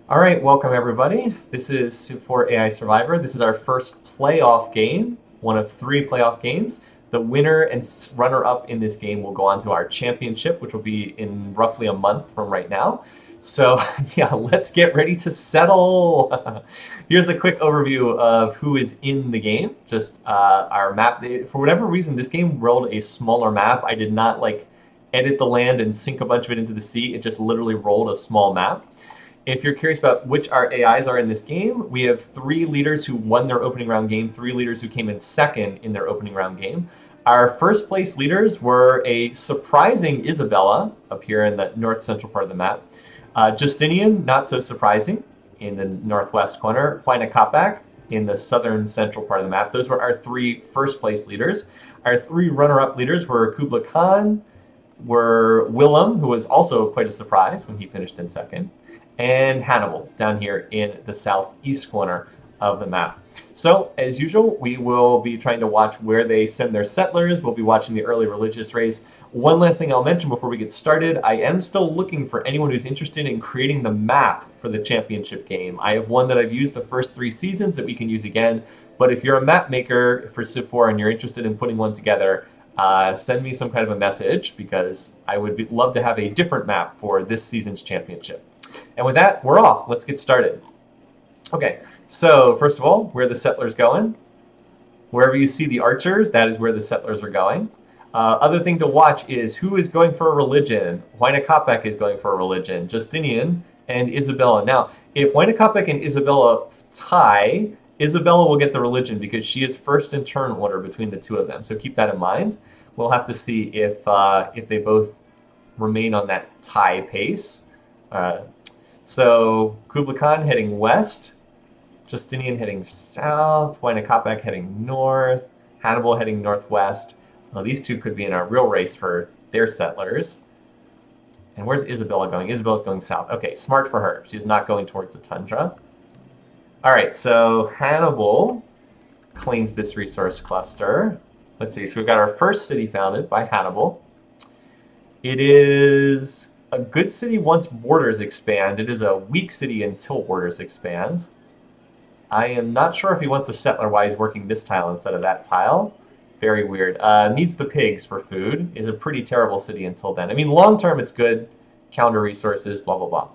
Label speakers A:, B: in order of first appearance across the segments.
A: All right, welcome everybody. This is Civ4 AI Survivor. This is our first playoff game, one of 3 playoff games. The winner and runner-up in this game will go on to our championship, which will be in roughly a month from right now. So yeah, let's get ready to settle. Here's a quick overview of who is in the game. Just our map. For whatever reason, this game rolled a smaller map. I did not edit the land and sink a bunch of it into the sea. It just literally rolled a small map. If you're curious about which our AIs are in this game, we have 3 leaders who won their opening round game, 3 leaders who came in second in their opening round game. Our first place leaders were a surprising Isabella up here in the north central part of the map. Justinian, not so surprising, in the northwest corner. Huayna Capac in the southern central part of the map. Those were our 3 first place leaders. Our 3 runner-up leaders were Kublai Khan, were Willem, who was also quite a surprise when he finished in second, and Hannibal down here in the southeast corner of the map. So, as usual, we will be trying to watch where they send their settlers. We'll be watching the early religious race. One last thing I'll mention before we get started, I am still looking for anyone who's interested in creating the map for the championship game. I have one that I've used the first 3 seasons that we can use again, but if you're a map maker for Civ4 and you're interested in putting one together, send me some kind of a message because I would love to have a different map for this season's championship. And with that, we're off. Let's get started. Okay, so first of all, where are the settlers going? Wherever you see the archers, that is where the settlers are going. Other thing to watch is who is going for a religion. Huayna Capac is going for a religion. Justinian and Isabella. Now, if Huayna Capac and Isabella tie, Isabella will get the religion because she is first in turn order between the 2 of them. So keep that in mind. We'll have to see if they both remain on that tie pace. So Kublai Khan heading west, Justinian heading south, Huayna Capac heading north, Hannibal heading northwest. Well, these 2 could be in a real race for their settlers. And where's Isabella going? Isabella's going south. Okay, smart for her. She's not going towards the tundra. All right, so Hannibal claims this resource cluster. Let's see, so we've got our first city founded by Hannibal. It is a good city once borders expand. It is a weak city until borders expand. I am not sure if he wants a settler while he's working this tile instead of that tile. Very weird. Needs the pigs for food. Is a pretty terrible city until then. I mean, long term it's good. Counter resources, blah, blah, blah.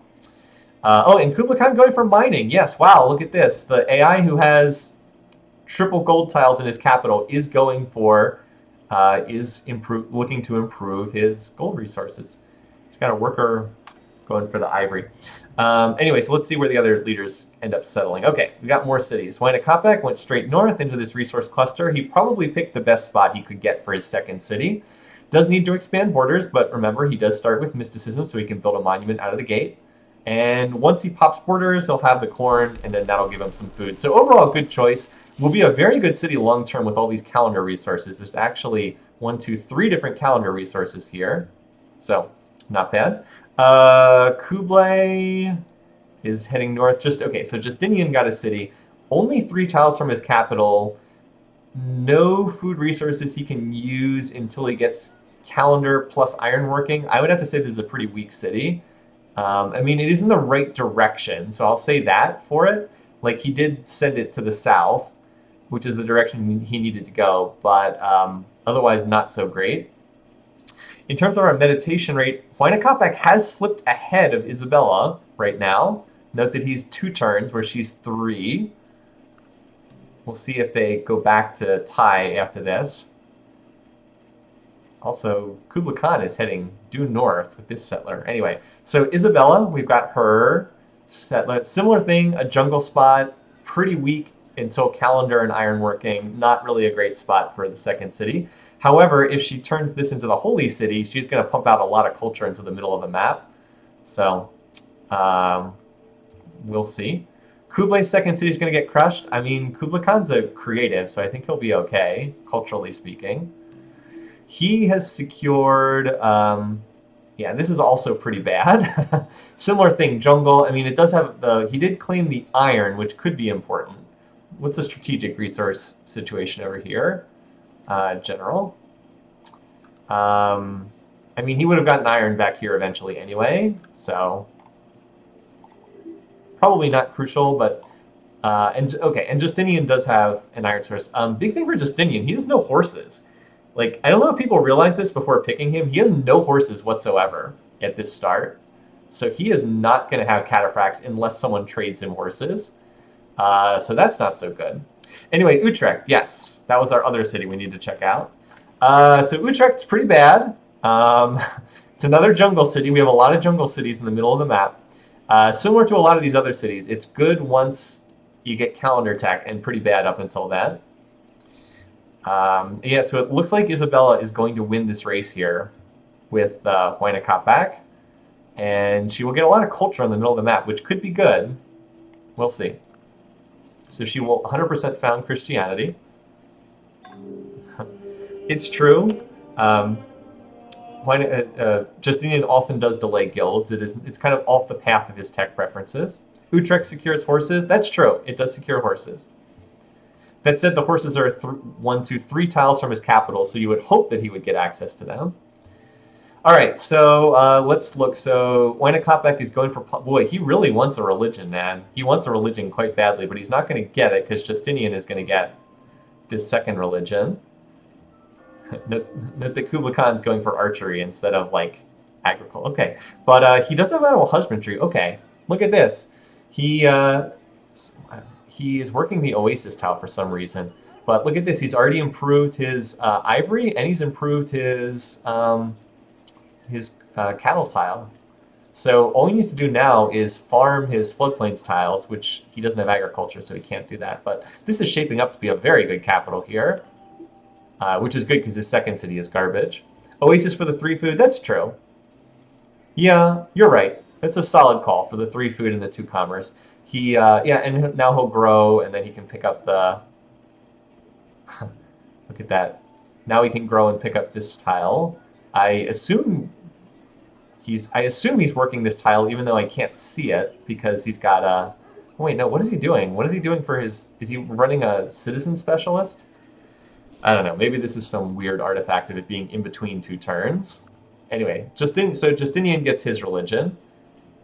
A: Oh, and Kublai Khan going for mining. Yes, wow, look at this. The AI who has triple gold tiles in his capital is going for, looking to improve his gold resources. He's got a worker going for the ivory. Anyway, so let's see where the other leaders end up settling. Okay, we got more cities. Huayna Capac went straight north into this resource cluster. He probably picked the best spot he could get for his second city. Does need to expand borders, but remember, he does start with mysticism, so he can build a monument out of the gate. And once he pops borders, he'll have the corn, and then that'll give him some food. So overall, good choice. Will be a very good city long term with all these calendar resources. There's actually 1, 2, 3 different calendar resources here. So not bad. Kublai is heading north. Okay, so Justinian got a city. Only 3 tiles from his capital. No food resources he can use until he gets calendar plus ironworking. I would have to say this is a pretty weak city. I mean, it is in the right direction, so I'll say that for it. Like, he did send it to the south, which is the direction he needed to go, but otherwise not so great. In terms of our meditation rate, Huayna Capac has slipped ahead of Isabella right now. Note that he's 2 turns, where she's 3. We'll see if they go back to tie after this. Also, Kublai Khan is heading due north with this settler. Anyway, so Isabella, we've got her settler. Similar thing, a jungle spot, pretty weak until calendar and ironworking. Not really a great spot for the second city. However, if she turns this into the holy city, she's going to pump out a lot of culture into the middle of the map. So, we'll see. Kublai's second city is going to get crushed. I mean, Kublai Khan's a creative, so I think he'll be okay, culturally speaking. He has secured, yeah, this is also pretty bad. Similar thing, jungle. I mean, it does have he did claim the iron, which could be important. What's the strategic resource situation over here? General. I mean, he would have gotten iron back here eventually anyway, so probably not crucial, but and Justinian does have an iron source. Big thing for Justinian, he has no horses. Like, I don't know if people realize this before picking him. He has no horses whatsoever at this start. So he is not going to have cataphracts unless someone trades him horses. So that's not so good. Anyway, Utrecht, yes. That was our other city we need to check out. So Utrecht's pretty bad. It's another jungle city. We have a lot of jungle cities in the middle of the map. Similar to a lot of these other cities, it's good once you get calendar tech and pretty bad up until then. Yeah, so it looks like Isabella is going to win this race here with Huayna Capac. And she will get a lot of culture in the middle of the map, which could be good. We'll see. So she will 100% found Christianity. It's true. Justinian often does delay guilds. It's kind of off the path of his tech preferences. Utrecht secures horses. That's true. It does secure horses. That said, the horses are 1, 2, 3 tiles from his capital, so you would hope that he would get access to them. All right, so let's look. So Huayna Capac is going for... Boy, he really wants a religion, man. He wants a religion quite badly, but he's not going to get it because Justinian is going to get this second religion. Note that Kublai Khan's going for archery instead of, like, agriculture. Okay, but he does have animal husbandry. Okay, look at this. He is working the Oasis tile for some reason. But look at this. He's already improved his ivory, and he's improved his cattle tile. So all he needs to do now is farm his floodplains tiles, which he doesn't have agriculture, so he can't do that. But this is shaping up to be a very good capital here, which is good because his second city is garbage. Oasis for the 3 food, that's true. Yeah, you're right. That's a solid call for the 3 food and the 2 commerce. Yeah, and now he'll grow, and then he can pick up the... Look at that. Now he can grow and pick up this tile. I assume he's working this tile, even though I can't see it, because he's got a... Oh, wait, no, what is he doing? What is he doing for his... Is he running a citizen specialist? I don't know. Maybe this is some weird artifact of it being in between 2 turns. Anyway, so Justinian gets his religion,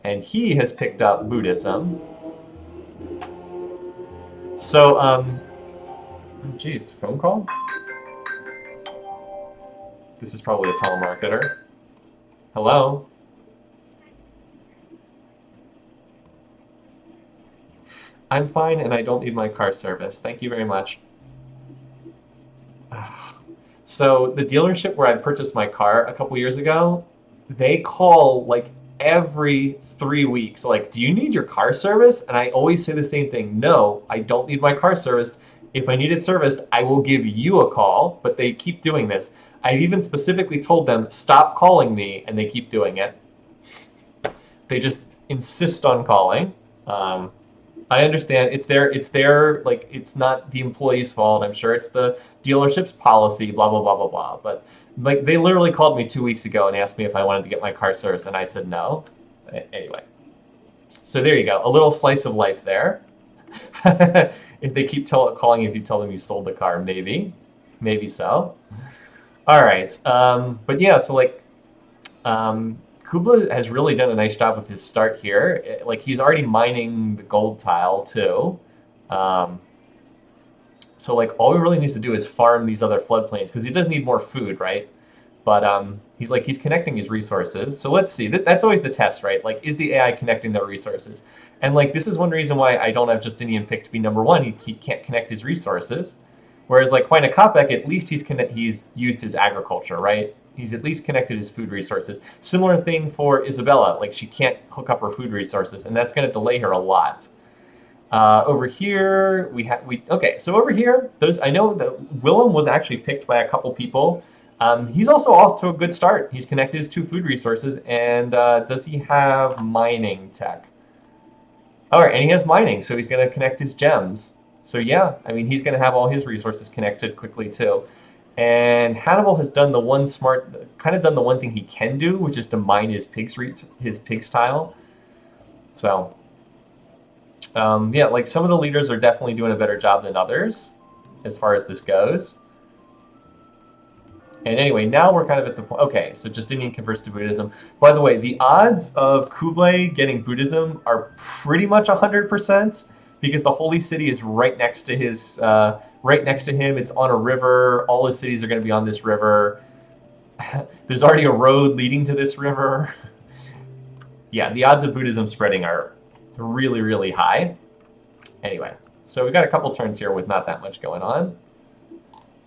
A: and he has picked up Buddhism. So, geez, phone call? This is probably a telemarketer. Hello? I'm fine and I don't need my car service. Thank you very much. So the dealership where I purchased my car a couple years ago, they call like every 3 weeks. Like, do you need your car service? And I always say the same thing. No, I don't need my car serviced. If I need it serviced, I will give you a call, but they keep doing this. I've even specifically told them, stop calling me, and they keep doing it. They just insist on calling. I understand it's their, like, it's not the employee's fault. I'm sure it's the dealership's policy, blah, blah, blah, blah, blah. But, like, they literally called me 2 weeks ago and asked me if I wanted to get my car serviced, and I said no. Anyway. So there you go. A little slice of life there. If they keep calling you, if you tell them you sold the car, maybe. Maybe so. All right. But yeah, so, like, Kublai has really done a nice job with his start here. Like, he's already mining the gold tile, too. So, like, all he really needs to do is farm these other floodplains, because he does need more food, right? But he's connecting his resources. So let's see. That's always the test, right? Like, is the AI connecting their resources? And, like, this is one reason why I don't have Justinian picked to be number 1. He can't connect his resources. Whereas, like, Huayna Capac, at least he's used his agriculture, right? He's at least connected his food resources. Similar thing for Isabella. Like, she can't hook up her food resources, and that's going to delay her a lot. Over here, okay, so over here, I know that Willem was actually picked by a couple people. He's also off to a good start. He's connected his 2 food resources, and does he have mining tech? All right, and he has mining, so he's going to connect his gems. So yeah, I mean, he's going to have all his resources connected quickly too. And Hannibal has done the one thing he can do, which is to mine his pigs tile. So yeah, like, some of the leaders are definitely doing a better job than others as far as this goes. And anyway, now we're kind of at the point. Okay, so Justinian converts to Buddhism. By the way, the odds of Kublai getting Buddhism are pretty much 100% because the holy city is right next to his, right next to him. It's on a river. All his cities are going to be on this river. There's already a road leading to this river. Yeah, the odds of Buddhism spreading are really, really high. Anyway, so we've got a couple turns here with not that much going on.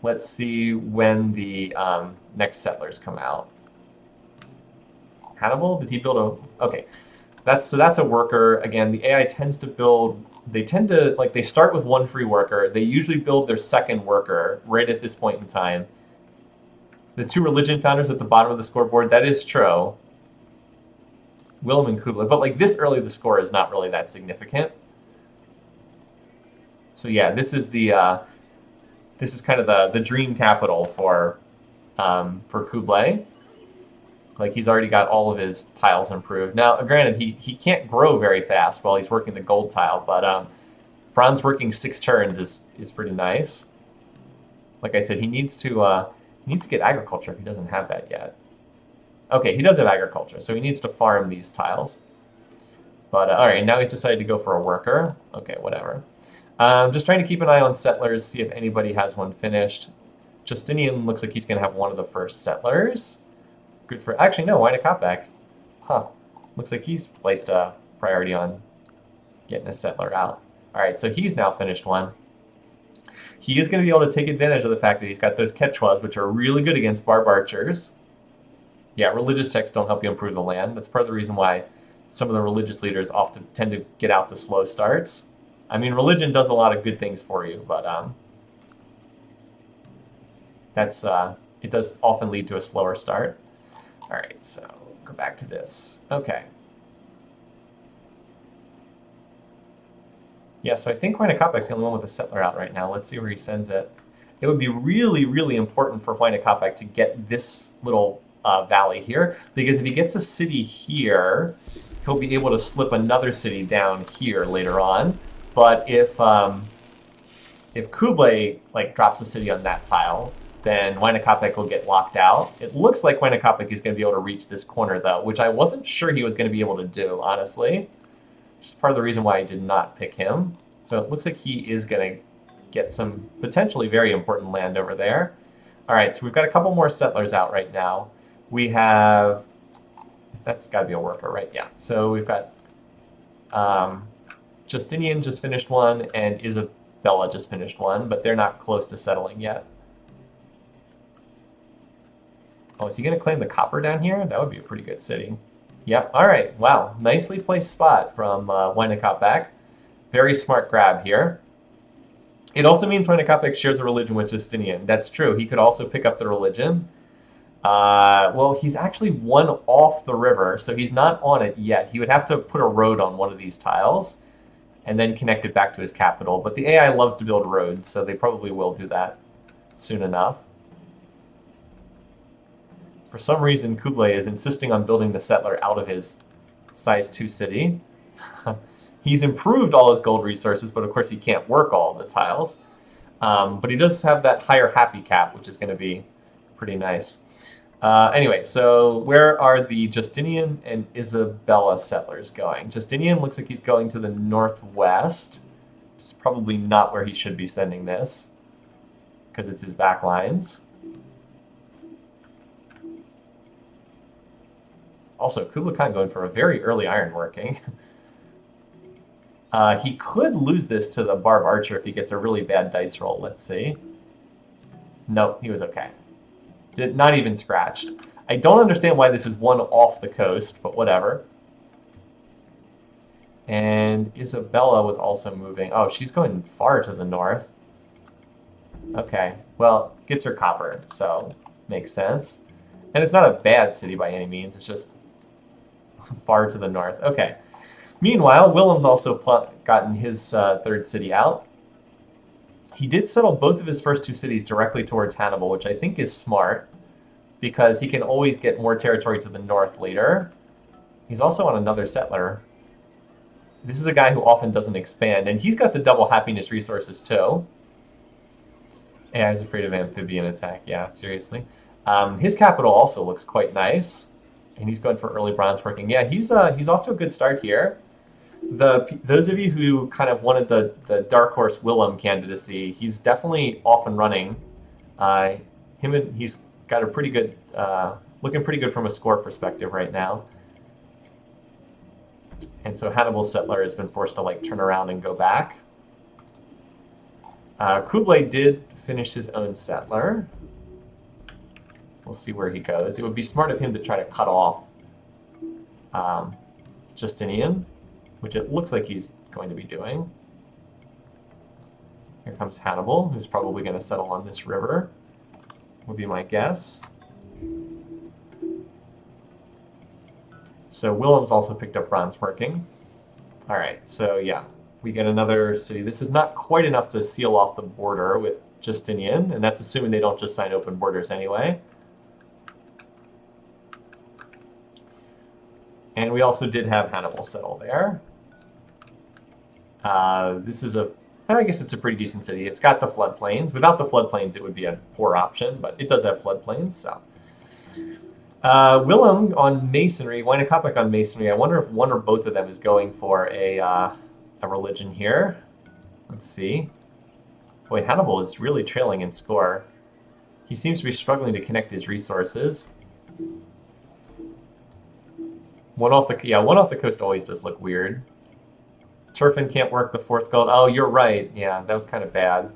A: Let's see when the next settlers come out. Hannibal, did he build a... Okay, that's a worker. Again, the AI tends to build... They tend to, like, they start with one free worker. They usually build their second worker right at this point in time. The two religion founders at the bottom of the scoreboard, that is true. Willem and Kublai. But, like, this early, the score is not really that significant. So, yeah, this is the... This is kind of the dream capital for Kublai. Like, he's already got all of his tiles improved. Now, granted, he can't grow very fast while he's working the gold tile, but bronze working 6 turns is pretty nice. Like I said, he needs to get agriculture if he doesn't have that yet. Okay, he does have agriculture, so he needs to farm these tiles. But all right, now he's decided to go for a worker. Okay, whatever. Just trying to keep an eye on settlers, see if anybody has one finished. Justinian looks like he's going to have one of the first settlers. Good for... Actually, no, Huayna Capac. Huh. Looks like he's placed a priority on getting a settler out. All right, so he's now finished one. He is going to be able to take advantage of the fact that he's got those Quechuas, which are really good against barb archers. Yeah, religious texts don't help you improve the land. That's part of the reason why some of the religious leaders often tend to get out the slow starts. I mean, religion does a lot of good things for you, but that's it does often lead to a slower start. All right, so go back to this. Okay. Yeah, so I think Huayna Capac's the only one with a settler out right now. Let's see where he sends it. It would be really, really important for Huayna Capac to get this little valley here, because if he gets a city here, he'll be able to slip another city down here later on. But if Kublai drops a city on that tile, then Huayna Capac will get locked out. It looks like Huayna Capac is going to be able to reach this corner, though, which I wasn't sure he was going to be able to do, honestly. Just part of the reason why I did not pick him. So it looks like he is going to get some potentially very important land over there. All right, so we've got a couple more settlers out right now. We have... That's got to be a worker, right? Yeah. So we've got... Justinian just finished one, and Isabella just finished one, but they're not close to settling yet. Oh, is he going to claim the copper down here? That would be a pretty good city. Yep, all right. Wow, nicely placed spot from Huayna Capac. Very smart grab here. It also means Huayna Capac shares a religion with Justinian. That's true. He could also pick up the religion. Well, he's actually one off the river, so he's not on it yet. He would have to put a road on one of these tiles and then connect it back to his capital. But the AI loves to build roads, so they probably will do that soon enough. For some reason, Kublai is insisting on building the settler out of his size 2 city. He's improved all his gold resources, but of course he can't work all the tiles. But he does have that higher happy cap, which is going to be pretty nice. Anyway, so where are the Justinian and Isabella settlers going? Justinian looks like he's going to the northwest, which is probably not where he should be sending this, because it's his back lines. Also, Kublai Khan going for a very early ironworking. He could lose this to the Barb Archer if he gets a really bad dice roll. Let's see. Nope, he was okay. Did not even scratched. I don't understand why this is one off the coast, but whatever. And Isabella was also moving. Oh, she's going far to the north. Okay, well, gets her copper, so makes sense. And it's not a bad city by any means. It's just far to the north. Okay. Meanwhile, Willem's also gotten his third city out. He did settle both of his first 2 cities directly towards Hannibal, which I think is smart, because he can always get more territory to the north later. He's also on another settler. This is a guy who often doesn't expand, and he's got the double happiness resources too. AI is afraid of amphibian attack. Yeah, seriously. His capital also looks quite nice, and he's going for early bronze working. Yeah, he's off to a good start here. Those of you who kind of wanted the dark horse Willem candidacy, he's definitely off and running. He's got a pretty good, looking pretty good from a score perspective right now. And so Hannibal's settler has been forced to like turn around and go back. Kublai did finish his own settler. We'll see where he goes. It would be smart of him to try to cut off Justinian, which it looks like he's going to be doing. Here comes Hannibal, who's probably going to settle on this river, would be my guess. So Willem's also picked up bronze working. All right, so yeah, we get another city. This is not quite enough to seal off the border with Justinian, and that's assuming they don't just sign open borders anyway. And we also did have Hannibal settle there. This is I guess it's a pretty decent city. It's got the floodplains. Without the floodplains, it would be a poor option, but it does have floodplains, so. Willem on masonry, Huayna Capac on masonry. I wonder if one or both of them is going for a religion here. Let's see. Boy, Hannibal is really trailing in score. He seems to be struggling to connect his resources. One off the coast always does look weird. Turfin can't work the fourth gold. Oh, you're right. Yeah, that was kind of bad.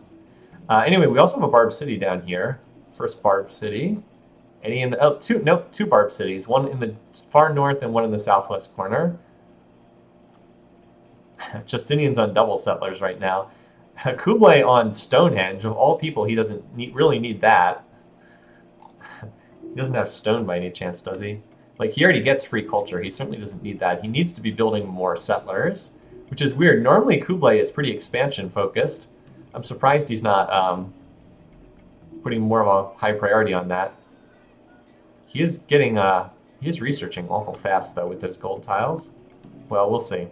A: Anyway, we also have a barbed city down here. First barbed city. Any in the two barbed cities. One in the far north and one in the southwest corner. Justinian's on double settlers right now. Kublai on Stonehenge. Of all people, he doesn't really need that. He doesn't have stone by any chance, does he? Like, he already gets free culture. He certainly doesn't need that. He needs to be building more settlers, which is weird. Normally, Kublai is pretty expansion-focused. I'm surprised he's not putting more of a high priority on that. He is getting, he is researching awful fast, though, with those gold tiles. Well, we'll see.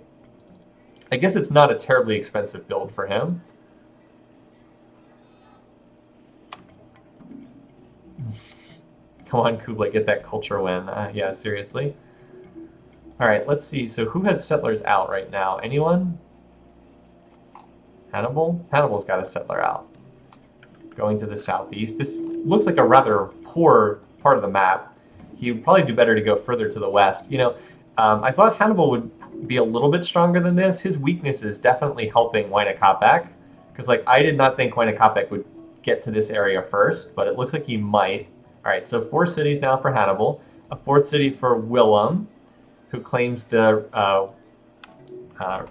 A: I guess it's not a terribly expensive build for him. Come on, Kublai, get that culture win. Yeah, seriously. All right, let's see. So who has settlers out right now? Anyone? Hannibal? Hannibal's got a settler out. Going to the southeast. This looks like a rather poor part of the map. He would probably do better to go further to the west. You know, I thought Hannibal would be a little bit stronger than this. His weakness is definitely helping Huayna Capac. Because, like, I did not think Huayna Capac would get to this area first, but it looks like he might. All right, so 4 cities now for Hannibal. A 4th city for Willem, who claims the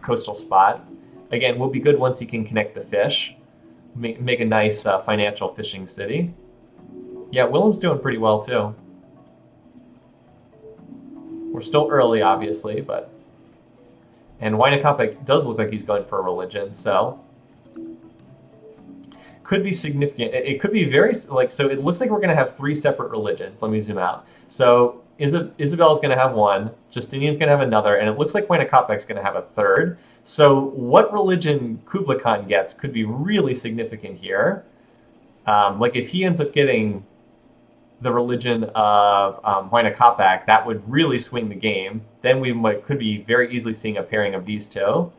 A: coastal spot. Again, will be good once he can connect the fish. Make a nice financial fishing city. Yeah, Willem's doing pretty well, too. We're still early, obviously, but... And Huayna Capac does look like he's going for a religion, so... Could be significant. It could be very, like, so it looks like we're going to have 3 separate religions. Let me zoom out. So Isabella's going to have one, Justinian's going to have another, and it looks like Huayna Capac's going to have a third. So what religion Kublai Khan gets could be really significant here. Like, if he ends up getting the religion of Huayna Capac, that would really swing the game. Then we could be very easily seeing a pairing of these two.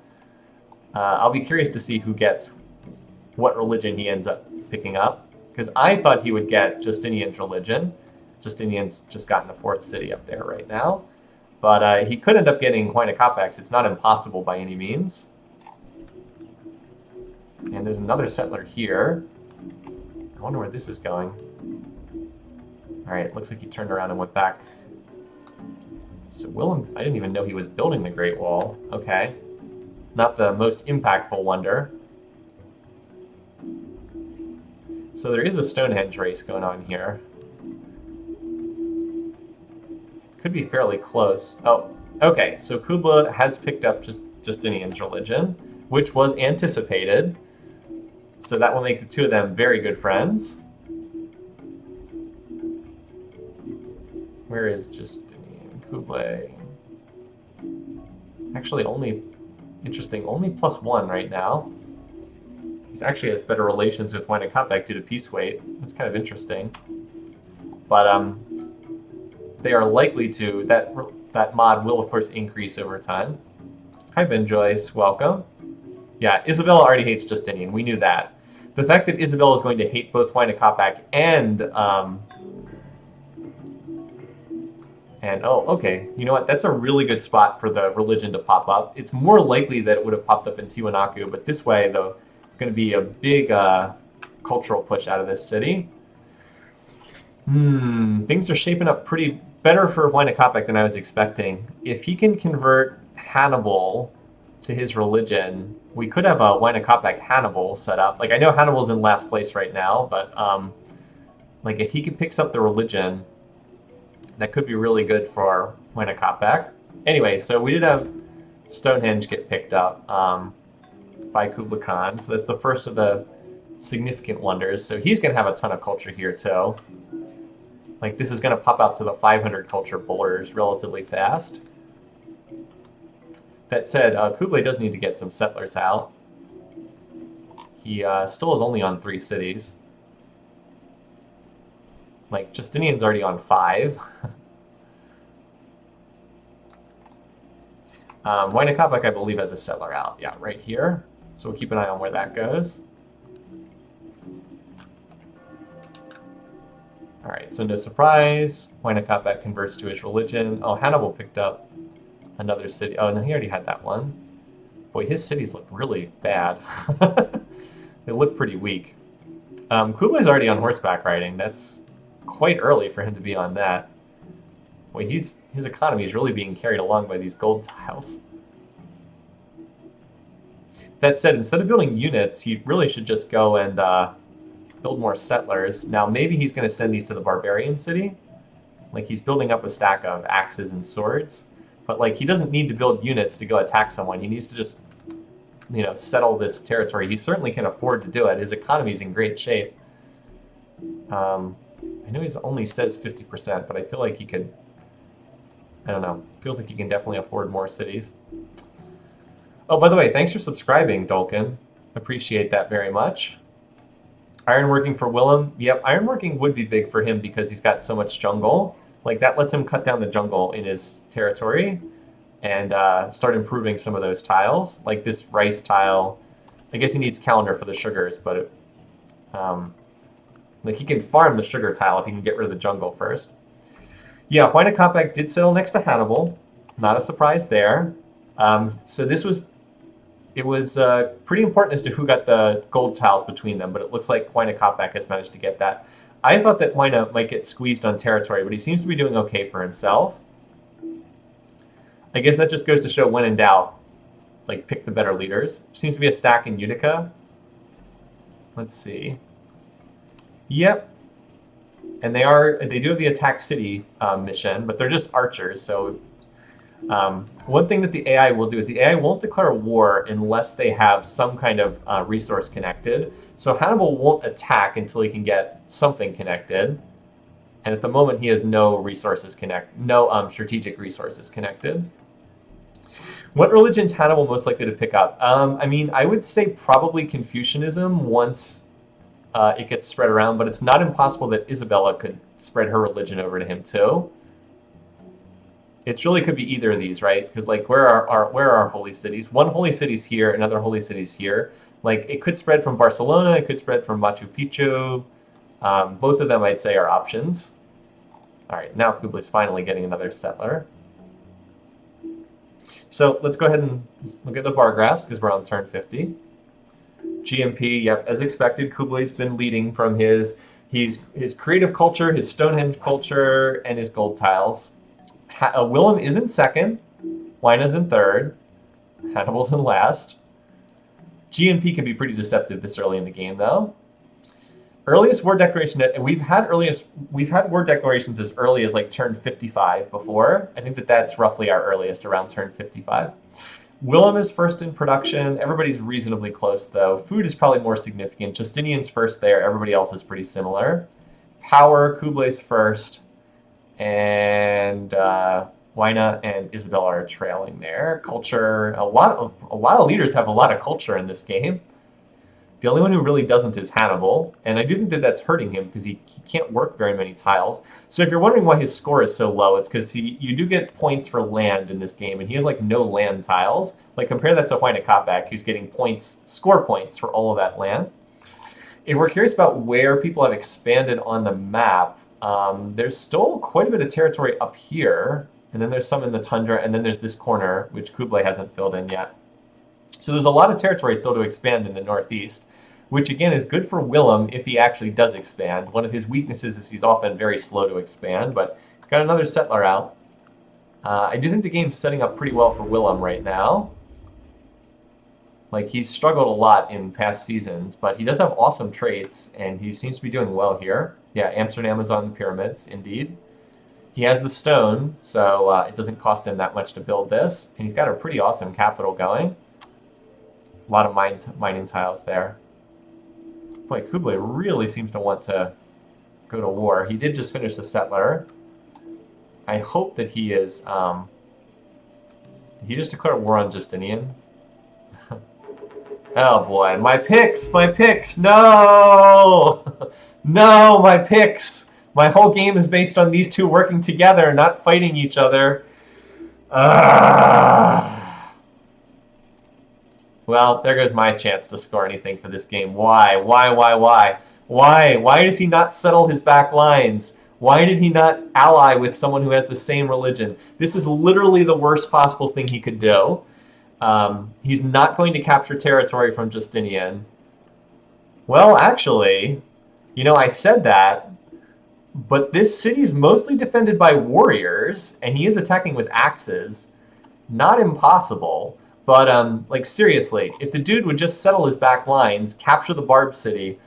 A: I'll be curious to see who gets what religion he ends up picking up. Because I thought he would get Justinian's religion. Justinian's just gotten a 4th city up there right now. But he could end up getting Huayna Capac's. It's not impossible by any means. And there's another settler here. I wonder where this is going. All right, looks like he turned around and went back. So Willem, I didn't even know he was building the Great Wall. Okay. Not the most impactful wonder. So there is a Stonehenge race going on here. Could be fairly close. Oh, okay. So Kublai has picked up Justinian's religion, which was anticipated. So that will make the two of them very good friends. Where is Justinian? Kublai. Actually, only +1 right now. He actually has better relations with Huayna Capac due to peace weight. That's kind of interesting. but they are likely to. That mod will, of course, increase over time. Hi, Ben Joyce. Welcome. Yeah, Isabella already hates Justinian. We knew that. The fact that Isabella is going to hate both Huayna Capac and oh, okay. You know what? That's a really good spot for the religion to pop up. It's more likely that it would have popped up in Tiwanaku, but this way, though, it's going to be a big cultural push out of this city. Things are shaping up pretty better for Huayna Capac than I was expecting. If he can convert Hannibal to his religion, we could have a Huayna Capac Hannibal set up. Like, I know Hannibal's in last place right now, but like if he picks up the religion, that could be really good for Huayna Capac. Anyway, so we did have Stonehenge get picked up by Kublai Khan, so that's the first of the significant wonders. So he's going to have a ton of culture here too. Like, this is going to pop out to the 500 culture borders relatively fast. That said, Kublai does need to get some settlers out. He still is only on 3 cities. Like, Justinian's already on 5. Huayna Capac, I believe, has a settler out. Yeah, right here. So we'll keep an eye on where that goes. All right, so no surprise. Huayna Capac converts to his religion. Oh, Hannibal picked up another city. Oh, no, he already had that one. Boy, his cities look really bad. They look pretty weak. Kublai's already on horseback riding. That's quite early for him to be on that. Boy, his economy is really being carried along by these gold tiles. That said, instead of building units, he really should just go and build more settlers. Now, maybe he's going to send these to the barbarian city. Like, he's building up a stack of axes and swords. But, like, he doesn't need to build units to go attack someone. He needs to just, you know, settle this territory. He certainly can afford to do it. His economy's in great shape. I know he only says 50%, but I feel like he could, I don't know, feels like he can definitely afford more cities. Oh, by the way, thanks for subscribing, Dolkin. Appreciate that very much. Ironworking for Willem. Yep, ironworking would be big for him because he's got so much jungle. Like, that lets him cut down the jungle in his territory and start improving some of those tiles. Like this rice tile. I guess he needs calendar for the sugars, but like, he can farm the sugar tile if he can get rid of the jungle first. Yeah, Huayna Capac did settle next to Hannibal. Not a surprise there. So it was pretty important as to who got the gold tiles between them, but it looks like Huayna Capac has managed to get that. I thought that Huayna might get squeezed on territory, but he seems to be doing okay for himself. I guess that just goes to show, when in doubt, like, pick the better leaders. Seems to be a stack in Utica. Let's see. Yep. And they do have the attack city mission, but they're just archers, so one thing that the AI will do is the AI won't declare a war unless they have some kind of resource connected. So Hannibal won't attack until he can get something connected. And at the moment, he has no resources no strategic resources connected. What religion's Hannibal most likely to pick up? I mean, I would say probably Confucianism once it gets spread around, but it's not impossible that Isabella could spread her religion over to him too. It really could be either of these, right? Because, like, where are our holy cities? One holy city's here, another holy city's here. Like, it could spread from Barcelona, it could spread from Machu Picchu. Both of them, I'd say, are options. All right, now Kublai's finally getting another settler. So let's go ahead and look at the bar graphs because we're on turn 50. GMP, yep, as expected, Kublai's been leading from his creative culture, his Stonehenge culture, and his gold tiles. Willem is in second, Huayna's in third, Hannibal's in last. GMP can be pretty deceptive this early in the game, though. Earliest word declaration, we've had word declarations as early as like turn 55 before. I think that's roughly our earliest, around turn 55. Willem is first in production. Everybody's reasonably close, though. Food is probably more significant. Justinian's first there. Everybody else is pretty similar. Power, Kublai's first. And Huayna and Isabella are trailing there. Culture, a lot of leaders have a lot of culture in this game. The only one who really doesn't is Hannibal, and I do think that that's hurting him because he can't work very many tiles. So if you're wondering why his score is so low, it's because you do get points for land in this game, and he has like no land tiles. Like compare that to Huayna Capac, who's getting points, score points for all of that land. If we're curious about where people have expanded on the map, there's still quite a bit of territory up here, and then there's some in the tundra, and then there's this corner, which Kublai hasn't filled in yet. So there's a lot of territory still to expand in the northeast, which again is good for Willem if he actually does expand. One of his weaknesses is he's often very slow to expand, but he's got another settler out. I do think the game's setting up pretty well for Willem right now. Like, he's struggled a lot in past seasons, but he does have awesome traits, and he seems to be doing well here. Yeah, Amsterdam is on the pyramids, indeed. He has the stone, so it doesn't cost him that much to build this, and he's got a pretty awesome capital going. A lot of mining tiles there. Boy, Kublai really seems to want to go to war. He did just finish the settler. I hope that he is... did he just declare war on Justinian? Oh boy, my picks! My picks! No! No, my picks! My whole game is based on these two working together, not fighting each other. Well, there goes my chance to score anything for this game. Why? Why? Why does he not settle his back lines? Why did he not ally with someone who has the same religion? This is literally the worst possible thing he could do. He's not going to capture territory from Justinian. Well, actually, you know, I said that, but this city is mostly defended by warriors, and he is attacking with axes. Not impossible. But, like, seriously, if the dude would just settle his back lines, capture the Barb City,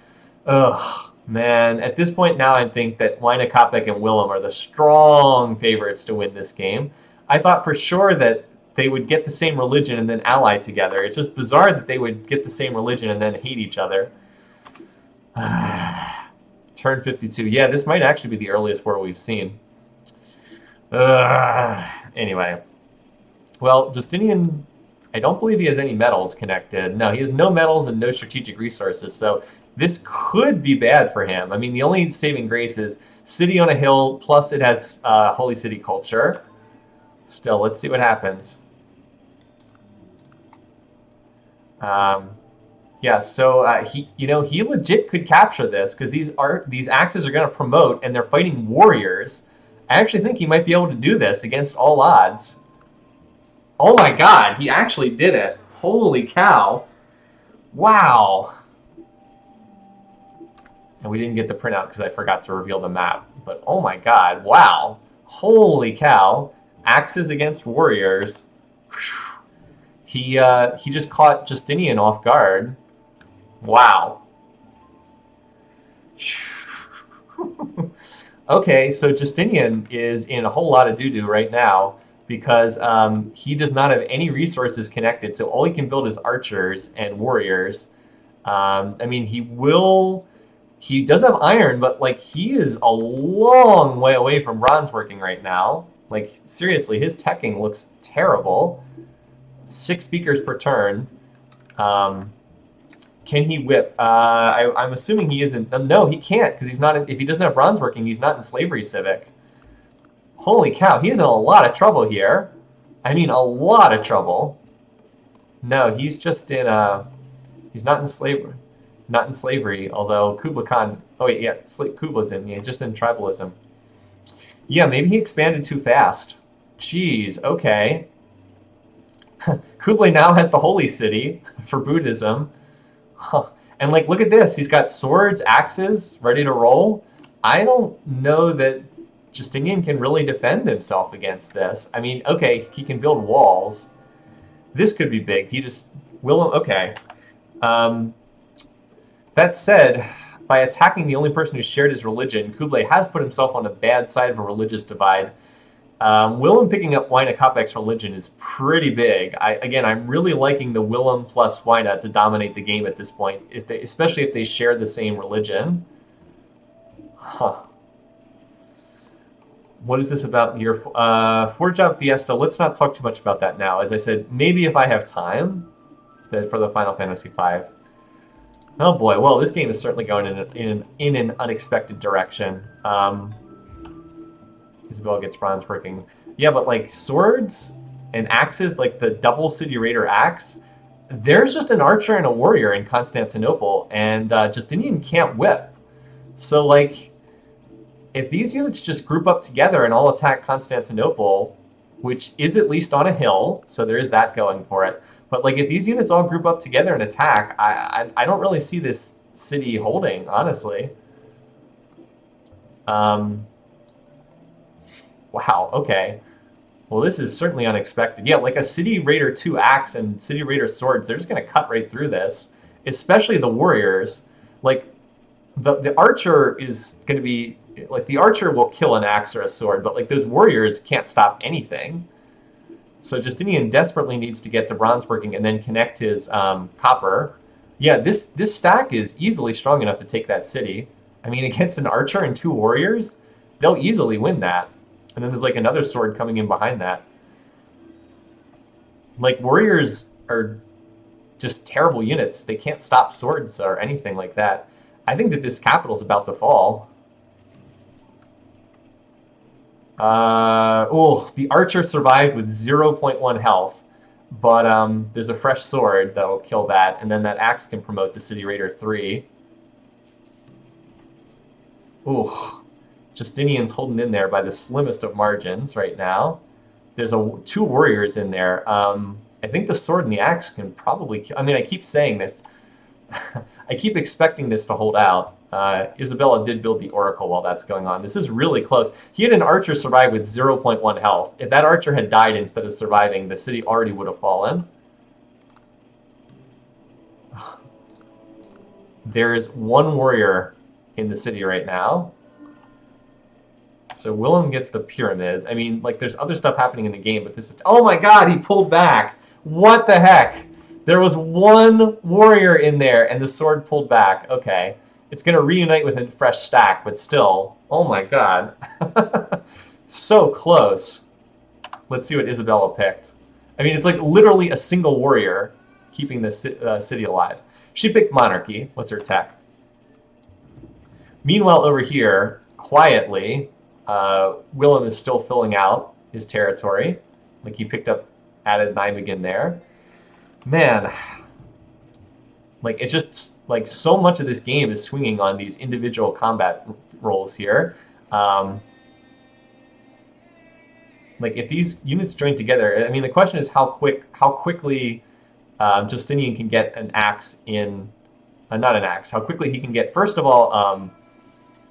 A: ugh, man. At this point now, I think that Huayna Capac and Willem are the strong favorites to win this game. I thought for sure that they would get the same religion and then ally together. It's just bizarre that they would get the same religion and then hate each other. Turn 52. Yeah, this might actually be the earliest war we've seen. Anyway. Well, Justinian... I don't believe he has any metals connected. No, he has no metals and no strategic resources, so this could be bad for him. I mean, the only saving grace is city on a hill, plus it has holy city culture. Still, let's see what happens. Yeah, so he legit could capture this because these axes are going to promote, and they're fighting warriors. I actually think he might be able to do this against all odds. Oh my god, he actually did it. Holy cow. Wow. And we didn't get the printout because I forgot to reveal the map. But oh my god, wow. Holy cow. Axes against warriors. He just caught Justinian off guard. Wow. Okay, so Justinian is in a whole lot of doo-doo right now, because he does not have any resources connected, so all he can build is archers and warriors. I mean, he does have iron, but like he is a long way away from bronze working right now. Like, seriously, his teching looks terrible. 6 speakers per turn. Can he whip? I'm assuming he isn't. No, he can't, because he's not. If he doesn't have bronze working, he's not in slavery civic. Holy cow, he's in a lot of trouble here. I mean, a lot of trouble. No, he's just in he's not in slavery. Not in slavery, although Kublai Khan... Oh wait, yeah, Kublai's in, yeah, just in tribalism. Yeah, maybe he expanded too fast. Jeez, okay. Kublai now has the holy city for Buddhism. Huh. And like, look at this. He's got swords, axes, ready to roll. I don't know that Justinian can really defend himself against this. I mean, okay, he can build walls. This could be big. He just... Willem... Okay. That said, by attacking the only person who shared his religion, Kublai has put himself on the bad side of a religious divide. Willem picking up Huayna Capac's religion is pretty big. Again, I'm really liking the Willem plus Huayna to dominate the game at this point, especially if they share the same religion. Huh. What is this about your Forge Out Fiesta? Let's not talk too much about that now. As I said, maybe if I have time for the Final Fantasy V. Oh boy, well, this game is certainly going in an unexpected direction. Isabella gets bronze working. Yeah, but like swords and axes, like the double City Raider axe, there's just an archer and a warrior in Constantinople, and Justinian can't whip. So, like, if these units just group up together and all attack Constantinople, which is at least on a hill, so there is that going for it. But like, if these units all group up together and attack, I don't really see this city holding, honestly. Wow. Okay. Well, this is certainly unexpected. Yeah, like a City Raider 2 axe and City Raider swords, they're just going to cut right through this. Especially the warriors. Like, the archer is going to be... Like, the archer will kill an axe or a sword, but, like, those warriors can't stop anything. So Justinian desperately needs to get to bronze working and then connect his copper. Yeah, this stack is easily strong enough to take that city. I mean, against an archer and 2 warriors, they'll easily win that. And then there's like another sword coming in behind that. Like, warriors are just terrible units. They can't stop swords or anything like that. I think that this capital's about to fall. The archer survived with 0.1 health. But there's a fresh sword that'll kill that. And then that axe can promote to City Raider 3. Ooh. Justinian's holding in there by the slimmest of margins right now. There's 2 warriors in there. I think the sword and the axe can probably kill. I mean, I keep saying this. I keep expecting this to hold out. Isabella did build the Oracle while that's going on. This is really close. He had an archer survive with 0.1 health. If that archer had died instead of surviving, the city already would have fallen. There's 1 warrior in the city right now. So Willem gets the pyramids. I mean, like, there's other stuff happening in the game, but this is... Oh my god, he pulled back! What the heck? There was 1 warrior in there, and the sword pulled back. Okay. It's going to reunite with a fresh stack, but still... Oh my god. So close. Let's see what Isabella picked. I mean, it's like literally a single warrior keeping the city alive. She picked monarchy. What's her tech? Meanwhile, over here, quietly... Willem is still filling out his territory. Like, he picked up added Nijmegen there. Man. Like, it's just, like, so much of this game is swinging on these individual combat rolls here. Like, if these units join together, I mean, the question is how quickly Justinian can get an axe in... not an axe. How quickly he can get, first of all...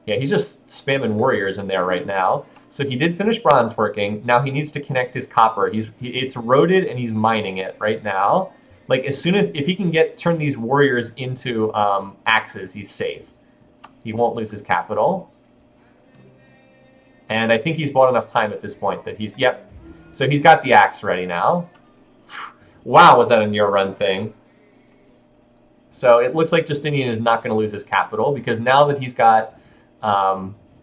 A: yeah, he's just spamming warriors in there right now. So he did finish bronze working. Now he needs to connect his copper. It's eroded and he's mining it right now. Like, as soon as... If he can turn these warriors into axes, he's safe. He won't lose his capital. And I think he's bought enough time at this point that he's... Yep. So he's got the axe ready now. Wow, was that a near run thing. So it looks like Justinian is not going to lose his capital, because now that he's got...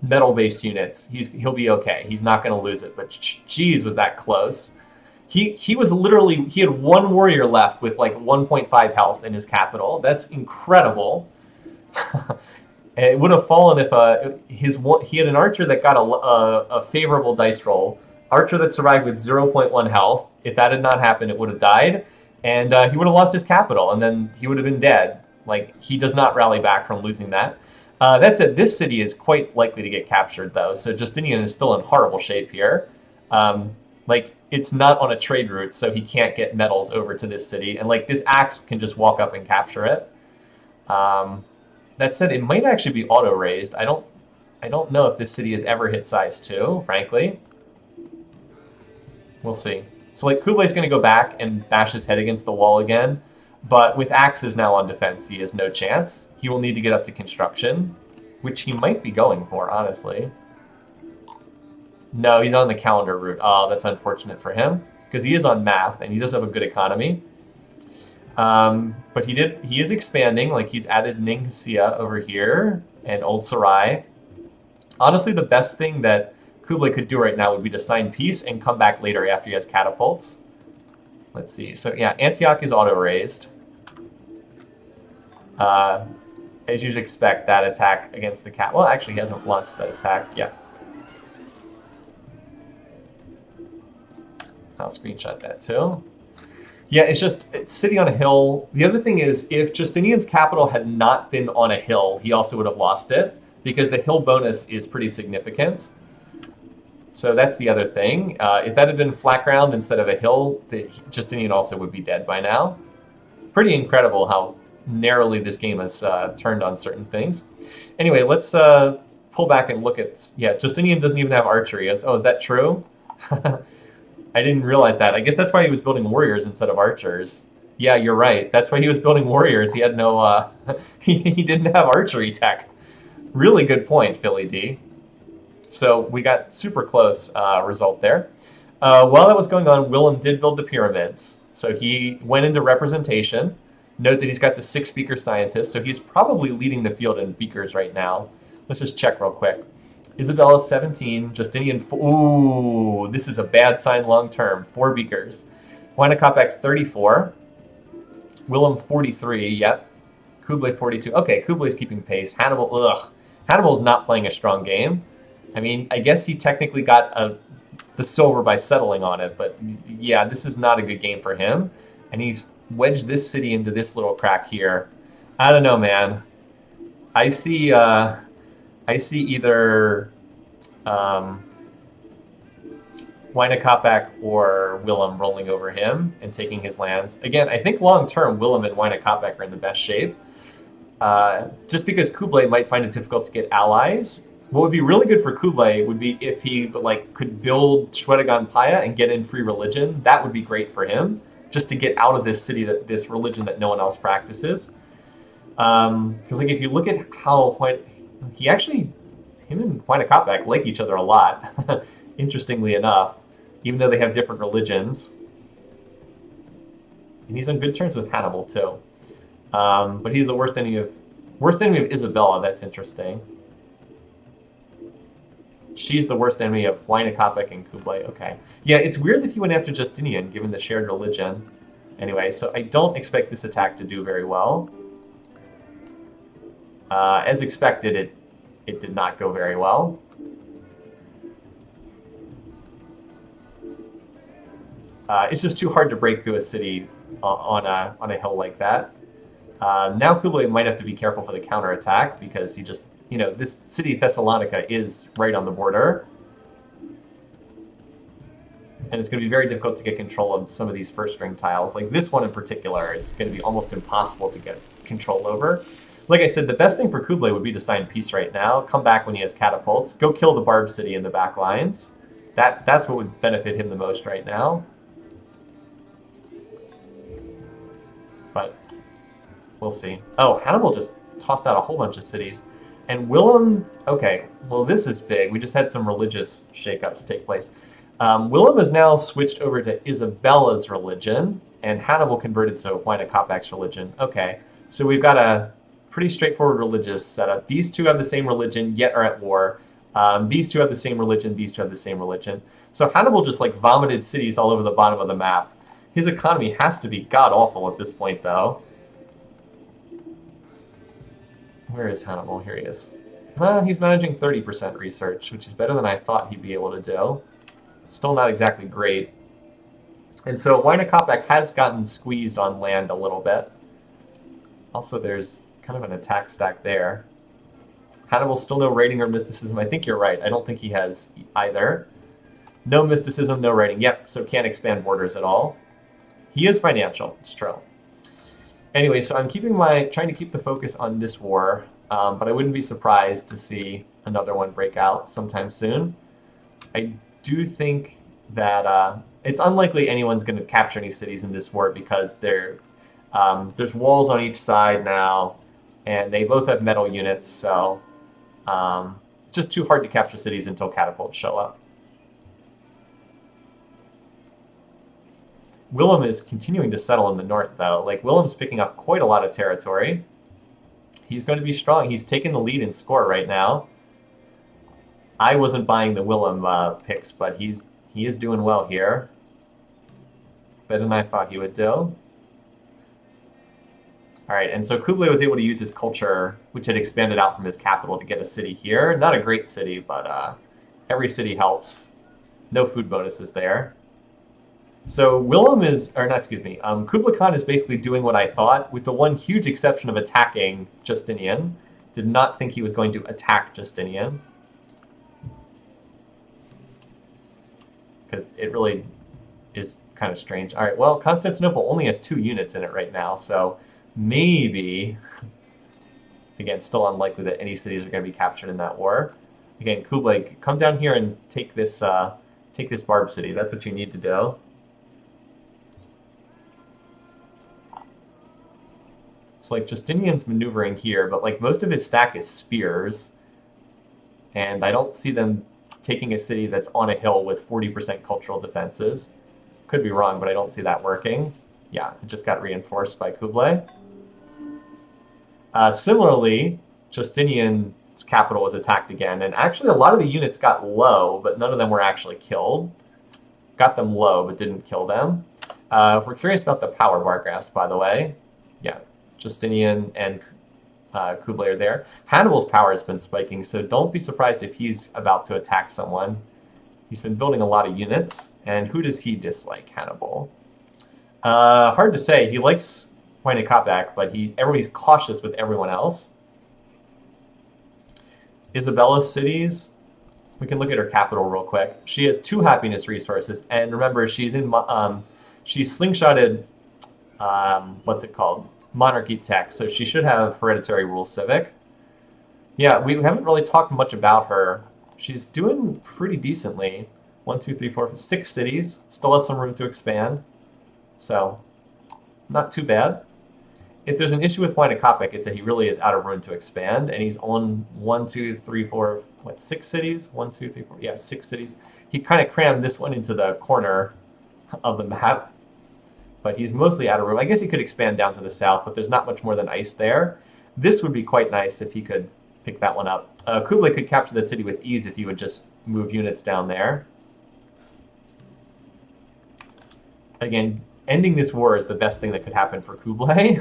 A: metal-based units, he'll be okay. He's not going to lose it, but geez, was that close. He was literally... He had 1 warrior left with like 1.5 health in his capital. That's incredible. It would have fallen if he had an archer that got a favorable dice roll. Archer that survived with 0.1 health. If that had not happened, it would have died, and he would have lost his capital, and then he would have been dead. Like, he does not rally back from losing that. That said, this city is quite likely to get captured, though, so Justinian is still in horrible shape here. Like, it's not on a trade route, so he can't get metals over to this city, and, like, this axe can just walk up and capture it. That said, it might actually be auto-raised. I don't know if this city has ever hit size 2, frankly. We'll see. So, like, Kublai's going to go back and bash his head against the wall again. But with axes now on defense, he has no chance. He will need to get up to construction, which he might be going for, honestly. No, he's on the calendar route. Oh, that's unfortunate for him, because he is on math, and he does have a good economy. But he is expanding. Like, he's added Ningxia over here, and Old Sarai. Honestly, the best thing that Kublai could do right now would be to sign peace and come back later after he has catapults. Let's see. So, yeah, Antioch is auto-raised. As you'd expect, that attack against the cat. Well, actually, he hasn't launched that attack. Yeah. I'll screenshot that too. Yeah, it's sitting on a hill. The other thing is, if Justinian's capital had not been on a hill, he also would have lost it, because the hill bonus is pretty significant. So that's the other thing. If that had been flat ground instead of a hill, Justinian also would be dead by now. Pretty incredible how narrowly this game has turned on certain things. Anyway, let's pull back and look at... Yeah, Justinian doesn't even have archery. Oh, is that true? I didn't realize that. I guess that's why he was building warriors instead of archers. Yeah, you're right. That's why he was building warriors. He had no... he didn't have archery tech. Really good point, Philly D. So we got super close result there. While that was going on, Willem did build the pyramids. So he went into representation. Note that he's got the 6 beaker scientists, so he's probably leading the field in beakers right now. Let's just check real quick. Isabella 17, Justinian. Ooh, this is a bad sign long term. 4 beakers. Huayna Capac 34. Willem 43. Yep. Kublai 42. Okay, Kublai's keeping pace. Hannibal. Ugh. Hannibal's not playing a strong game. I mean, I guess he technically got the silver by settling on it, but yeah, this is not a good game for him. And he's wedged this city into this little crack here. I don't know, man. I see either Huayna Capac or Willem rolling over him and taking his lands. Again, I think long term, Willem and Huayna Capac are in the best shape. Just because Kublai might find it difficult to get allies. What would be really good for Kublai would be if he could build Shwedagon Paya and get in free religion. That would be great for him, just to get out of this city, this religion that no one else practices. Because if you look at how him and Huayna Capac like each other a lot, interestingly enough, even though they have different religions. And he's on good terms with Hannibal too. But he's the worst enemy of Isabella. That's interesting. She's the worst enemy of Huayna Capac and Kublai. Okay. Yeah, it's weird that he went after Justinian, given the shared religion. Anyway, so I don't expect this attack to do very well. As expected, it did not go very well. It's just too hard to break through a city on a hill like that. Now Kublai might have to be careful for the counterattack, because he just... this city, Thessalonica, is right on the border. And it's going to be very difficult to get control of some of these first-string tiles. Like this one in particular is going to be almost impossible to get control over. Like I said, the best thing for Kublai would be to sign peace right now. Come back when he has catapults. Go kill the Barb City in the back lines. That's what would benefit him the most right now. But we'll see. Oh, Hannibal just tossed out a whole bunch of cities. And Willem, okay, well, this is big. We just had some religious shakeups take place. Willem has now switched over to Isabella's religion, and Hannibal converted to Huayna Capac's religion. Okay, so we've got a pretty straightforward religious setup. These two have the same religion, yet are at war. These two have the same religion, these two have the same religion. So Hannibal just vomited cities all over the bottom of the map. His economy has to be god-awful at this point, though. Where is Hannibal? Here he is. He's managing 30% research, which is better than I thought he'd be able to do. Still not exactly great. And so Huayna Capac has gotten squeezed on land a little bit. Also, there's kind of an attack stack there. Hannibal's still no raiding or mysticism. I think you're right. I don't think he has either. No mysticism, no raiding. Yep, so can't expand borders at all. He is financial. It's true. Anyway, so I'm trying to keep the focus on this war, but I wouldn't be surprised to see another one break out sometime soon. I do think that it's unlikely anyone's going to capture any cities in this war, because there's walls on each side now, and they both have metal units, so it's just too hard to capture cities until catapults show up. Willem is continuing to settle in the north, though. Willem's picking up quite a lot of territory. He's going to be strong. He's taking the lead in score right now. I wasn't buying the Willem picks, but he is doing well here. Better than I thought he would do. All right, and so Kublai was able to use his culture, which had expanded out from his capital, to get a city here. Not a great city, but every city helps. No food bonuses there. So Willem is, or not, excuse me, Kublai Khan is basically doing what I thought, with the one huge exception of attacking Justinian. Did not think he was going to attack Justinian. Because it really is kind of strange. All right, well, Constantinople only has 2 units in it right now, so maybe, again, still unlikely that any cities are going to be captured in that war. Again, Kublai, come down here and take this Barb city. That's what you need to do. So, like, Justinian's maneuvering here, but, like, most of his stack is spears. And I don't see them taking a city that's on a hill with 40% cultural defenses. Could be wrong, but I don't see that working. Yeah, it just got reinforced by Kublai. Similarly, Justinian's capital was attacked again, and actually a lot of the units got low, but none of them were actually killed. Got them low, but didn't kill them. If we're curious about the power bar graphs, by the way, yeah, Justinian and Kublai are there. Hannibal's power has been spiking, so don't be surprised if he's about to attack someone. He's been building a lot of units, and who does he dislike, Hannibal? Hard to say. He likes Huayna Capac, but he's cautious with everyone else. Isabella's cities, we can look at her capital real quick. She has 2 happiness resources, and remember, she's slingshotted, what's it called? Monarchy tech, so she should have hereditary rule civic. Yeah, we haven't really talked much about her. She's doing pretty decently. 1, 2, 3, 4, 6 cities. Still has some room to expand. So, not too bad. If there's an issue with Huayna Capac, it's that he really is out of room to expand, and he's on 1, 2, 3, 4, 6 cities? 1, 2, 3, 4, yeah, 6 cities. He kind of crammed this one into the corner of the map. But he's mostly out of room. I guess he could expand down to the south, but there's not much more than ice there. This would be quite nice if he could pick that one up. Kublai could capture that city with ease if he would just move units down there. Again, ending this war is the best thing that could happen for Kublai.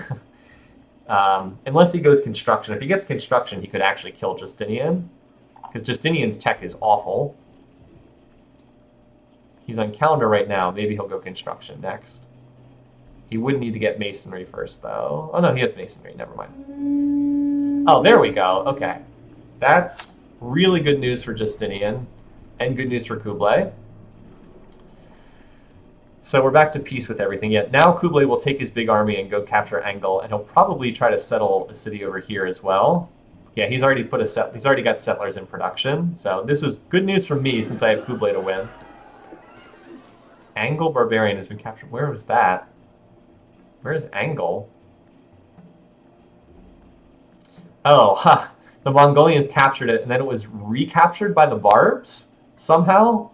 A: Unless he goes construction. If he gets construction, he could actually kill Justinian. Because Justinian's tech is awful. He's on calendar right now. Maybe he'll go construction next. He would need to get masonry first, though. Oh, no, he has masonry. Never mind. Oh, there we go. Okay. That's really good news for Justinian and good news for Kublai. So we're back to peace with everything. Yet now Kublai will take his big army and go capture Angel, and he'll probably try to settle a city over here as well. Yeah, he's already got settlers in production. So this is good news for me since I have Kublai to win. Angel Barbarian has been captured. Where was that? Where's Angel? Oh, huh. The Mongolians captured it, and then it was recaptured by the Barbs? Somehow?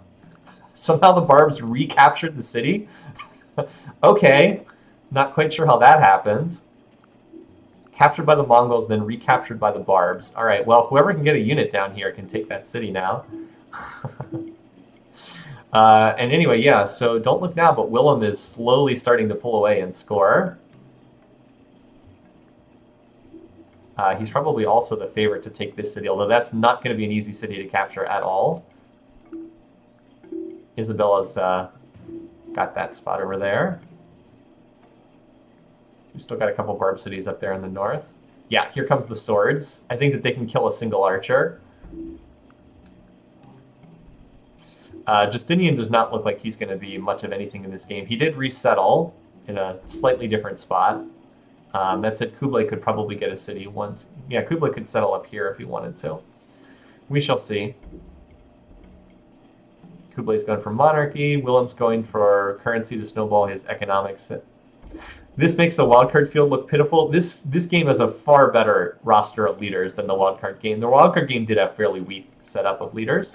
A: Somehow the Barbs recaptured the city? Okay. Not quite sure how that happened. Captured by the Mongols, then recaptured by the Barbs. All right, well, whoever can get a unit down here can take that city now. And anyway, yeah, so don't look now, but Willem is slowly starting to pull away and score. He's probably also the favorite to take this city, although that's not going to be an easy city to capture at all. Isabella's got that spot over there. We've still got a couple Barb cities up there in the north. Yeah, here comes the swords. I think that they can kill a single archer. Justinian does not look like he's going to be much of anything in this game. He did resettle in a slightly different spot. That said, Kublai could probably get a city once. Yeah, Kublai could settle up here if he wanted to. We shall see. Kublai's going for monarchy. Willem's going for currency to snowball his economics. This makes the wildcard field look pitiful. This game has a far better roster of leaders than the wildcard game. The wildcard game did have fairly weak setup of leaders.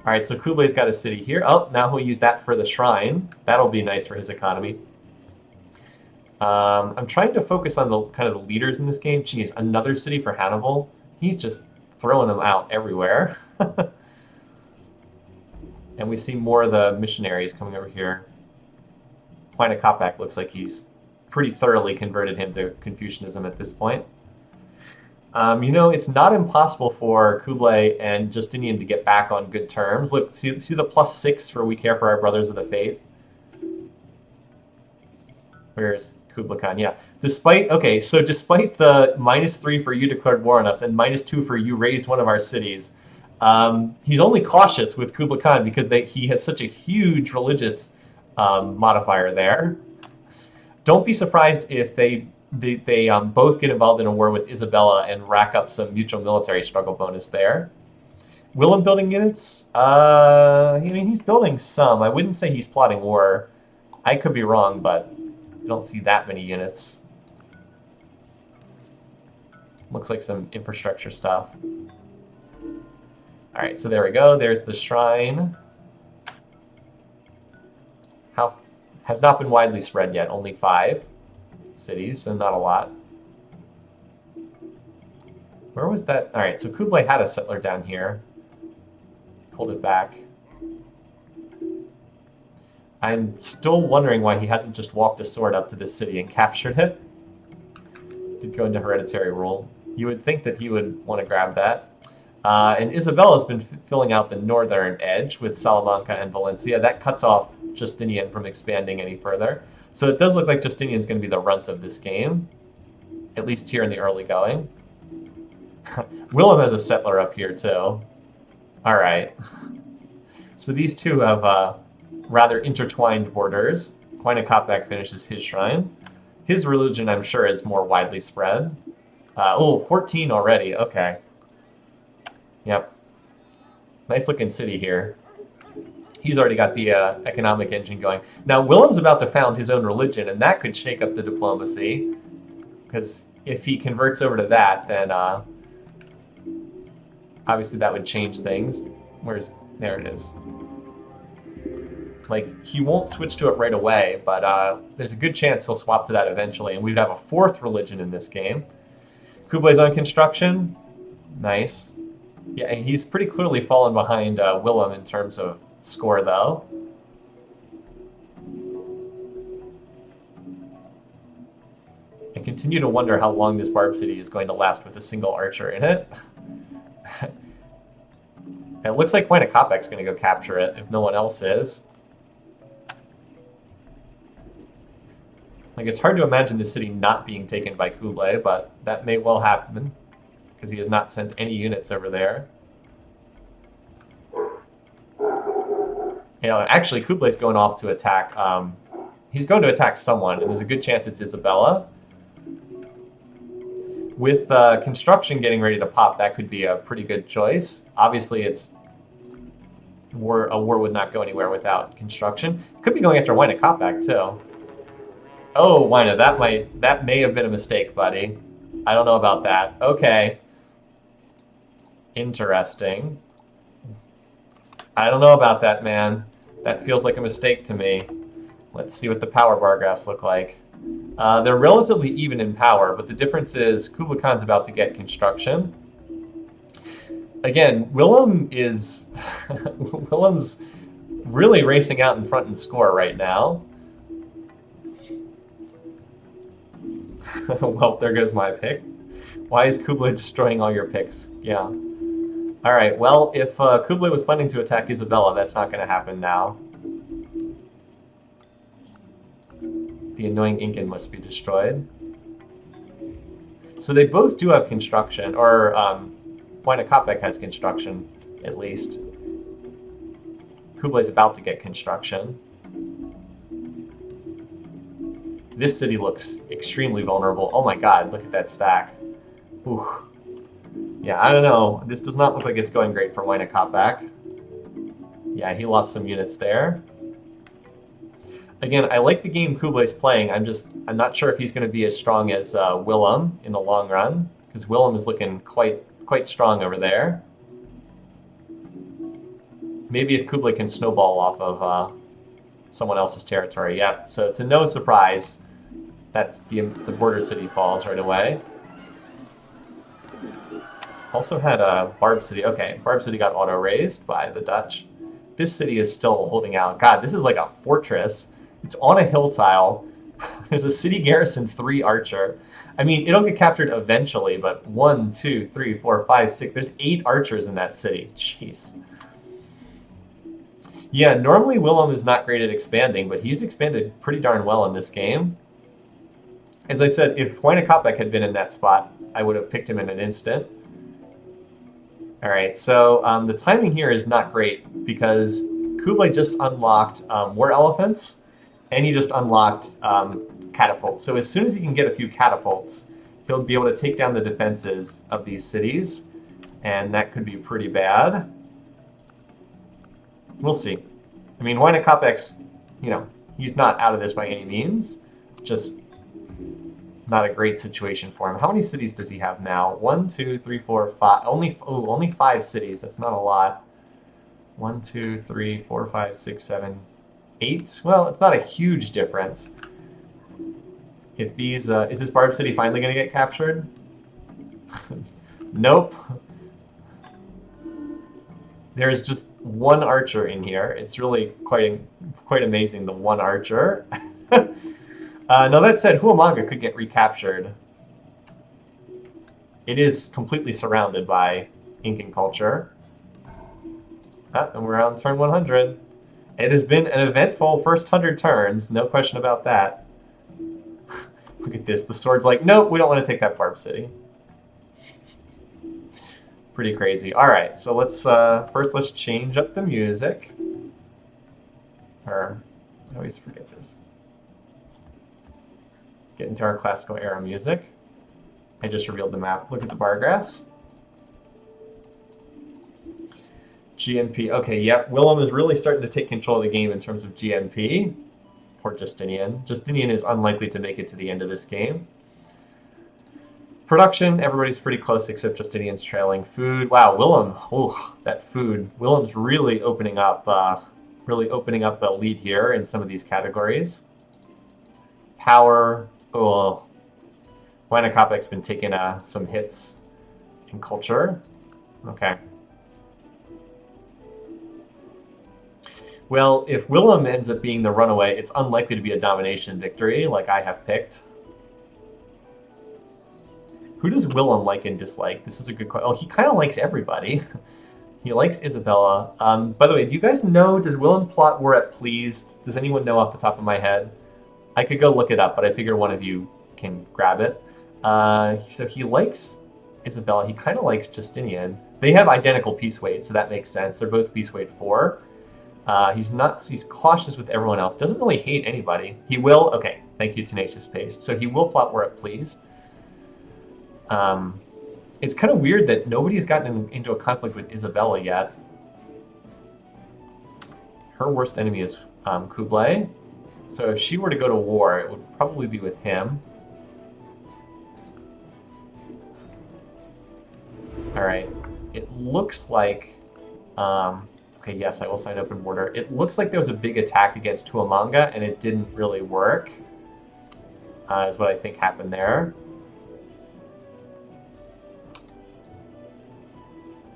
A: All right, so Kublai's got a city here. Oh, now he'll use that for the shrine. That'll be nice for his economy. I'm trying to focus on the kind of the leaders in this game. Geez, another city for Hannibal. He's just throwing them out everywhere. And we see more of the missionaries coming over here. Huayna Capac looks like he's pretty thoroughly converted him to Confucianism at this point. You know, it's not impossible for Kublai and Justinian to get back on good terms. Look, see the +6 for we care for our brothers of the faith? Where's Kublai Khan? Yeah. Despite the -3 for you declared war on us and -2 for you raised one of our cities, he's only cautious with Kublai Khan because he has such a huge religious modifier there. Don't be surprised if they both get involved in a war with Isabella and rack up some mutual military struggle bonus there. Willem building units? I mean, he's building some. I wouldn't say he's plotting war. I could be wrong, but I don't see that many units. Looks like some infrastructure stuff. All right, so there we go. There's the shrine. Has not been widely spread yet. Only 5 cities, so not a lot. Where was that? All right, so Kublai had a settler down here. Pulled it back. I'm still wondering why he hasn't just walked a sword up to this city and captured it. Did go into hereditary rule. You would think that he would want to grab that. And Isabella's been filling out the northern edge with Salamanca and Valencia. That cuts off Justinian from expanding any further. So it does look like Justinian's going to be the runt of this game, at least here in the early going. Willem has a settler up here too. All right. So these two have rather intertwined borders. Huayna Capac finishes his shrine. His religion, I'm sure, is more widely spread. 14 already. Okay. Yep. Nice looking city here. He's already got the economic engine going. Now, Willem's about to found his own religion, and that could shake up the diplomacy. Because if he converts over to that, then obviously that would change things. There it is. Like, he won't switch to it right away, but there's a good chance he'll swap to that eventually, and we'd have a 4th religion in this game. Kublai's on construction. Nice. Yeah, he's pretty clearly fallen behind Willem in terms of score, though. I continue to wonder how long this Barb City is going to last with a single archer in it. It looks like Huayna Capac's going to go capture it, if no one else is. Like, it's hard to imagine this city not being taken by Kublai, but that may well happen, because he has not sent any units over there. You know, actually, Kublai's going off to attack. He's going to attack someone, and there's a good chance it's Isabella. With construction getting ready to pop, that could be a pretty good choice. Obviously, a war would not go anywhere without construction. Could be going after Huayna Capac, too. Oh, Huayna, that may have been a mistake, buddy. I don't know about that. Okay. Interesting. I don't know about that, man. That feels like a mistake to me. Let's see what the power bar graphs look like. They're relatively even in power, but the difference is Kublai Khan's about to get construction. Again, Willem's really racing out in front in score right now. Well, there goes my pick. Why is Kublai destroying all your picks? Yeah. All right, well, if Kublai was planning to attack Isabella, that's not going to happen now. The annoying Incan must be destroyed. So they both do have construction, or Huayna Capac has construction, at least. Kublai's about to get construction. This city looks extremely vulnerable. Oh my god, look at that stack. Ooh. Yeah, I don't know. This does not look like it's going great for Huayna Capac. Yeah, he lost some units there. Again, I like the game Kublai's playing. I'm not sure if he's going to be as strong as Willem in the long run, because Willem is looking quite strong over there. Maybe if Kublai can snowball off of someone else's territory. Yeah, so to no surprise, that's the border city falls right away. Also had a Barb City. Okay, Barb City got auto-raised by the Dutch. This city is still holding out. God, this is like a fortress. It's on a hill tile. There's a city garrison, 3 archer. I mean, it'll get captured eventually, but 1, 2, 3, 4, 5, 6. There's 8 archers in that city. Jeez. Yeah, normally Willem is not great at expanding, but he's expanded pretty darn well in this game. As I said, if Huayna Capac had been in that spot, I would have picked him in an instant. All right, so the timing here is not great because Kublai just unlocked war elephants, and he just unlocked catapults. So as soon as he can get a few catapults, he'll be able to take down the defenses of these cities, and that could be pretty bad. We'll see. I mean, Huayna Capac's, he's not out of this by any means. Just not a great situation for him. How many cities does he have now? 1, 2, 3, 4, 5. Only 5 cities. That's not a lot. 1, 2, 3, 4, 5, 6, 7, 8. Well, it's not a huge difference. If these, is this Barb City finally going to get captured? Nope. There's just 1 archer in here. It's really quite amazing, the 1 archer. Now that said, Huayna could get recaptured. It is completely surrounded by Incan culture. And we're on turn 100. It has been an eventful first 100 turns, no question about that. Look at this, the sword's like, nope, we don't want to take that Barb City. Pretty crazy. All right, so first let's change up the music. I always forget this. Get into our classical era music. I just revealed the map. Look at the bar graphs. GNP. Okay, yep. Willem is really starting to take control of the game in terms of GNP. Poor Justinian. Justinian is unlikely to make it to the end of this game. Production, everybody's pretty close except Justinian's trailing. Food. Wow, Willem. Oh, that food. Willem's really opening up the lead here in some of these categories. Power. Oh, Huayna Capac's been taking some hits in culture. Okay. Well, if Willem ends up being the runaway, it's unlikely to be a domination victory like I have picked. Who does Willem like and dislike? This is a good question. Oh, he kind of likes everybody. He likes Isabella. By the way, do you guys know, does Willem plot War at Pleased? Does anyone know off the top of my head? I could go look it up, but I figure one of you can grab it. So he likes Isabella. He kind of likes Justinian. They have identical peace weight, so that makes sense. They're both peace weight 4. He's cautious with everyone else. Doesn't really hate anybody. He will, okay, thank you, Tenacious Paste. So he will plot War at Pleased. It's kind of weird that nobody's gotten into a conflict with Isabella yet. Her worst enemy is Kublai. So if she were to go to war, it would probably be with him. Alright. It looks like... okay, yes, I will sign open border. It looks like there was a big attack against Huayna, and it didn't really work. Is what I think happened there.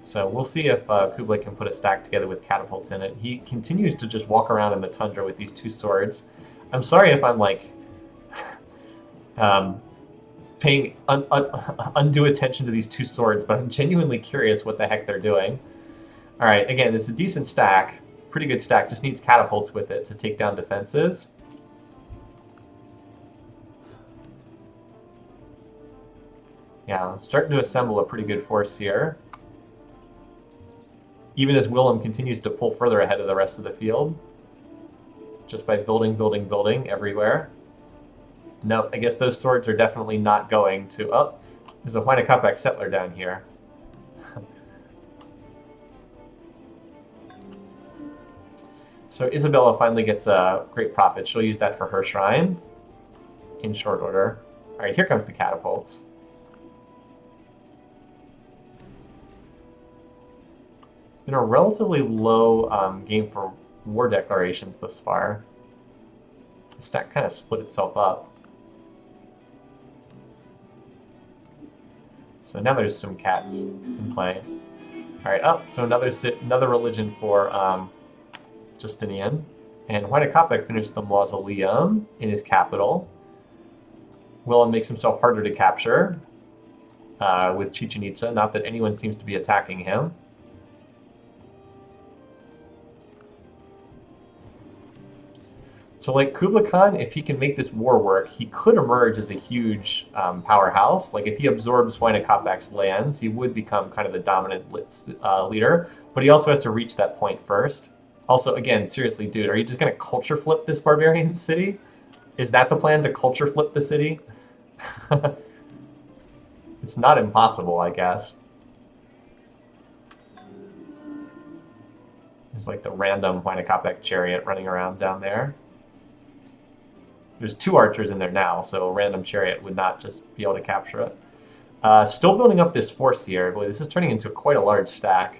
A: So we'll see if Kublai can put a stack together with catapults in it. He continues to just walk around in the tundra with these 2 swords. I'm sorry if I'm like paying undue attention to these 2 swords, but I'm genuinely curious what the heck they're doing. All right, again, it's a decent stack, pretty good stack. Just needs catapults with it to take down defenses. Yeah, starting to assemble a pretty good force here. Even as Willem continues to pull further ahead of the rest of the field. Just by building, building, building everywhere. No, I guess those swords are definitely not going to... Oh, there's a Huayna Capac settler down here. So Isabella finally gets a great profit. She'll use that for her shrine in short order. All right, here comes the catapults. Been a relatively low game for war declarations thus far. The stack kind of split itself up. So now there's some cats in play. All right, so another religion for Justinian, And Huayna Capac finished the mausoleum in his capital. Willem makes himself harder to capture with Chichen Itza. Not that anyone seems to be attacking him. So, like, Kublai Khan, if he can make this war work, he could emerge as a huge powerhouse. Like, if he absorbs Huayna Capac's lands, he would become kind of the dominant leader. But he also has to reach that point first. Also, again, seriously, dude, are you just going to culture flip this barbarian city? Is that the plan, to culture flip the city? It's not impossible, I guess. There's like the random Huayna Capac chariot running around down there. There's 2 archers in there now, so a random chariot would not just be able to capture it. Still building up this force here. Boy, this is turning into quite a large stack.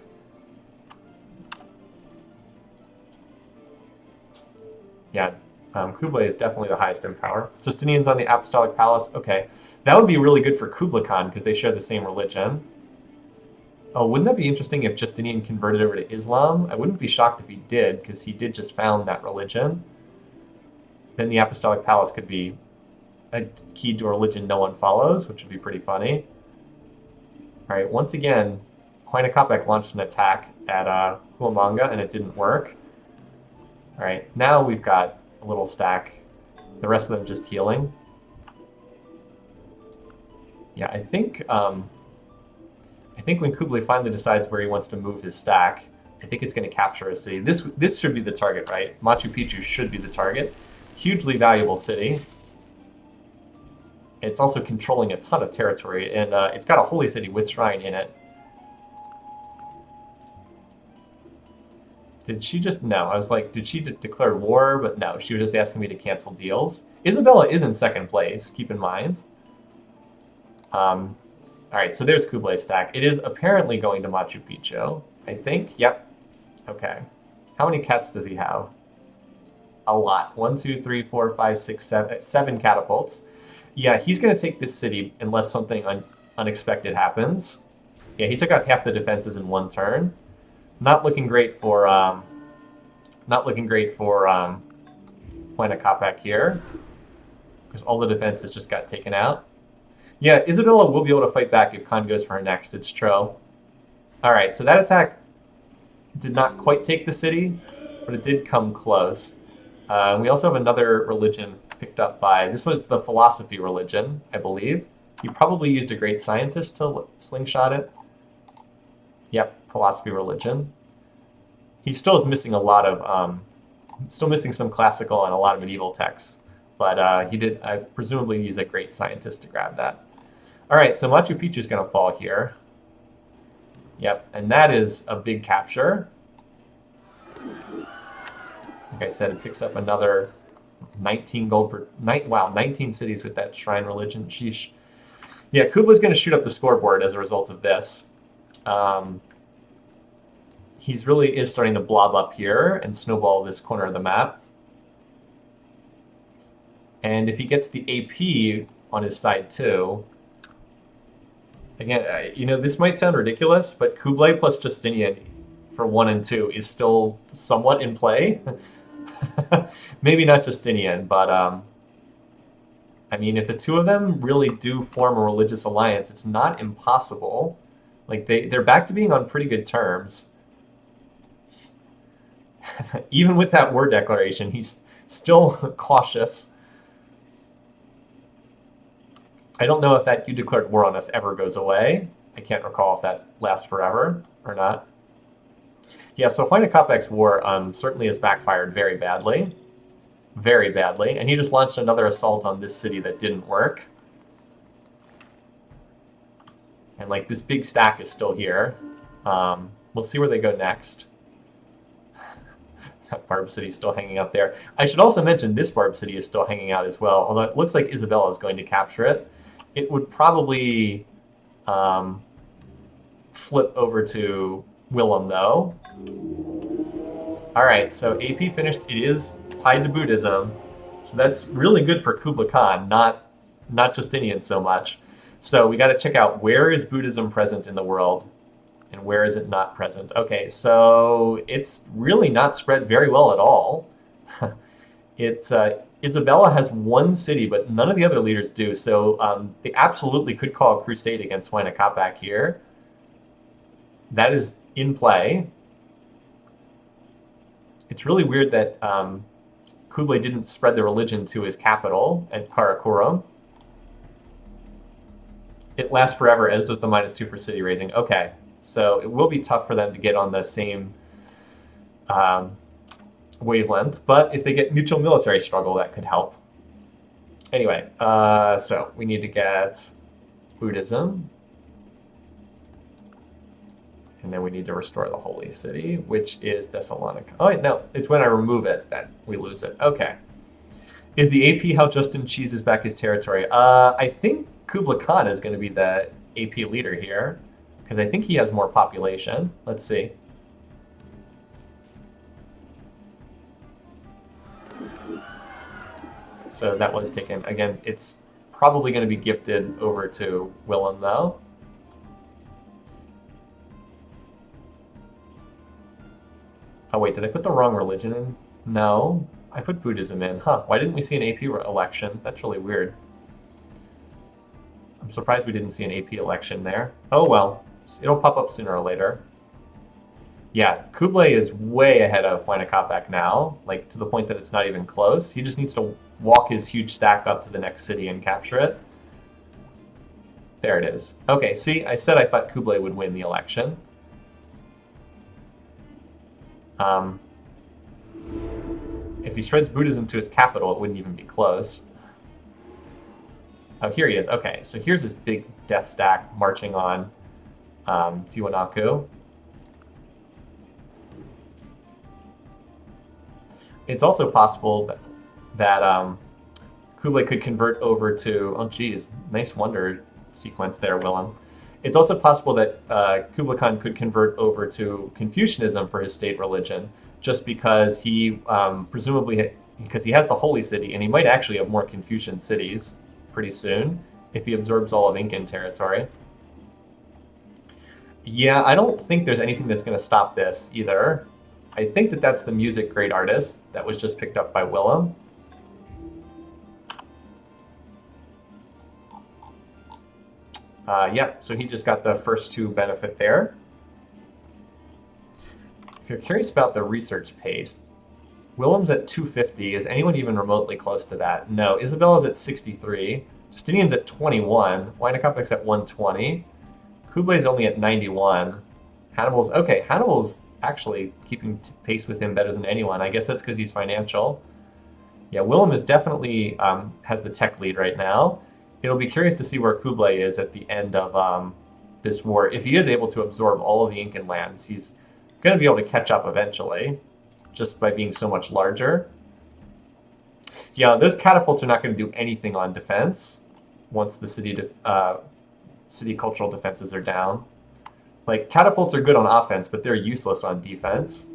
A: Yeah, Kublai is definitely the highest in power. Justinian's on the Apostolic Palace. Okay, that would be really good for Kublai Khan because they share the same religion. Oh, wouldn't that be interesting if Justinian converted over to Islam? I wouldn't be shocked if he did, because he did just found that religion. Then the Apostolic Palace could be a key to a religion no one follows, which would be pretty funny. All right, once again, Huayna Capac launched an attack at Huamanga, and it didn't work. All right, now we've got a little stack. The rest of them just healing. Yeah, I think when Kublai finally decides where he wants to move his stack, I think it's going to capture a city. This should be the target, right? Machu Picchu should be the target. Hugely valuable city. It's also controlling a ton of territory, and it's got a holy city with shrine in it. Did she just... No, I was like, did she declare war? But no, she was just asking me to cancel deals. Isabella is in second place, keep in mind. All right, so there's Kublai's stack. It is apparently going to Machu Picchu, I think. Yep. Okay. How many cats does he have? A lot. 1, 2, 3, 4, 5, 6, 7. 7 catapults. Yeah, he's going to take this city unless something unexpected happens. Yeah, he took out half the defenses in 1 turn. Not looking great for Huayna Capac here, because all the defenses just got taken out. Yeah, Isabella will be able to fight back if Khan goes for her next. It's true. All right, so that attack did not quite take the city, but it did come close. We also have another religion picked up by... This was the philosophy religion, I believe. He probably used a great scientist to slingshot it. Yep, philosophy religion. He still is missing a lot of... still missing some classical and a lot of medieval texts. But he did, presumably, use a great scientist to grab that. All right, so Machu Picchu is going to fall here. Yep, and that is a big capture. Like I said, it picks up another 19 gold per... Wow, 19 cities with that shrine religion. Sheesh. Yeah, Kublai's going to shoot up the scoreboard as a result of this. He's really is starting to blob up here and snowball this corner of the map. And if he gets the AP on his side too... Again, you know, this might sound ridiculous, but Kublai plus Justinian for 1 and 2 is still somewhat in play. Maybe not Justinian, but I mean, if the 2 of them really do form a religious alliance, it's not impossible. Like, they're back to being on pretty good terms. Even with that war declaration, he's still cautious. I don't know if that "you declared war on us" ever goes away. I can't recall if that lasts forever or not. Yeah, so Huayna Capac's war certainly has backfired very badly. Very badly. And he just launched another assault on this city that didn't work. And, like, this big stack is still here. We'll see where they go next. That Barb City is still hanging out there. I should also mention this Barb City is still hanging out as well, although it looks like Isabella is going to capture it. It would probably flip over to Willem, though. All right, so AP finished. It is tied to Buddhism, so that's really good for Kublai Khan, not Justinian so much. So we got to check out, where is Buddhism present in the world, and where is it not present? Okay, so it's really not spread very well at all. It's Isabella has one city, but none of the other leaders do. So they absolutely could call a crusade against Huayna Capac here. That is in play. It's really weird that Kublai didn't spread the religion to his capital at Karakorum. It lasts forever, as does the -2 for city raising. Okay, so it will be tough for them to get on the same wavelength, but if they get mutual military struggle, that could help. Anyway, so we need to get Buddhism. And then we need to restore the holy city, which is Thessalonica. Oh, wait, no, it's when I remove it that we lose it. Okay. Is the AP how Justin cheeses back his territory? I think Kublai Khan is going to be the AP leader here, because I think he has more population. Let's see. So that was taken. Again, it's probably going to be gifted over to Willem, though. Oh, wait, did I put the wrong religion in? No, I put Buddhism in. Huh, why didn't we see an AP election? That's really weird. I'm surprised we didn't see an AP election there. Oh, well, it'll pop up sooner or later. Yeah, Kublai is way ahead of Huayna Capac now, like to the point that it's not even close. He just needs to walk his huge stack up to the next city and capture it. There it is. Okay, see, I said I thought Kublai would win the election. If he spreads Buddhism to his capital, it wouldn't even be close. Oh, here he is. Okay, so here's his big death stack marching on Tiwanaku. It's also possible that Kublai could convert over to... Oh, geez, nice wonder sequence there, Willem. It's also possible that Kublai Khan could convert over to Confucianism for his state religion, just because he presumably, because he has the holy city, and he might actually have more Confucian cities pretty soon if he absorbs all of Incan territory. Yeah, I don't think there's anything that's going to stop this either. I think that that's the music great artist that was just picked up by Willem. Yeah, so he just got the first two benefit there. If you're curious about the research pace, Willem's at 250. Is anyone even remotely close to that? No. Isabella's at 63. Justinian's at 21. Huayna Capac's at 120. Kublai's only at 91. Hannibal's... Okay, Hannibal's actually keeping pace with him better than anyone. I guess that's because he's financial. Yeah, Willem is definitely has the tech lead right now. It'll be curious to see where Kublai is at the end of this war. If he is able to absorb all of the Incan lands, he's going to be able to catch up eventually, just by being so much larger. Yeah, those catapults are not going to do anything on defense once the city cultural defenses are down. Like, catapults are good on offense, but they're useless on defense.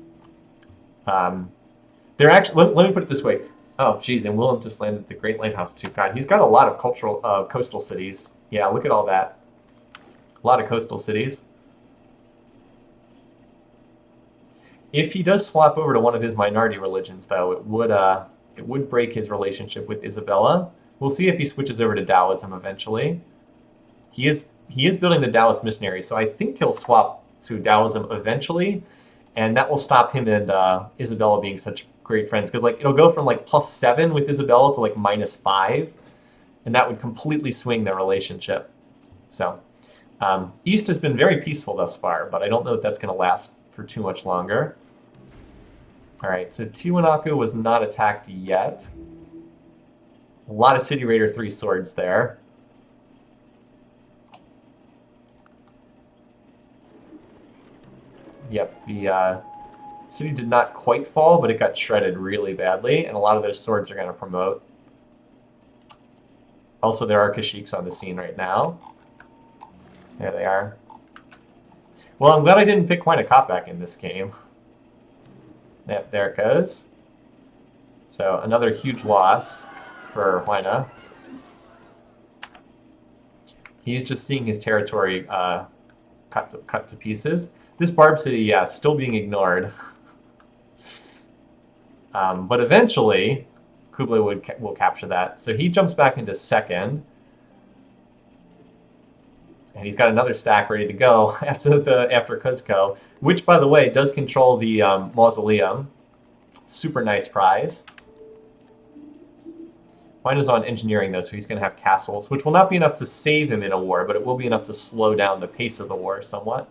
A: They're actually... Let me put it this way. Oh, geez, and Willem just landed the Great Lighthouse too. God, he's got a lot of cultural coastal cities. Yeah, look at all that. A lot of coastal cities. If he does swap over to one of his minority religions, though, it would break his relationship with Isabella. We'll see if he switches over to Taoism eventually. He is building the Taoist missionary, so I think he'll swap to Taoism eventually, and that will stop him and Isabella being such great friends, because like it'll go from like +7 with Isabella to like -5, and that would completely swing their relationship. So East has been very peaceful thus far, but I don't know if that's going to last for too much longer. All right, so Tiwanaku was not attacked yet. A lot of City Raider 3 swords there. Yep, the city did not quite fall, but it got shredded really badly, and a lot of those swords are going to promote. Also, there are Kashyyyks on the scene right now. There they are. Well, I'm glad I didn't pick Huayna Capac in this game. Yep, there it goes. So, another huge loss for Huayna. He's just seeing his territory cut to pieces. This Barb City, yeah, still being ignored. But eventually, Kublai will capture that. So he jumps back into second. And he's got another stack ready to go after Cuzco, which, by the way, does control the mausoleum. Super nice prize. Huayna's on engineering, though, so he's going to have castles, which will not be enough to save him in a war, but it will be enough to slow down the pace of the war somewhat.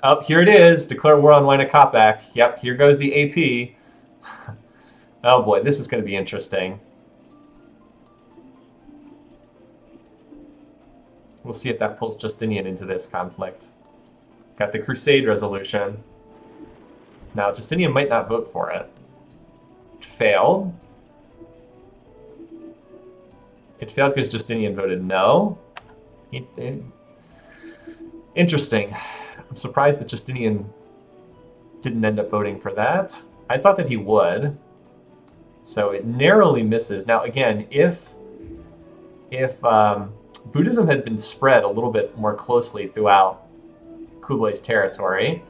A: Oh, here it is. Declare war on Huayna Capac. Yep, here goes the AP. Oh boy, this is going to be interesting. We'll see if that pulls Justinian into this conflict. Got the Crusade resolution. Now, Justinian might not vote for it. Failed. It failed because Justinian voted no. Interesting. I'm surprised that Justinian didn't end up voting for that. I thought that he would. So it narrowly misses. Now, again, if Buddhism had been spread a little bit more closely throughout Kublai's territory,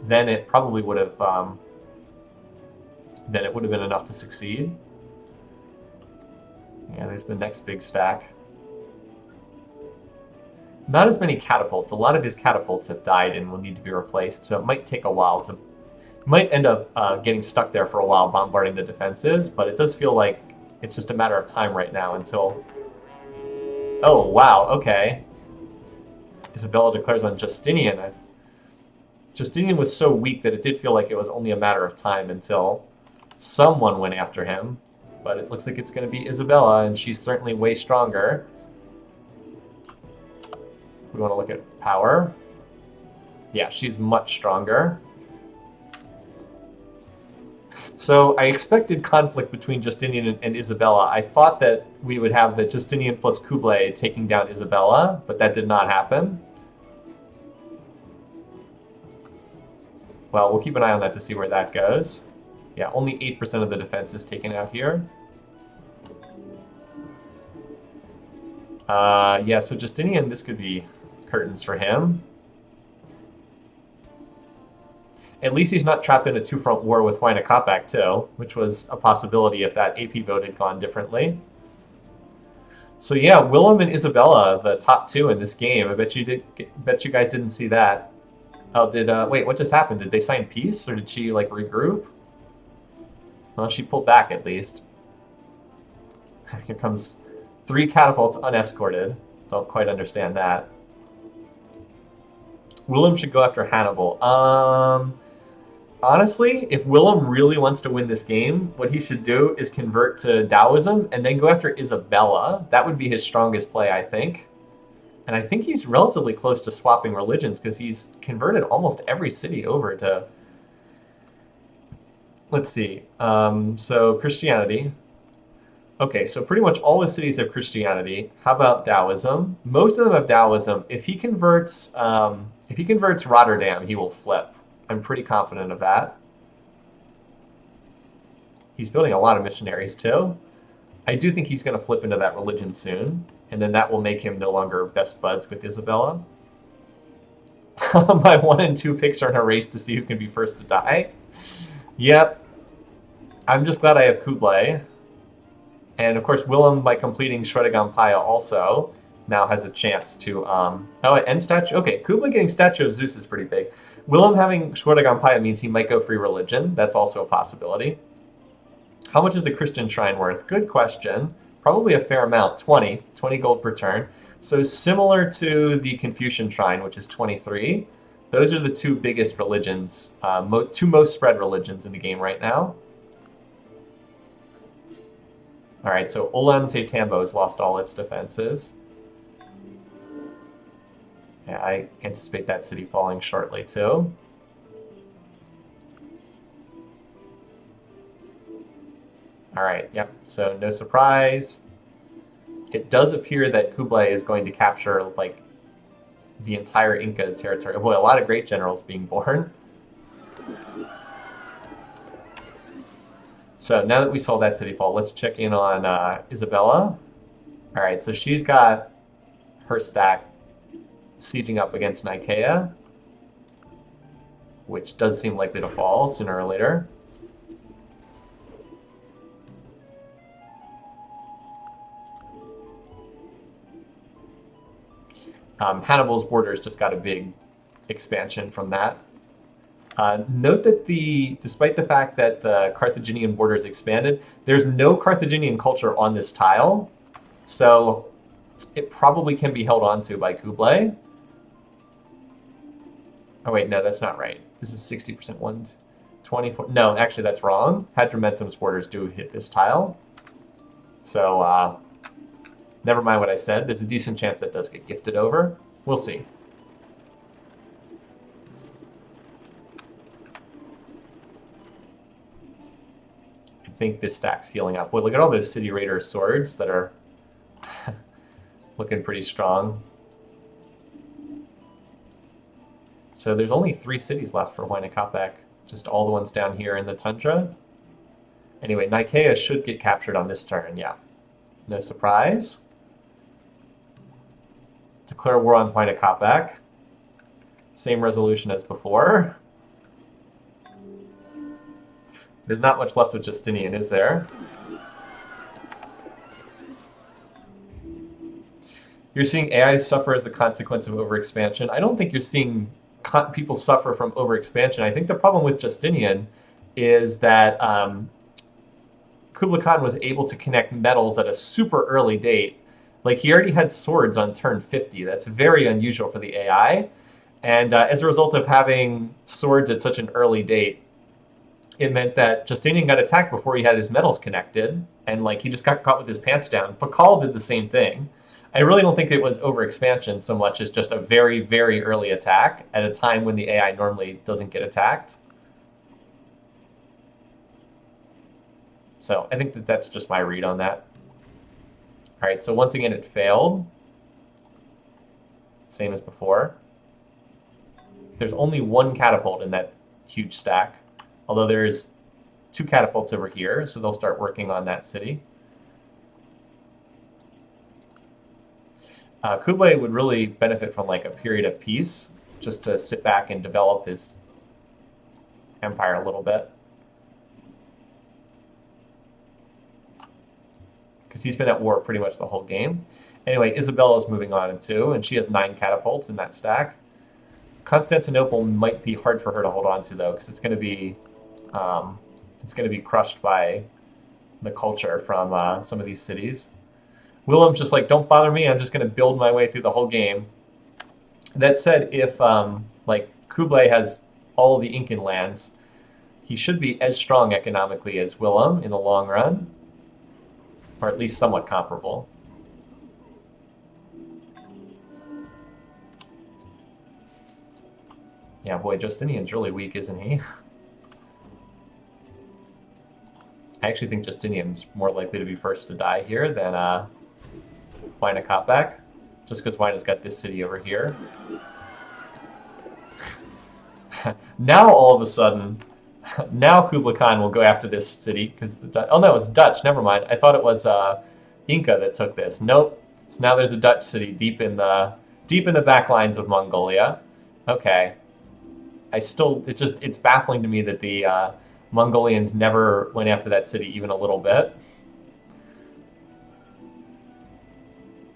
A: then it probably would have been enough to succeed. Yeah, there's the next big stack. Not as many catapults. A lot of his catapults have died and will need to be replaced, so it might take a while to... Might end up getting stuck there for a while, bombarding the defenses, but it does feel like it's just a matter of time right now until... Oh, wow, okay. Isabella declares on Justinian. Justinian was so weak that it did feel like it was only a matter of time until someone went after him. But it looks like it's going to be Isabella, and she's certainly way stronger. We want to look at power. Yeah, she's much stronger. So I expected conflict between Justinian and Isabella. I thought that we would have the Justinian plus Kublai taking down Isabella, but that did not happen. Well, we'll keep an eye on that to see where that goes. Yeah, only 8% of the defense is taken out here. Yeah, so Justinian, this could be curtains for him. At least he's not trapped in a two-front war with Huayna Capac, too, which was a possibility if that AP vote had gone differently. So yeah, Willem and Isabella, the top two in this game. I bet you guys didn't see that. Oh, wait, what just happened? Did they sign peace, or did she, like, regroup? Well, she pulled back, at least. Here comes 3 catapults unescorted. Don't quite understand that. Willem should go after Hannibal. Honestly, if Willem really wants to win this game, what he should do is convert to Taoism and then go after Isabella. That would be his strongest play, I think. And I think he's relatively close to swapping religions because he's converted almost every city over to... Let's see. So Christianity. Okay, so pretty much all the cities have Christianity. How about Taoism? Most of them have Taoism. If he converts Rotterdam, he will flip. I'm pretty confident of that. He's building a lot of missionaries too. I do think he's going to flip into that religion soon, and then that will make him no longer best buds with Isabella. My 1 and 2 picks are in a race to see who can be first to die. Yep. I'm just glad I have Kublai. And of course, Willem, by completing Shwedagon also, now has a chance to... Oh, and statue... Okay, Kublai getting Statue of Zeus is pretty big. Willem having Shwedagon means he might go free religion. That's also a possibility. How much is the Christian shrine worth? Good question. Probably a fair amount. 20 gold per turn. So similar to the Confucian shrine, which is 23. Those are the 2 biggest religions, 2 most spread religions in the game right now. All right, so Ollanta Tambo has lost all its defenses. Yeah, I anticipate that city falling shortly, too. All right, yep, so no surprise. It does appear that Kublai is going to capture, like, the entire Inca territory. Boy, a lot of great generals being born. So now that we saw that city fall, let's check in on Isabella. All right, so she's got her stack sieging up against Nicaea, which does seem likely to fall sooner or later. Hannibal's borders just got a big expansion from that. Note that despite the fact that the Carthaginian borders expanded, there's no Carthaginian culture on this tile, so it probably can be held onto by Kublai. Oh wait, no, that's not right. This is 60% 124. No, actually that's wrong. Hadrumetum's borders do hit this tile. So never mind what I said. There's a decent chance that does get gifted over. We'll see. I think this stack's healing up. Well, look at all those City Raider swords that are looking pretty strong. So there's only 3 cities left for Huayna Capac, just all the ones down here in the tundra. Anyway, Nicaea should get captured on this turn, yeah. No surprise. Declare war on Huayna Capac. Same resolution as before. There's not much left with Justinian, is there? You're seeing AI suffer as the consequence of overexpansion. I don't think you're seeing people suffer from overexpansion. I think the problem with Justinian is that Kublai Khan was able to connect metals at a super early date. Like, he already had swords on turn 50. That's very unusual for the AI. And as a result of having swords at such an early date, it meant that Justinian got attacked before he had his metals connected, and like he just got caught with his pants down. Pakal did the same thing. I really don't think it was overexpansion so much as just a very, very early attack at a time when the AI normally doesn't get attacked. So I think that that's just my read on that. All right, so once again, it failed. Same as before. There's only 1 catapult in that huge stack, although there's 2 catapults over here, so they'll start working on that city. Kublai would really benefit from like a period of peace, just to sit back and develop his empire a little bit. Because he's been at war pretty much the whole game. Anyway, Isabella's moving on too, and she has 9 catapults in that stack. Constantinople might be hard for her to hold on to though, because it's going to be crushed by the culture from some of these cities. Willem's just like, don't bother me, I'm just going to build my way through the whole game. That said, if like Kublai has all of the Incan lands, he should be as strong economically as Willem in the long run, or at least somewhat comparable. Yeah, boy, Justinian's really weak, isn't he? I actually think Justinian's more likely to be first to die here than Huayna Capac, just because Huayna's got this city over here. Now, all of a sudden, now Kublai Khan will go after this city, because oh no, it was Dutch, never mind. I thought it was Inca that took this. Nope. So now there's a Dutch city deep in the back lines of Mongolia. Okay. It's baffling to me that the Mongolians never went after that city even a little bit.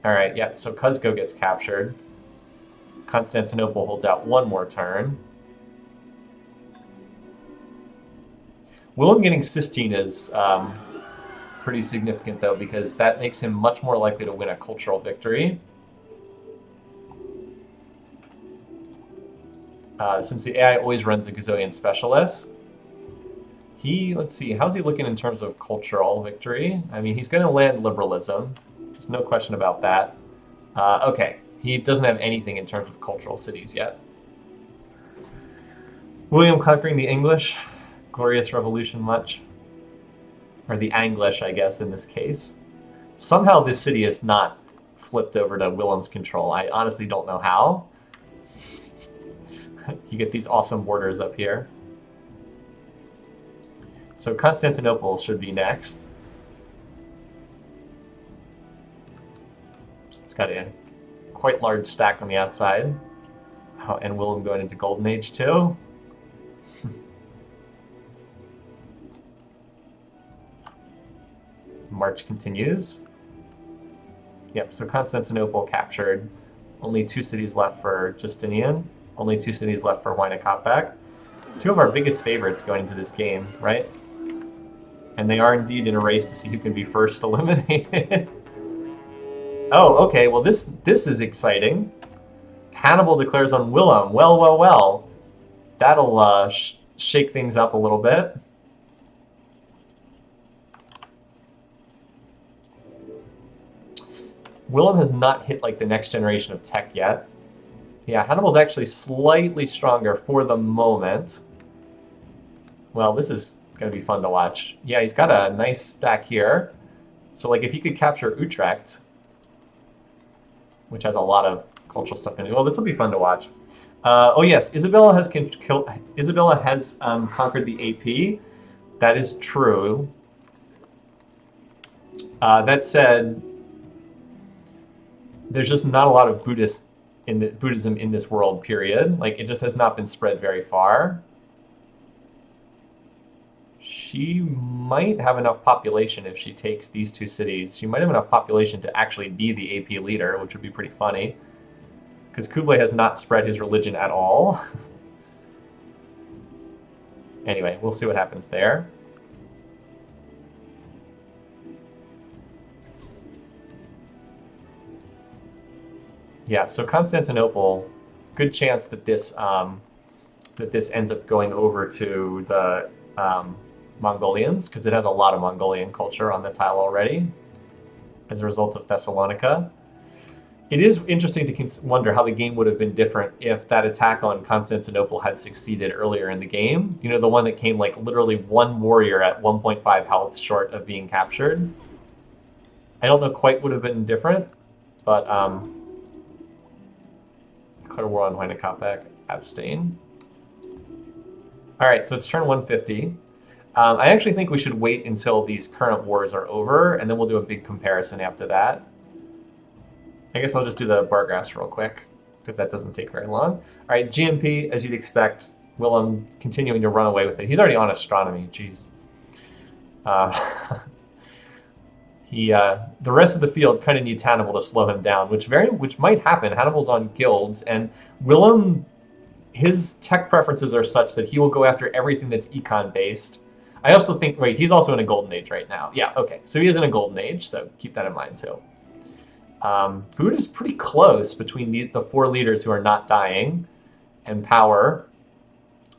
A: All right, yeah, so Kuzco gets captured. Constantinople holds out 1 more turn. Willem getting Sistine is pretty significant, though, because that makes him much more likely to win a cultural victory. Since the AI always runs a Gazillion Specialist, let's see, how's he looking in terms of cultural victory? I mean, he's going to land liberalism. There's no question about that. Okay, he doesn't have anything in terms of cultural cities yet. William conquering the English. Glorious Revolution much. Or the Anglish, I guess, in this case. Somehow this city is not flipped over to Willem's control. I honestly don't know how. You get these awesome borders up here. So Constantinople should be next. It's got a quite large stack on the outside. Oh, and Willem going into Golden Age too. March continues. Yep, so Constantinople captured. Only 2 cities left for Justinian. Only 2 cities left for Huayna Capac. 2 of our biggest favorites going into this game, right? And they are indeed in a race to see who can be first eliminated. Oh, okay. Well, this is exciting. Hannibal declares on Willem. Well, well, well. That'll shake things up a little bit. Willem has not hit like the next generation of tech yet. Yeah, Hannibal's actually slightly stronger for the moment. Well, this is going to be fun to watch. Yeah, he's got a nice stack here. So, like, if he could capture Utrecht, which has a lot of cultural stuff in it, well, this will be fun to watch. Oh yes, Isabella has conquered the AP. That is true. That said, there's just not a lot of Buddhism in this world, period. Like, it just has not been spread very far. She might have enough population if she takes these 2 cities. She might have enough population to actually be the AP leader, which would be pretty funny. Because Kublai has not spread his religion at all. Anyway, we'll see what happens there. Yeah, so Constantinople, good chance that this ends up going over to the Mongolians, because it has a lot of Mongolian culture on the tile already as a result of Thessalonica. It is interesting to wonder how the game would have been different if that attack on Constantinople had succeeded earlier in the game. You know, the one that came like literally 1 warrior at 1.5 health short of being captured. I don't know quite would have been different, but declare war on Huayna Capac, abstain. All right, so it's turn 150. I actually think we should wait until these current wars are over, and then we'll do a big comparison after that. I guess I'll just do the bar graphs real quick, because that doesn't take very long. All right, GMP, as you'd expect, Willem continuing to run away with it. He's already on astronomy, jeez. The rest of the field kind of needs Hannibal to slow him down, which might happen. Hannibal's on guilds, and Willem, his tech preferences are such that he will go after everything that's econ based. I also think, wait, he's also in a golden age right now. Yeah, okay, so he is in a golden age, so keep that in mind too. Food is pretty close between the 4 leaders who are not dying, and power.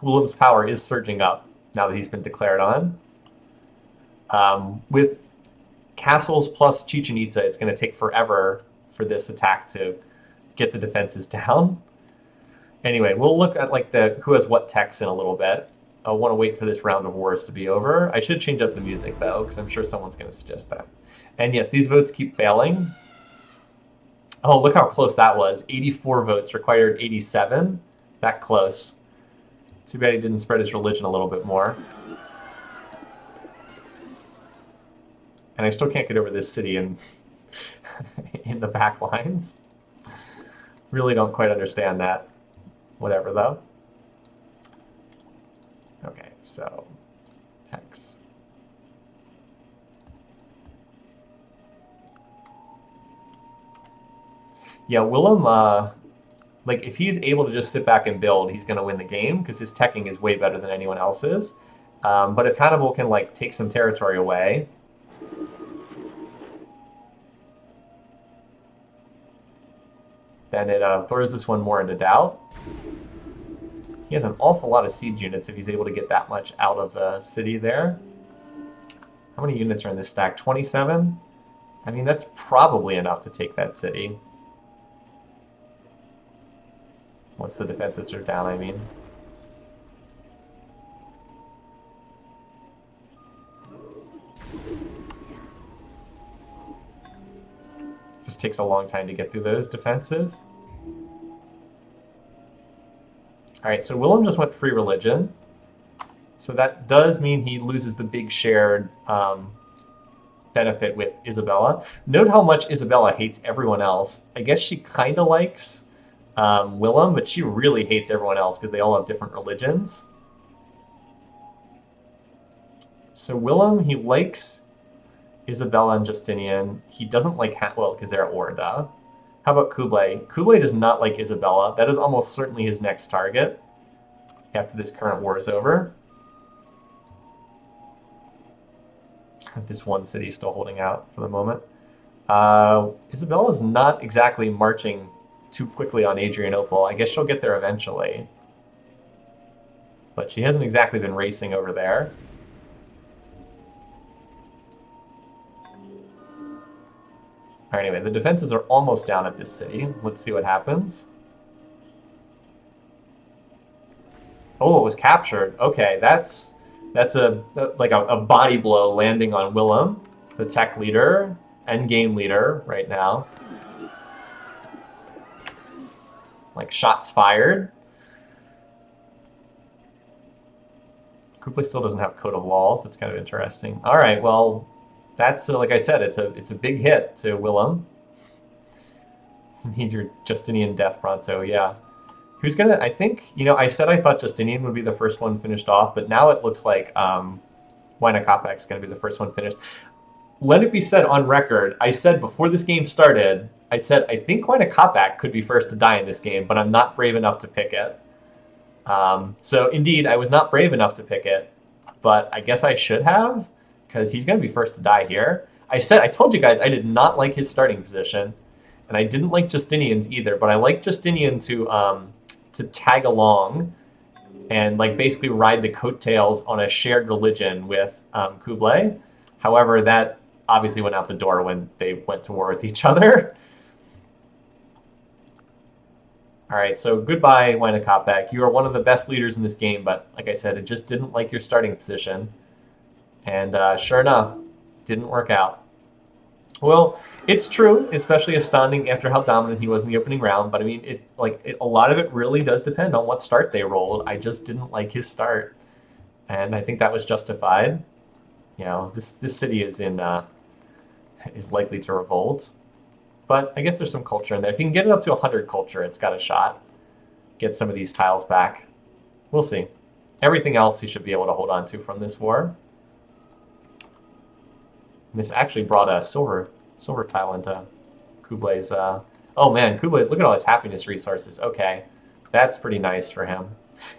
A: Willem's power is surging up now that he's been declared on. With castles plus Chichen Itza, it's going to take forever for this attack to get the defenses down. Anyway, we'll look at like who has what techs in a little bit. I want to wait for this round of wars to be over. I should change up the music though, because I'm sure someone's going to suggest that. And yes, these votes keep failing. Oh, look how close that was. 84 votes, required 87. That close. Too bad he didn't spread his religion a little bit more. And I still can't get over this city in the back lines. Really don't quite understand that. Whatever, though. Okay, so text. Yeah, Willem, like, if he's able to just sit back and build, he's going to win the game, because his teching is way better than anyone else's. But if Hannibal can, like, take some territory away, then it throws this one more into doubt. He has an awful lot of siege units if he's able to get that much out of the city there. How many units are in this stack? 27? I mean, that's probably enough to take that city. Once the defenses are down, I mean. Just takes a long time to get through those defenses. All right, so Willem just went free religion. So that does mean he loses the big shared benefit with Isabella. Note how much Isabella hates everyone else. I guess she kind of likes Willem, but she really hates everyone else because they all have different religions. So Willem, he likes Isabella and Justinian. He doesn't like, well, because they're at war, duh. How about Kublai? Kublai does not like Isabella. That is almost certainly his next target after this current war is over. This one city is still holding out for the moment. Isabella's not exactly marching too quickly on Adrianople. I guess she'll get there eventually. But she hasn't exactly been racing over there. All right, anyway, the defenses are almost down at this city. Let's see what happens. Oh, it was captured. Okay, that's like a body blow landing on Willem, the tech leader, endgame leader right now. Like shots fired. Kublai still doesn't have Code of Laws. That's kind of interesting. All right, well, that's like I said, it's a big hit to Willem. Need your Justinian death pronto, yeah. Who's gonna? I think I said I thought Justinian would be the first one finished off, but now it looks like Huayna Capac is gonna be the first one finished. Let it be said on record, I said before this game started, I said I think Huayna Capac could be first to die in this game, but I'm not brave enough to pick it. So indeed, I was not brave enough to pick it, but I guess I should have, because he's going to be first to die here. I told you guys I did not like his starting position, and I didn't like Justinian's either, but I like Justinian to tag along and like basically ride the coattails on a shared religion with Kublai. However, that obviously went out the door when they went to war with each other. All right, so goodbye, Huayna Capac. You are one of the best leaders in this game, but like I said, it just didn't like your starting position. And sure enough, didn't work out. Well, it's true, especially astounding after how dominant he was in the opening round. But I mean, a lot of it really does depend on what start they rolled. I just didn't like his start, and I think that was justified. This city is likely to revolt. But I guess there's some culture in there. If you can get it up to 100 culture, it's got a shot. Get some of these tiles back. We'll see. Everything else he should be able to hold on to from this war. And this actually brought a silver tile into Kublai's... Oh man, Kublai, look at all his happiness resources. Okay, that's pretty nice for him.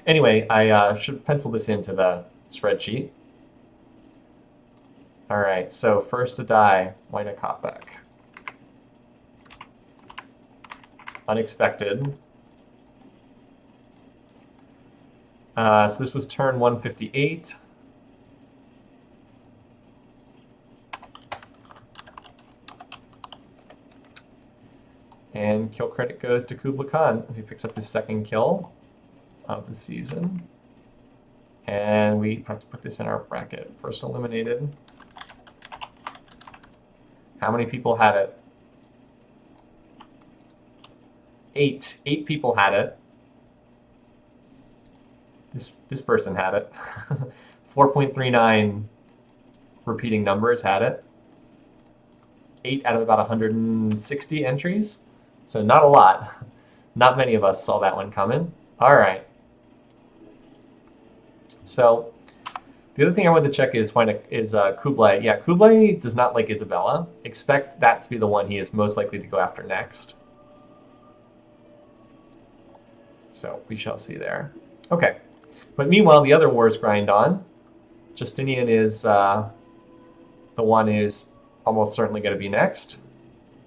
A: Anyway, I should pencil this into the spreadsheet. All right, so first to die, Huayna Capac. Unexpected. So this was turn 158. And kill credit goes to Kublai Khan as he picks up his second kill of the season. And we have to put this in our bracket. First eliminated. How many people had it? 8. 8 people had it. This person had it. 4.39 repeating numbers had it. 8 out of about 160 entries. So not a lot. Not many of us saw that one coming. All right. So the other thing I wanted to check is Kublai. Yeah, Kublai does not like Isabella. Expect that to be the one he is most likely to go after next. So we shall see there. Okay. But meanwhile, the other wars grind on. Justinian is the one who's almost certainly going to be next,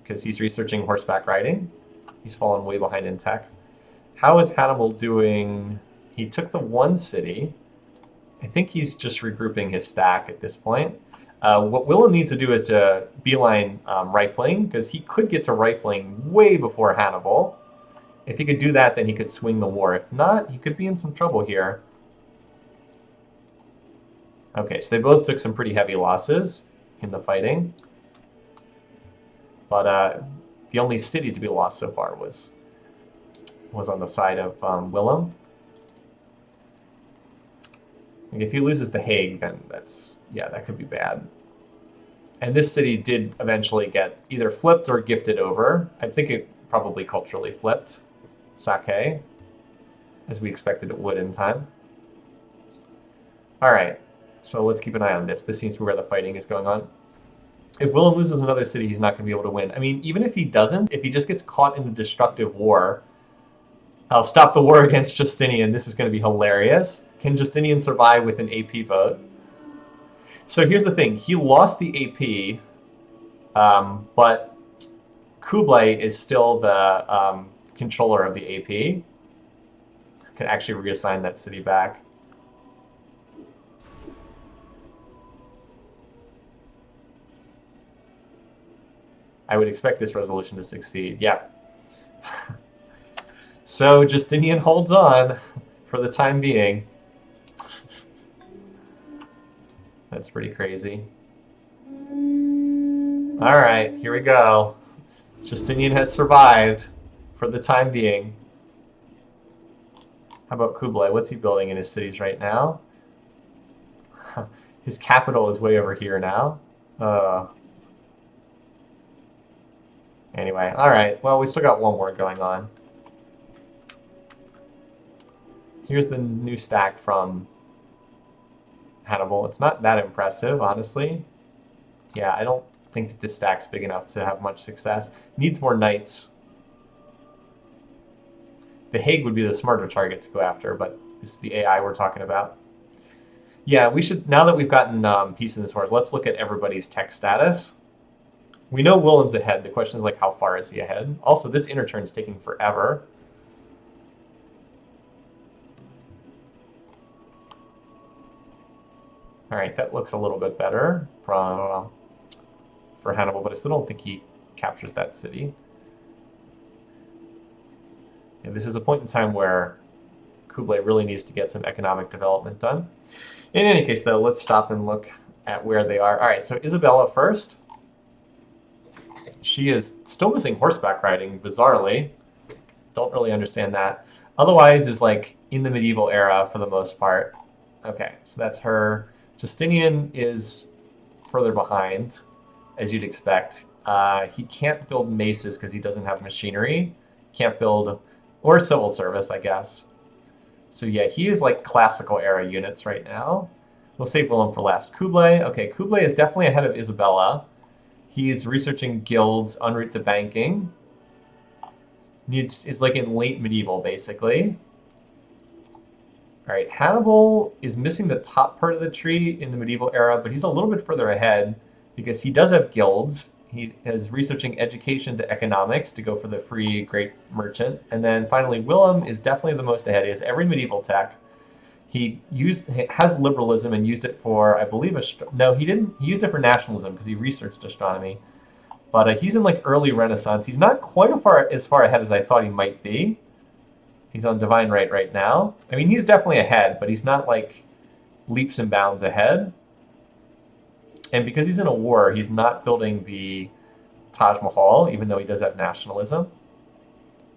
A: because he's researching horseback riding. He's fallen way behind in tech. How is Hannibal doing? He took the one city. I think he's just regrouping his stack at this point. What Willem needs to do is to beeline rifling, because he could get to rifling way before Hannibal. If he could do that, then he could swing the war. If not, he could be in some trouble here. Okay, so they both took some pretty heavy losses in the fighting. But the only city to be lost so far was on the side of Willem. And if he loses The Hague, then that could be bad. And this city did eventually get either flipped or gifted over. I think it probably culturally flipped. Sake, as we expected it would in time. All right, so let's keep an eye on this. This seems to be where the fighting is going on. If Willem loses another city, he's not going to be able to win. I mean, even if he doesn't, if he just gets caught in a destructive war, I'll stop the war against Justinian. This is going to be hilarious. Can Justinian survive with an AP vote? So here's the thing. He lost the AP, but Kublai is still the controller of the AP. Can actually reassign that city back. I would expect this resolution to succeed. Yeah. So Justinian holds on for the time being. That's pretty crazy. All right, here we go. Justinian has survived for the time being. How about Kublai? What's he building in his cities right now? His capital is way over here now. Anyway, all right. Well, we still got one more going on. Here's the new stack from Hannibal. It's not that impressive, honestly. Yeah, I don't think that this stack's big enough to have much success. Needs more knights. The Hague would be the smarter target to go after, but this is the AI we're talking about. Yeah, we should, now that we've gotten peace in this wars, let's look at everybody's tech status. We know Willem's ahead. The question is, like, how far is he ahead? Also, this inner turn is taking forever. All right, that looks a little bit better for Hannibal, but I still don't think he captures that city. And this is a point in time where Kublai really needs to get some economic development done. In any case, though, let's stop and look at where they are. All right, so Isabella first. She is still missing horseback riding, bizarrely. Don't really understand that. Otherwise is like in the medieval era for the most part. Okay, so that's her. Justinian is further behind, as you'd expect. He can't build maces because he doesn't have machinery. Can't build, or civil service, I guess. So yeah, he is like classical era units right now. We'll save Willem for last. Kublai. Okay, Kublai is definitely ahead of Isabella. He's researching guilds en route to banking. It's like in late medieval, basically. All right, Hannibal is missing the top part of the tree in the medieval era, but he's a little bit further ahead because he does have guilds. He is researching education to economics to go for the free great merchant. And then finally, Willem is definitely the most ahead. He has every medieval tech. He has liberalism and used it for, I believe, no, he didn't. He used it for nationalism because he researched astronomy. But he's in like early Renaissance. He's not quite as far ahead as I thought he might be. He's on divine right now. I mean, he's definitely ahead, but he's not like leaps and bounds ahead. And because he's in a war, he's not building the Taj Mahal, even though he does have nationalism.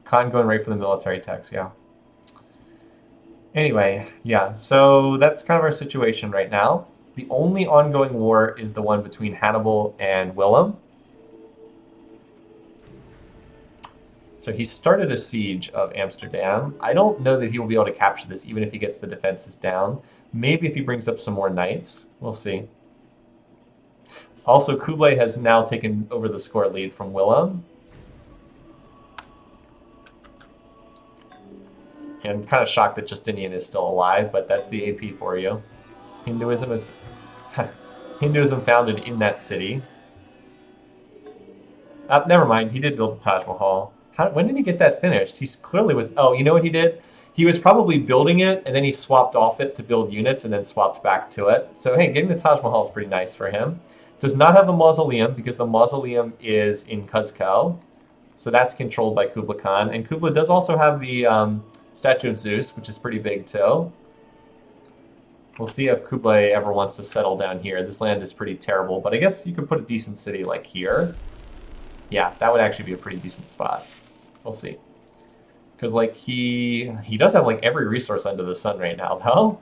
A: Khan going right for the military techs, yeah. Anyway, yeah, so that's kind of our situation right now. The only ongoing war is the one between Hannibal and Willem. So he started a siege of Amsterdam. I don't know that he will be able to capture this, even if he gets the defenses down. Maybe if he brings up some more knights. We'll see. Also, Kublai has now taken over the score lead from Willem. And I'm kind of shocked that Justinian is still alive, but that's the AP for you. Hinduism is Hinduism founded in that city. Never mind, he did build the Taj Mahal. When did he get that finished? He clearly was... Oh, you know what he did? He was probably building it, and then he swapped off it to build units, and then swapped back to it. So, hey, getting the Taj Mahal is pretty nice for him. Does not have the mausoleum, because the mausoleum is in Cuzco. So that's controlled by Kublai Khan. And Kublai does also have the statue of Zeus, which is pretty big, too. We'll see if Kublai ever wants to settle down here. This land is pretty terrible, but I guess you could put a decent city like here. Yeah, that would actually be a pretty decent spot. We'll see. Because, like, he does have, like, every resource under the sun right now, though.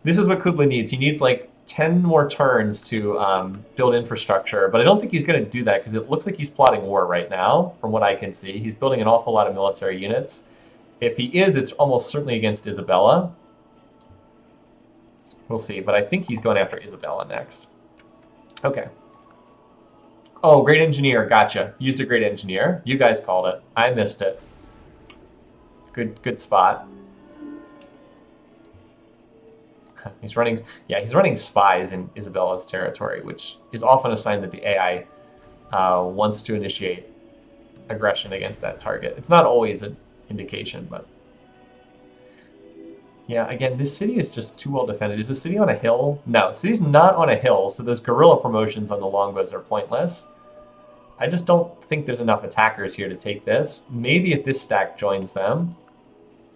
A: This is what Kublai needs. He needs, like, 10 more turns to build infrastructure. But I don't think he's going to do that, because it looks like he's plotting war right now, from what I can see. He's building an awful lot of military units. If he is, it's almost certainly against Isabella. We'll see. But I think he's going after Isabella next. Okay. Oh, great engineer. Gotcha. Used a great engineer. You guys called it. I missed it. Good spot. He's running, yeah, he's running spies in Isabella's territory, which is often a sign that the AI wants to initiate aggression against that target. It's not always an indication, but yeah, again, this city is just too well defended. Is the city on a hill? No, the city's not on a hill, so those guerrilla promotions on the longbows are pointless. I just don't think there's enough attackers here to take this. Maybe if this stack joins them.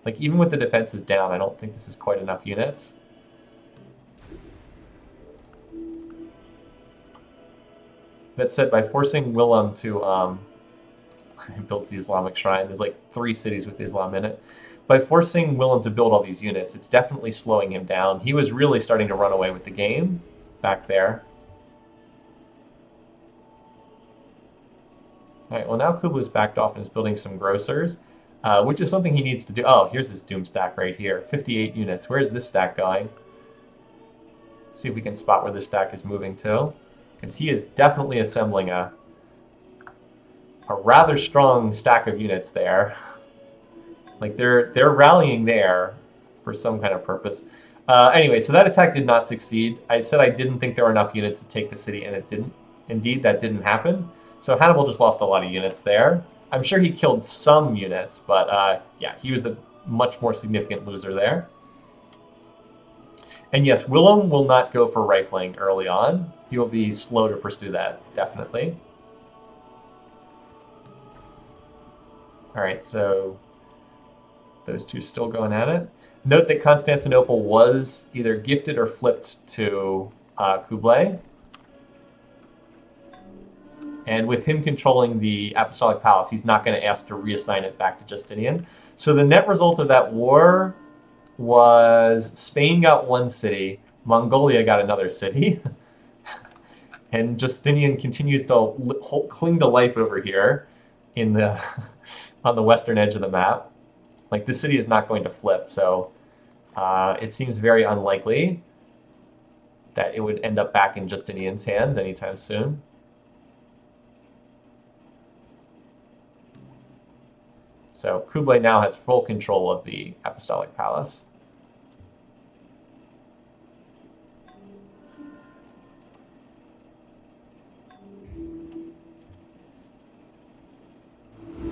A: Like, even with the defenses down, I don't think this is quite enough units. That said, by forcing Willem to build the Islamic shrine, there's like 3 cities with Islam in it. By forcing Willem to build all these units, it's definitely slowing him down. He was really starting to run away with the game back there. All right, well now Kublai's backed off and is building some grocers, which is something he needs to do. Oh, here's his doom stack right here, 58 units. Where is this stack going? Let's see if we can spot where this stack is moving to, because he is definitely assembling a rather strong stack of units there. Like they're rallying there for some kind of purpose. Anyway, so that attack did not succeed. I said I didn't think there were enough units to take the city, and it didn't. Indeed, that didn't happen. So Hannibal just lost a lot of units there. I'm sure he killed some units, but yeah, he was the much more significant loser there. And yes, Willem will not go for rifling early on. He will be slow to pursue that, definitely. All right, so those two still going at it. Note that Constantinople was either gifted or flipped to Kublai. And with him controlling the Apostolic Palace, he's not going to ask to reassign it back to Justinian. So the net result of that war was Spain got 1 city, Mongolia got another city, and Justinian continues to cling to life over here in the on the western edge of the map. Like, this city is not going to flip, so it seems very unlikely that it would end up back in Justinian's hands anytime soon. So Kublai now has full control of the Apostolic Palace.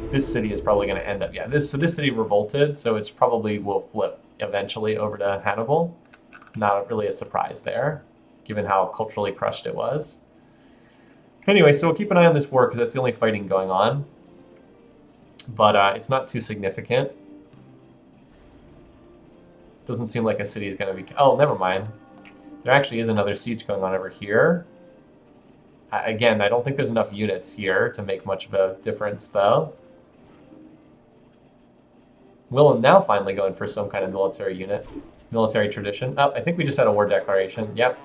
A: This city is probably going to end up, yeah, so this city revolted, so it's probably will flip eventually over to Hannibal. Not really a surprise there, given how culturally crushed it was. Anyway, so we'll keep an eye on this war because that's the only fighting going on. But it's not too significant. Doesn't seem like a city is going to be... Oh, never mind. There actually is another siege going on over here. Again, I don't think there's enough units here to make much of a difference, though. Willem now finally going for some kind of military unit. Military tradition. Oh, I think we just had a war declaration. Yep.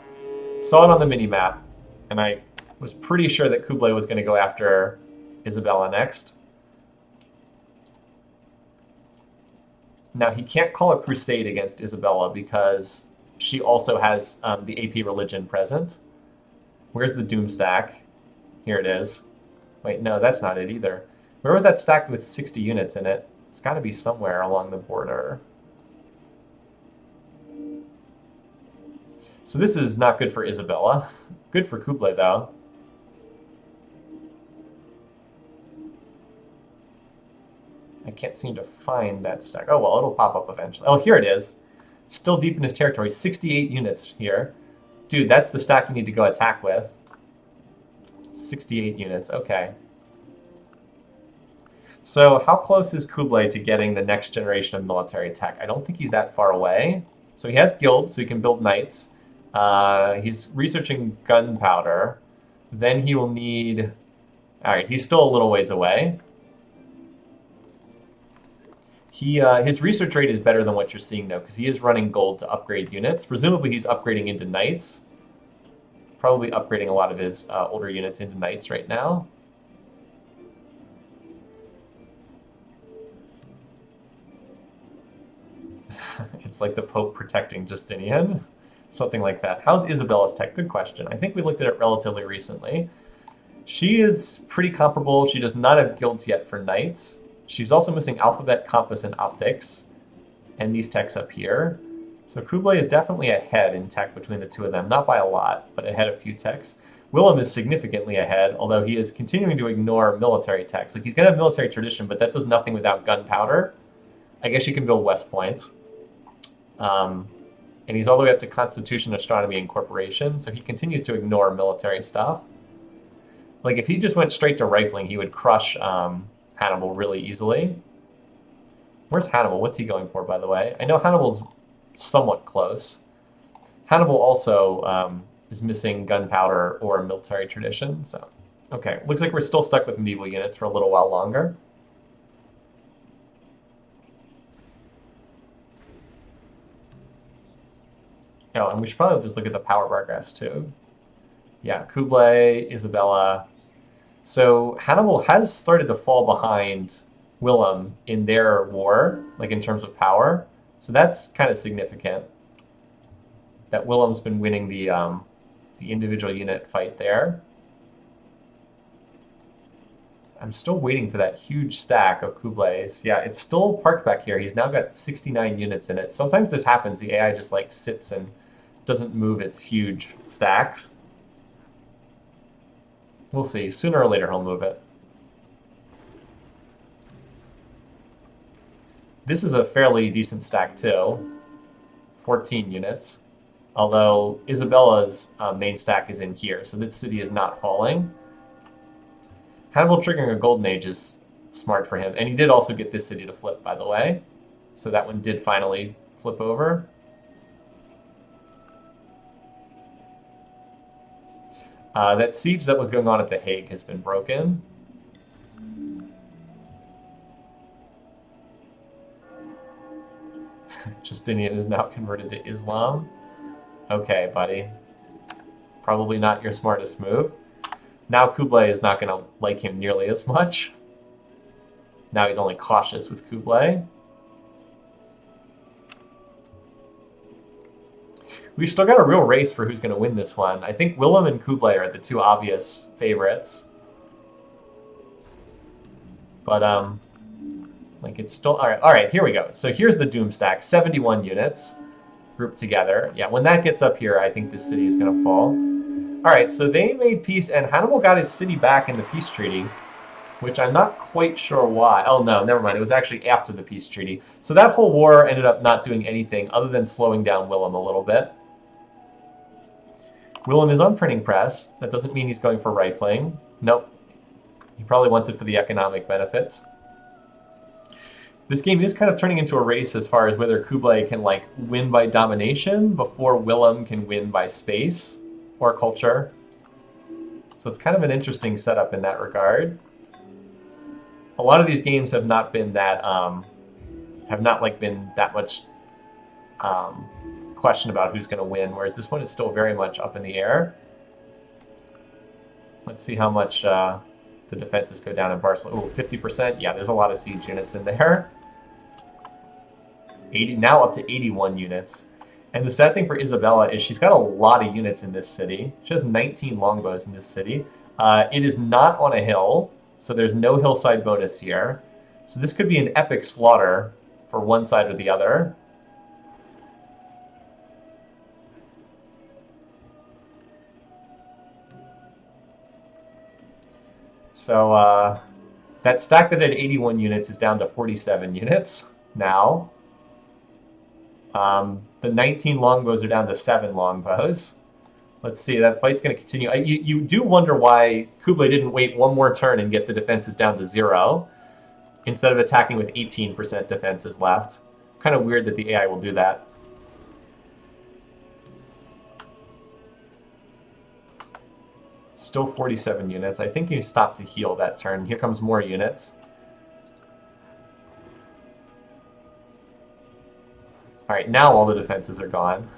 A: Saw it on the mini-map. And I was pretty sure that Kublai was going to go after Isabella next. Now, he can't call a crusade against Isabella because she also has the AP religion present. Where's the doom stack? Here it is. Wait, no, that's not it either. Where was that stacked with 60 units in it? It's got to be somewhere along the border. So this is not good for Isabella. Good for Kublai, though. I can't seem to find that stack. Oh, well, it'll pop up eventually. Oh, here it is. Still deep in his territory. 68 units here. Dude, that's the stack you need to go attack with. 68 units. Okay. So how close is Kublai to getting the next generation of military tech? I don't think he's that far away. So he has guilds, so he can build knights. He's researching gunpowder. Then he will need... All right, he's still a little ways away. His research rate is better than what you're seeing, though, because he is running gold to upgrade units. Presumably, he's upgrading into knights. Probably upgrading a lot of his older units into knights right now. It's like the Pope protecting Justinian. Something like that. How's Isabella's tech? Good question. I think we looked at it relatively recently. She is pretty comparable. She does not have guilds yet for knights. She's also missing alphabet, compass, and optics, and these techs up here. So Kublai is definitely ahead in tech between the two of them. Not by a lot, but ahead a few techs. Willem is significantly ahead, although he is continuing to ignore military techs. Like, he's going to have military tradition, but that does nothing without gunpowder. I guess you can build West Point. And he's all the way up to Constitution, Astronomy, and Corporation, so he continues to ignore military stuff. Like, if he just went straight to rifling, he would crush Hannibal really easily. Where's Hannibal? What's he going for, by the way? I know Hannibal's somewhat close. Hannibal also is missing gunpowder or military tradition, so... Okay, looks like we're still stuck with medieval units for a little while longer. Oh, and we should probably just look at the power bar graphs, too. Yeah, Kublai, Isabella. So Hannibal has started to fall behind Willem in their war, like in terms of power. So that's kind of significant. That Willem's been winning the individual unit fight there. I'm still waiting for that huge stack of Kublai's. Yeah, it's still parked back here. He's now got 69 units in it. Sometimes this happens. The AI just like sits and doesn't move its huge stacks. We'll see. Sooner or later he'll move it. This is a fairly decent stack too. 14 units. Although Isabella's main stack is in here, so this city is not falling. Hannibal triggering a Golden Age is smart for him. And he did also get this city to flip, by the way. So that one did finally flip over. That siege that was going on at The Hague has been broken. Justinian is now converted to Islam. Okay, buddy. Probably not your smartest move. Now Kublai is not going to like him nearly as much. Now he's only cautious with Kublai. We've still got a real race for who's going to win this one. I think Willem and Kublai are the two obvious favorites. But, like, it's still... All right, here we go. So here's the Doom stack. 71 units grouped together. Yeah, when that gets up here, I think this city is going to fall. All right, so they made peace, and Hannibal got his city back in the peace treaty, which I'm not quite sure why. Oh, no, never mind. It was actually after the peace treaty. So that whole war ended up not doing anything other than slowing down Willem a little bit. Willem is on printing press. That doesn't mean he's going for rifling. Nope. He probably wants it for the economic benefits. This game is kind of turning into a race as far as whether Kublai can, like, win by domination before Willem can win by space or culture. So it's kind of an interesting setup in that regard. A lot of these games have not been that, been that much question about who's going to win, whereas this one is still very much up in the air. Let's see how much the defenses go down in Barcelona. Oh, 50%? Yeah, there's a lot of siege units in there. 80, now up to 81 units. And the sad thing for Isabella is she's got a lot of units in this city. She has 19 longbows in this city. It is not on a hill, so there's no hillside bonus here. So this could be an epic slaughter for one side or the other. So that stack that had 81 units is down to 47 units now. The 19 longbows are down to 7 longbows. Let's see, that fight's going to continue. You do wonder why Kublai didn't wait one more turn and get the defenses down to 0 instead of attacking with 18% defenses left. Kind of weird that the AI will do that. Still 47 units. I think you stopped to heal that turn. Here comes more units. All right, now all the defenses are gone.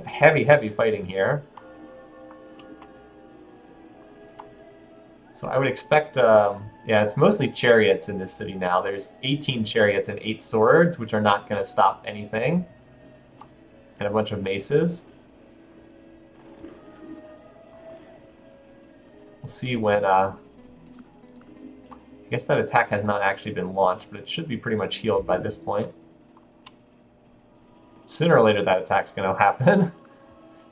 A: Heavy fighting here. So I would expect, yeah, it's mostly chariots in this city now. There's 18 chariots and 8 swords, which are not going to stop anything. And a bunch of maces. We'll see when, I guess that attack has not actually been launched, but it should be pretty much healed by this point. Sooner or later that attack's going to happen.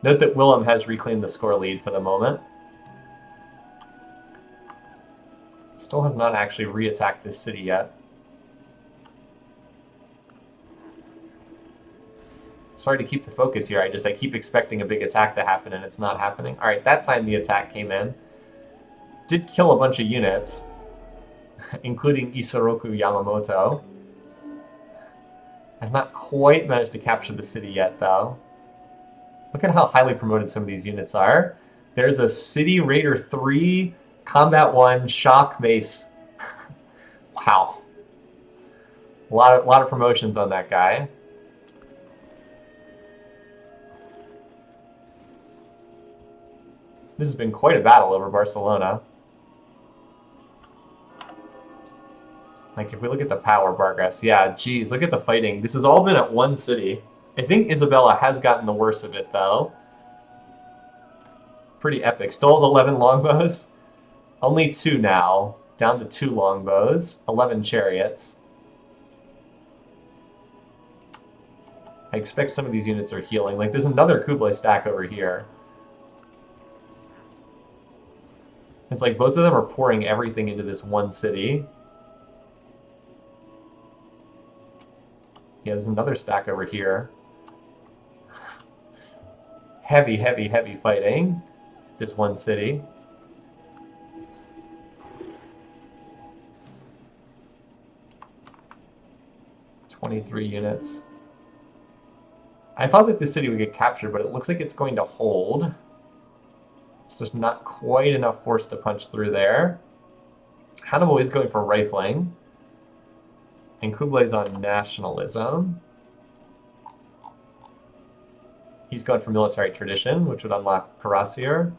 A: Note that Willem has reclaimed the score lead for the moment. Still has not actually re-attacked this city yet. Sorry to keep the focus here, I keep expecting a big attack to happen and it's not happening. Alright, that time the attack came in. Did kill a bunch of units, including Isoroku Yamamoto. Has not quite managed to capture the city yet, though. Look at how highly promoted some of these units are. There's a City Raider 3, Combat 1, Shock Mace. Wow. A lot of promotions on that guy. This has been quite a battle over Barcelona. Like, if we look at the power bar graphs, yeah, geez, look at the fighting. This has all been at one city. I think Isabella has gotten the worst of it, though. Pretty epic. Stol's 11 longbows. Only 2 now. Down to 2 longbows. 11 chariots. I expect some of these units are healing. Like, there's another Kublai stack over here. It's like both of them are pouring everything into this one city. Yeah, there's another stack over here. Heavy, heavy, heavy fighting. This one city. $23 units. I thought that this city would get captured, but it looks like it's going to hold. So there's not quite enough force to punch through there. Hannibal is going for rifling. And Kublai's on nationalism. He's going for military tradition, which would unlock Cuirassier.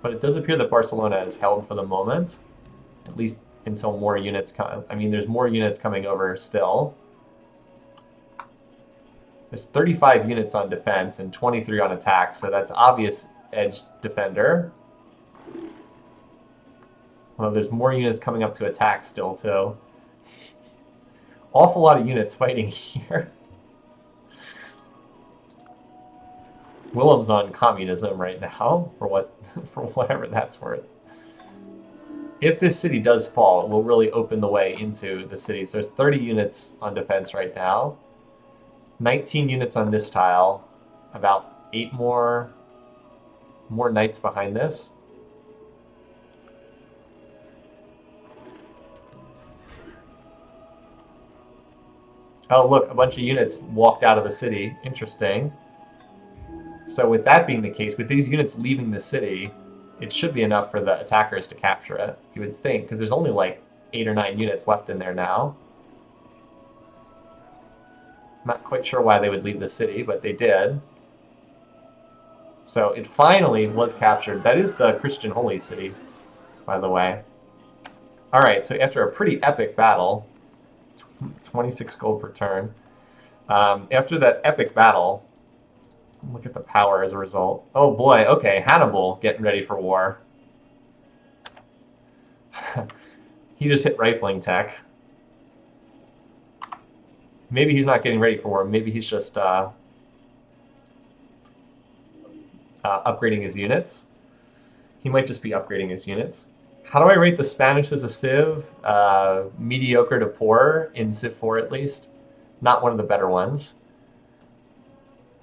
A: But it does appear that Barcelona is held for the moment. At least until more units come. I mean, there's more units coming over still. There's 35 units on defense and 23 on attack, so that's obvious edge defender. Although there's more units coming up to attack still, too. Awful lot of units fighting here. Willem's on communism right now, for whatever that's worth. If this city does fall, it will really open the way into the city. So there's 30 units on defense right now. 19 units on this tile. About 8 more knights behind this. Oh, look, a bunch of units walked out of the city. Interesting. So with that being the case, with these units leaving the city, it should be enough for the attackers to capture it, you would think, because there's only like 8 or 9 units left in there now. I'm not quite sure why they would leave the city, but they did. So it finally was captured. That is the Christian Holy City, by the way. Alright, so after a pretty epic battle, 26 gold per turn. After that epic battle, look at the power as a result. Oh boy, okay, Hannibal getting ready for war. He just hit rifling tech. Maybe he's not getting ready for war. Maybe he's just upgrading his units. He might just be upgrading his units. How do I rate the Spanish as a Civ? Mediocre to poor, in Civ 4 at least. Not one of the better ones.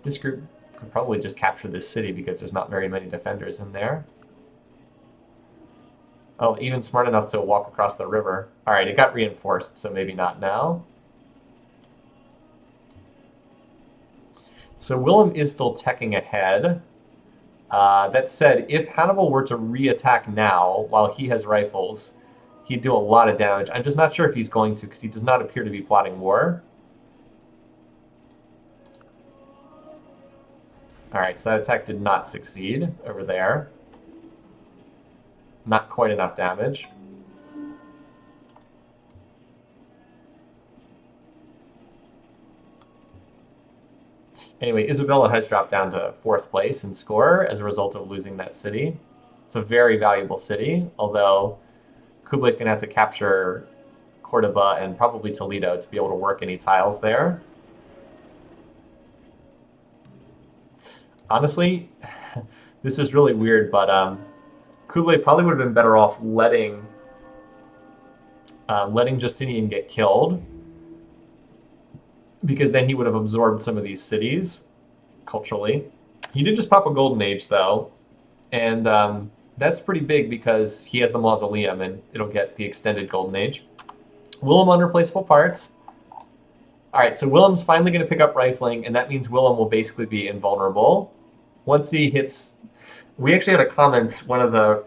A: This group could probably just capture this city because there's not very many defenders in there. Oh, even smart enough to walk across the river. Alright, it got reinforced, so maybe not now. So Willem is still teching ahead. That said, if Hannibal were to re-attack now while he has rifles, he'd do a lot of damage. I'm just not sure if he's going to, because he does not appear to be plotting war. Alright, so that attack did not succeed over there. Not quite enough damage. Anyway, Isabella has dropped down to 4th place in score as a result of losing that city. It's a very valuable city, although Kublai's going to have to capture Cordoba and probably Toledo to be able to work any tiles there. Honestly, this is really weird, but Kublai probably would have been better off letting Justinian get killed, because then he would have absorbed some of these cities culturally. He did just pop a golden age though, and that's pretty big because he has the mausoleum and it'll get the extended golden age. Willem on replaceable parts. All right, so Willem's finally going to pick up rifling, and that means Willem will basically be invulnerable once he hits. We actually had a comment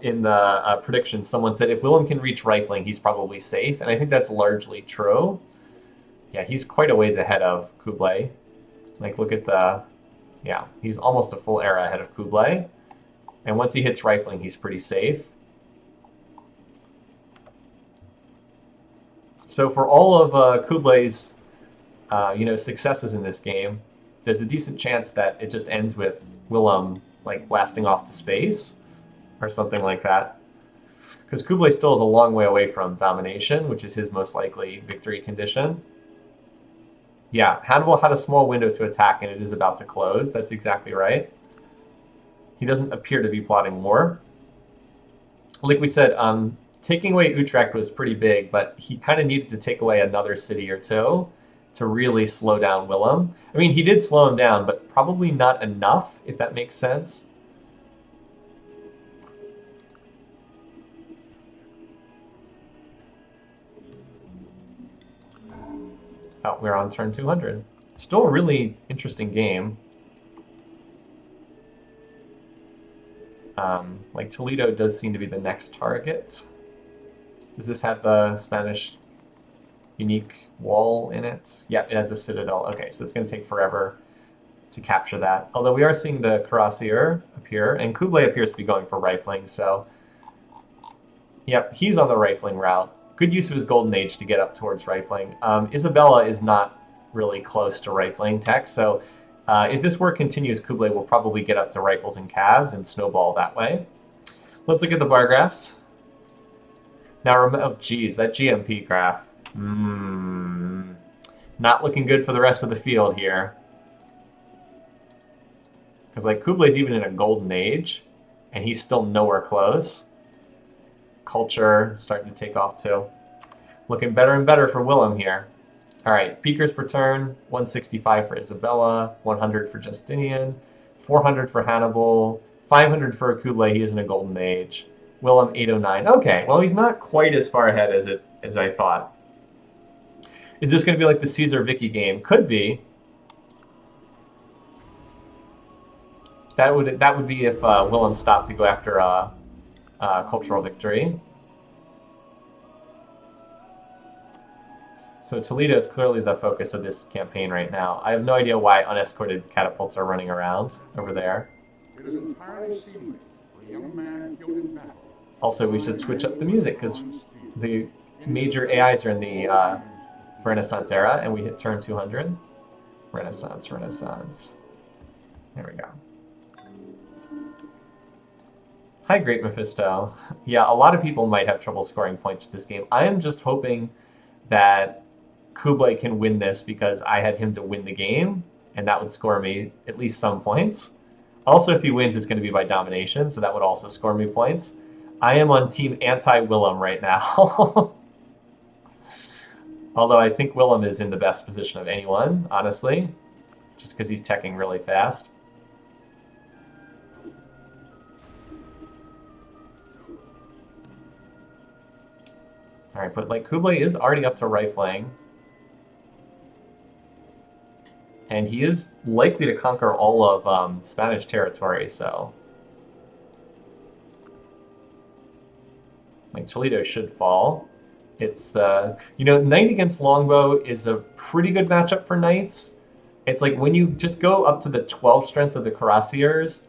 A: in the predictions. Someone said if Willem can reach rifling, he's probably safe, and I think that's largely true. Yeah, he's quite a ways ahead of Kublai. Like, look at yeah, he's almost a full era ahead of Kublai. And once he hits rifling, he's pretty safe. So for all of Kublai's, successes in this game, there's a decent chance that it just ends with Willem, like, blasting off to space or something like that. Because Kublai still is a long way away from domination, which is his most likely victory condition. Yeah, Hannibal had a small window to attack, and it is about to close. That's exactly right. He doesn't appear to be plotting war. Like we said, taking away Utrecht was pretty big, but he kind of needed to take away another city or two to really slow down Willem. I mean, he did slow him down, but probably not enough, if that makes sense. Oh, we're on turn 200. Still a really interesting game. Like, Toledo does seem to be the next target. Does this have the Spanish unique wall in it? Yeah, it has a citadel. Okay, so it's going to take forever to capture that. Although we are seeing the cuirassier appear, and Kublai appears to be going for rifling, so... Yep, he's on the rifling route. Good use of his golden age to get up towards rifling. Isabella is not really close to rifling tech, so if this work continues, Kublai will probably get up to rifles and calves and snowball that way. Let's look at the bar graphs. Now, oh geez, that GMP graph. Not looking good for the rest of the field here. Because, like, Kublai's even in a golden age, and he's still nowhere close. Culture starting to take off too. Looking better and better for Willem here. All right, peakers per turn, 165 for Isabella, 100 for Justinian, 400 for Hannibal, 500 for Kublai. He is in a golden age. Willem 809. Okay, well, he's not quite as far ahead as I thought. Is this going to be like the Caesar Vicky game? Could be. That would be if Willem stopped to go after a cultural victory. So Toledo is clearly the focus of this campaign right now. I have no idea why unescorted catapults are running around over there.
B: It is entirely seemly for a young man killed in battle.
A: Also, we should switch up the music because the major AIs are in the Renaissance era, and we hit turn 200. Renaissance. There we go. Hi, Great Mephisto. Yeah, a lot of people might have trouble scoring points with this game. I am just hoping that Kublai can win this because I had him to win the game, and that would score me at least some points. Also, if he wins, it's going to be by domination, so that would also score me points. I am on team anti-Willem right now. Although I think Willem is in the best position of anyone, honestly, just because he's teching really fast. All right, but like Kublai is already up to rifling. And he is likely to conquer all of Spanish territory, so... Like, Toledo should fall. It's, Knight against Longbow is a pretty good matchup for Knights. It's like when you just go up to the 12 strength of the Cuirassiers,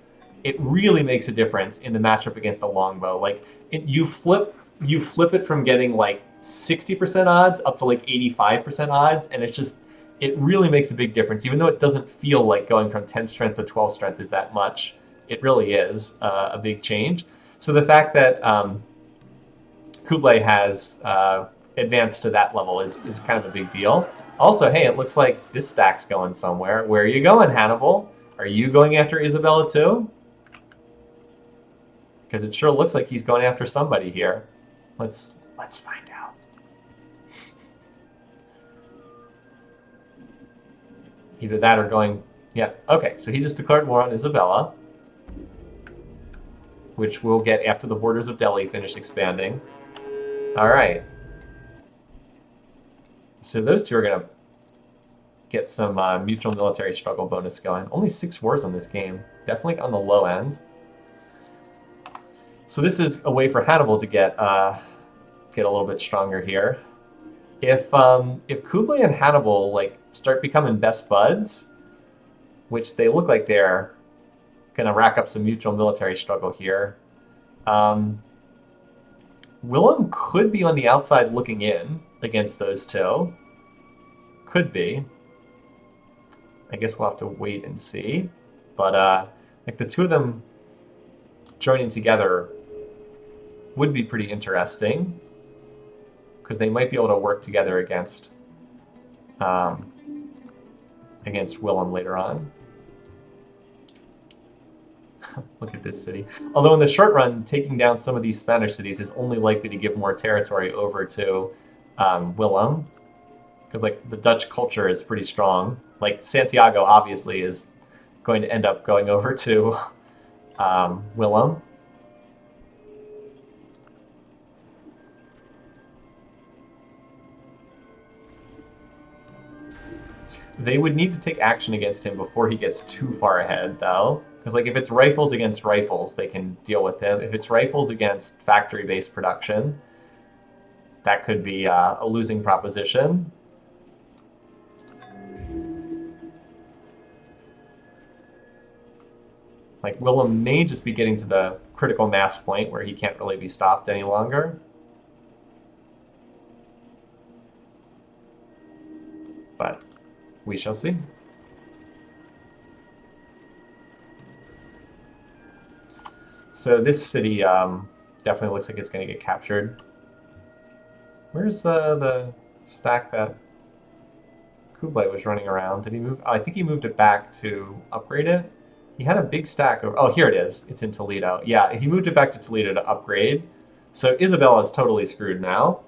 A: it really makes a difference in the matchup against the Longbow. Like, you flip it from getting, like, 60% odds up to, like, 85% odds, and it's just... it really makes a big difference, even though it doesn't feel like going from 10 strength to 12 strength is that much. It really is a big change. So the fact that Kublai has advanced to that level is kind of a big deal. Also, hey, it looks like this stack's going somewhere. Where are you going, Hannibal? Are you going after Isabella too? Because it sure looks like he's going after somebody here. Let's find out. Either that or going... Yeah, okay, so he just declared war on Isabella, which we'll get after the borders of Delhi finish expanding. All right. So those two are going to get some mutual military struggle bonus going. Only 6 wars on this game. Definitely on the low end. So this is a way for Hannibal to get a little bit stronger here. If Kublai and Hannibal like start becoming best buds, which they look like they're going to rack up some mutual military struggle here, Willem could be on the outside looking in against those two. Could be. I guess we'll have to wait and see. But like the two of them joining together would be pretty interesting, because they might be able to work together against Willem later on. Look at this city. Although in the short run, taking down some of these Spanish cities is only likely to give more territory over to Willem, because like the Dutch culture is pretty strong. Like Santiago obviously is going to end up going over to Willem. They would need to take action against him before he gets too far ahead, though. Because like if it's rifles against rifles, they can deal with him. If it's rifles against factory-based production, that could be a losing proposition. Like Willem may just be getting to the critical mass point where he can't really be stopped any longer. But we shall see. So this city definitely looks like it's going to get captured. Where's the stack that Kublai was running around? Did he move? Oh, I think he moved it back to upgrade it. He had a big stack of... Oh, here it is. It's in Toledo. Yeah, he moved it back to Toledo to upgrade. So Isabella is totally screwed now,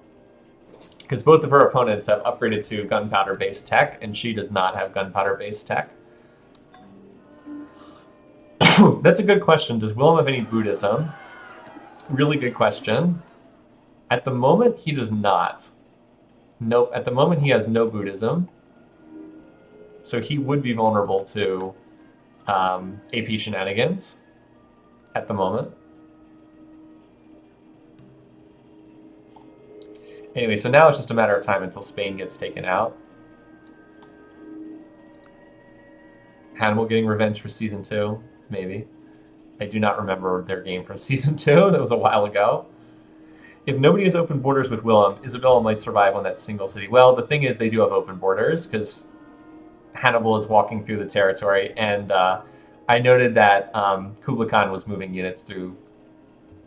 A: because both of her opponents have upgraded to gunpowder-based tech, and she does not have gunpowder-based tech. That's a good question. Does Willem have any Buddhism? Really good question. At the moment, he does not. Nope, at the moment he has no Buddhism. So he would be vulnerable to AP shenanigans at the moment. Anyway, so now it's just a matter of time until Spain gets taken out. Hannibal getting revenge for Season 2, maybe. I do not remember their game from Season 2. That was a while ago. If nobody has open borders with Willem, Isabella might survive on that single city. Well, the thing is, they do have open borders, because Hannibal is walking through the territory, and I noted that Kublai Khan was moving units through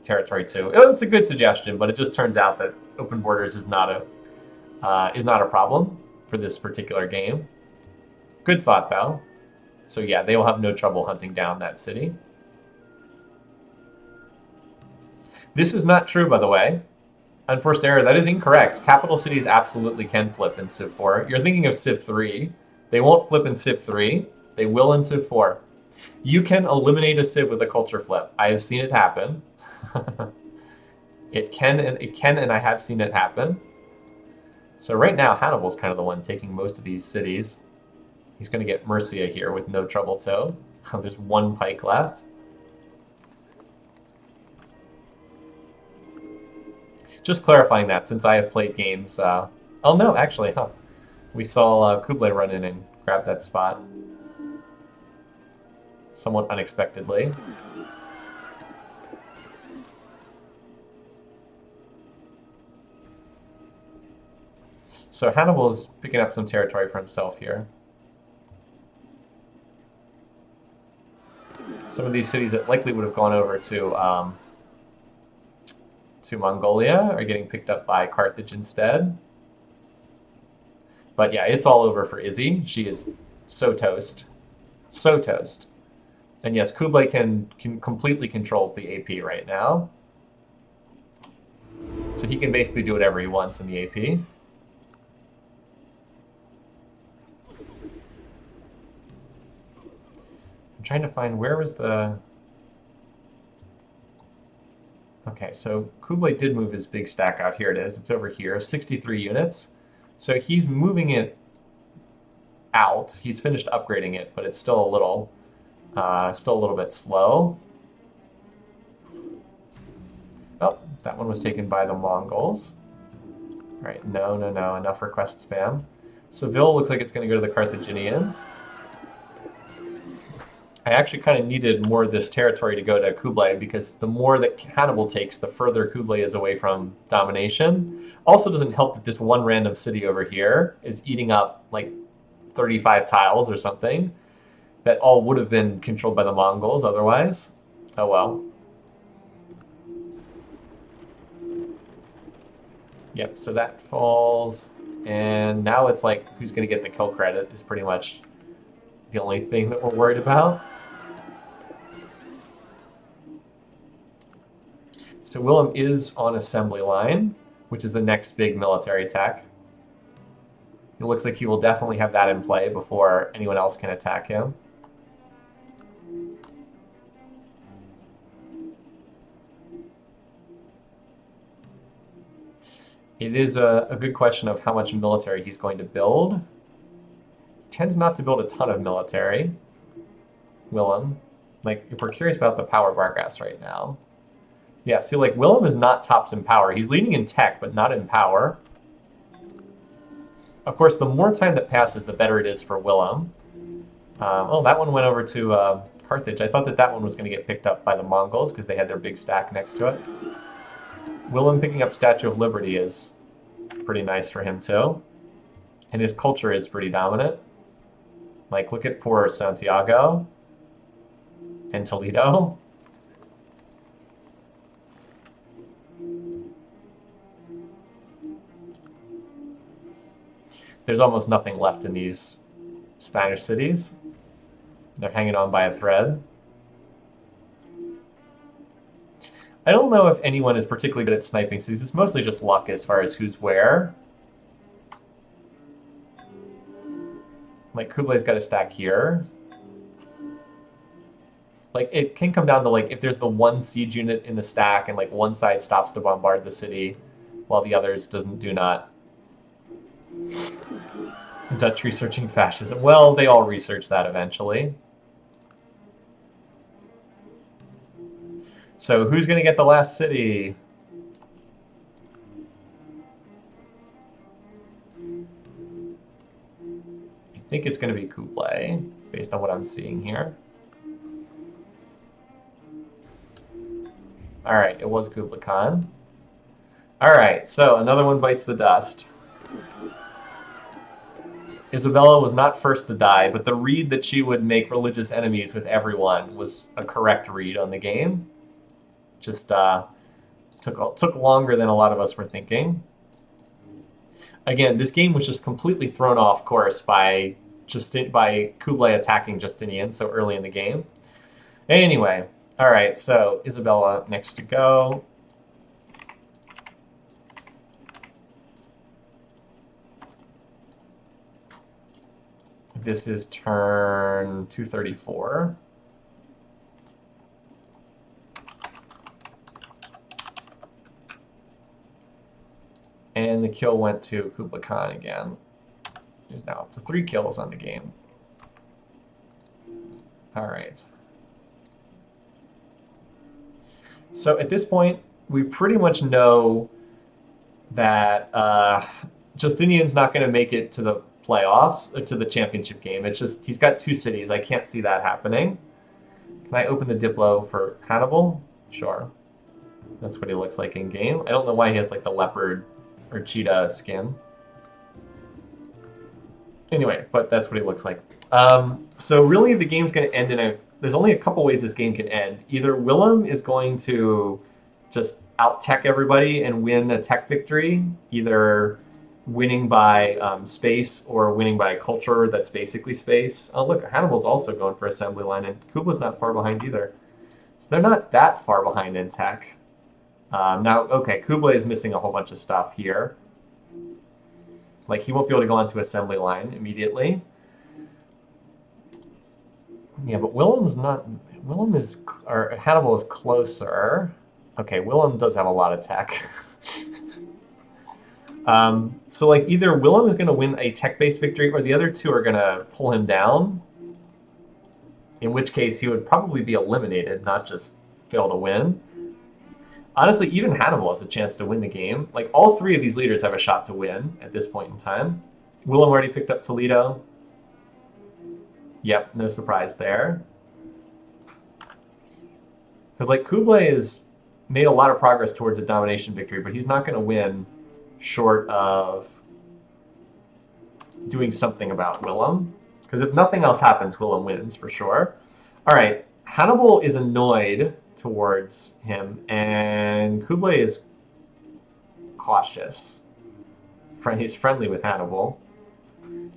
A: territory too. It's a good suggestion, but it just turns out that open borders is not a problem for this particular game. Good thought, though. So yeah, they will have no trouble hunting down that city. This is not true, by the way. Unforced error, that is incorrect. Capital cities absolutely can flip in Civ 4. You're thinking of Civ 3. They won't flip in Civ 3. They will in Civ 4. You can eliminate a Civ with a culture flip. I have seen it happen. It can, and I have seen it happen. So right now, Hannibal's kind of the one taking most of these cities. He's going to get Murcia here with no trouble, too. There's 1 pike left. Just clarifying that, since I have played games... oh, no, actually, huh. We saw Kublai run in and grab that spot. Somewhat unexpectedly. So Hannibal is picking up some territory for himself here. Some of these cities that likely would have gone over to Mongolia are getting picked up by Carthage instead. But yeah, it's all over for Izzy. She is so toast. So toast. And yes, Kublai can completely controls the AP right now. So he can basically do whatever he wants in the AP. I'm trying to find where was the... Okay, so Kublai did move his big stack out. Here it is. It's over here, 63 units. So he's moving it out. He's finished upgrading it, but it's still a little bit slow. Oh, that one was taken by the Mongols. All right, no, enough request spam. Seville looks like it's going to go to the Carthaginians. I actually kind of needed more of this territory to go to Kublai because the more that Hannibal takes, the further Kublai is away from domination. Also doesn't help that this one random city over here is eating up like 35 tiles or something that all would have been controlled by the Mongols otherwise. Oh well. Yep, so that falls. And now it's like who's going to get the kill credit is pretty much the only thing that we're worried about. So Willem is on assembly line, which is the next big military attack. It looks like he will definitely have that in play before anyone else can attack him. It is a good question of how much military he's going to build. He tends not to build a ton of military, Willem. Like, if we're curious about the power of Vargas right now. Yeah, see, like, Willem is not tops in power. He's leading in tech, but not in power. Of course, the more time that passes, the better it is for Willem. Oh, that one went over to Carthage. I thought that that one was going to get picked up by the Mongols because they had their big stack next to it. Willem picking up Statue of Liberty is pretty nice for him, too. And his culture is pretty dominant. Like, look at poor Santiago and Toledo. There's almost nothing left in these Spanish cities. They're hanging on by a thread. I don't know if anyone is particularly good at sniping cities. It's mostly just luck as far as who's where. Like, Kublai's got a stack here. Like, it can come down to, like, if there's the one siege unit in the stack and, like, one side stops to bombard the city while the others do not. Dutch researching fascism. Well, they all research that eventually. So who's going to get the last city? I think it's going to be Kublai, based on what I'm seeing here. All right, it was Kublai Khan. All right, so another one bites the dust. Isabella was not first to die, but the read that she would make religious enemies with everyone was a correct read on the game. Just took longer than a lot of us were thinking. Again, this game was just completely thrown off course by Kublai attacking Justinian so early in the game. Anyway, all right, so Isabella next to go. This is turn 234. And the kill went to Kublai Khan again. He's now up to 3 kills on the game. All right. So at this point, we pretty much know that Justinian's not going to make it to the playoffs, or to the championship game. It's just, he's got 2 cities. I can't see that happening. Can I open the Diplo for Hannibal? Sure. That's what he looks like in game. I don't know why he has like the leopard or cheetah skin. Anyway, but that's what he looks like. So really, the game's going to end in a. There's only a couple ways this game can end. Either Willem is going to just out-tech everybody and win a tech victory, either winning by space or winning by culture that's basically space. Oh, look, Hannibal's also going for assembly line, and Kubla's not far behind either. So they're not that far behind in tech. Now, okay, Kublai is missing a whole bunch of stuff here. Like, he won't be able to go onto assembly line immediately. Yeah, but Willem's not... Willem is... Or Hannibal is closer. Okay, Willem does have a lot of tech. So, like, either Willem is going to win a tech-based victory or the other two are going to pull him down. In which case, he would probably be eliminated, not just fail to win. Honestly, even Hannibal has a chance to win the game. Like, all three of these leaders have a shot to win at this point in time. Willem already picked up Toledo. Yep, no surprise there. Because, like, Kublai has made a lot of progress towards a domination victory, but he's not going to win short of doing something about Willem. Because if nothing else happens, Willem wins for sure. All right, Hannibal is annoyed towards him, and Kublai is cautious. He's friendly with Hannibal.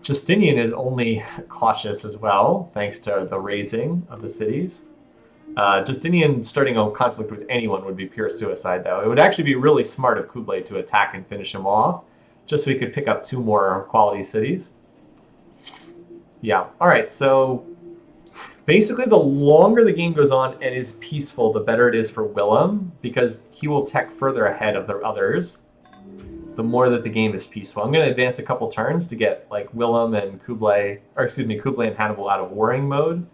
A: Justinian is only cautious as well, thanks to the raising of the cities. Justinian starting a conflict with anyone would be pure suicide, though. It would actually be really smart of Kublai to attack and finish him off, just so he could pick up 2 more quality cities. Yeah, all right, so basically the longer the game goes on and is peaceful, the better it is for Willem, because he will tech further ahead of the others the more that the game is peaceful. I'm going to advance a couple turns to get like Willem and Kublai, or excuse me, Kublai and Hannibal out of warring mode,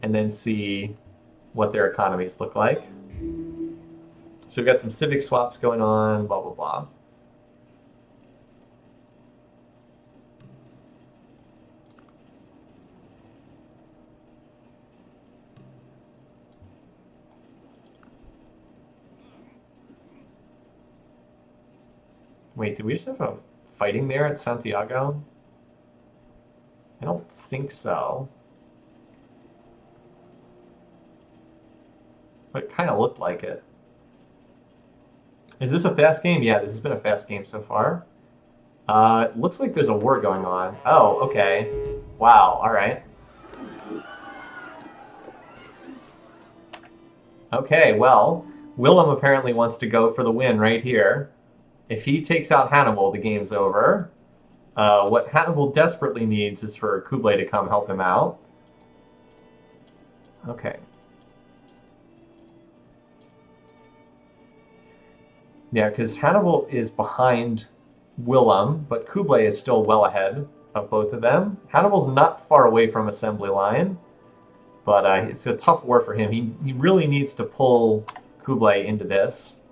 A: and then see what their economies look like. So we've got some civic swaps going on, blah, blah, blah. Wait, did we just have a fighting there at Santiago? I don't think so. But it kind of looked like it. Is this a fast game? Yeah, this has been a fast game so far. It looks like there's a war going on. Oh, okay. Wow, all right. Okay, well, Willem apparently wants to go for the win right here. If he takes out Hannibal, the game's over. What Hannibal desperately needs is for Kublai to come help him out. Okay. Yeah, because Hannibal is behind Willem, but Kublai is still well ahead of both of them. Hannibal's not far away from assembly line, but it's a tough war for him. He really needs to pull Kublai into this.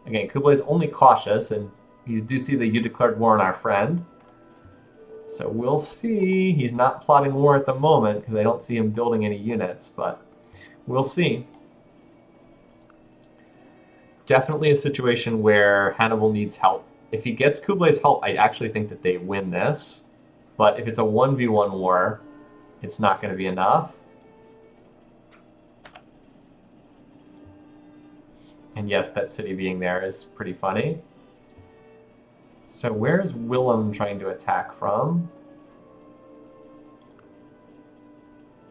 A: Again, Kublai's only cautious, and you do see that you declared war on our friend. So we'll see. He's not plotting war at the moment, because I don't see him building any units, but we'll see. Definitely a situation where Hannibal needs help. If he gets Kublai's help, I actually think that they win this. But if it's a 1v1 war, it's not going to be enough. And yes, that city being there is pretty funny. So where's Willem trying to attack from?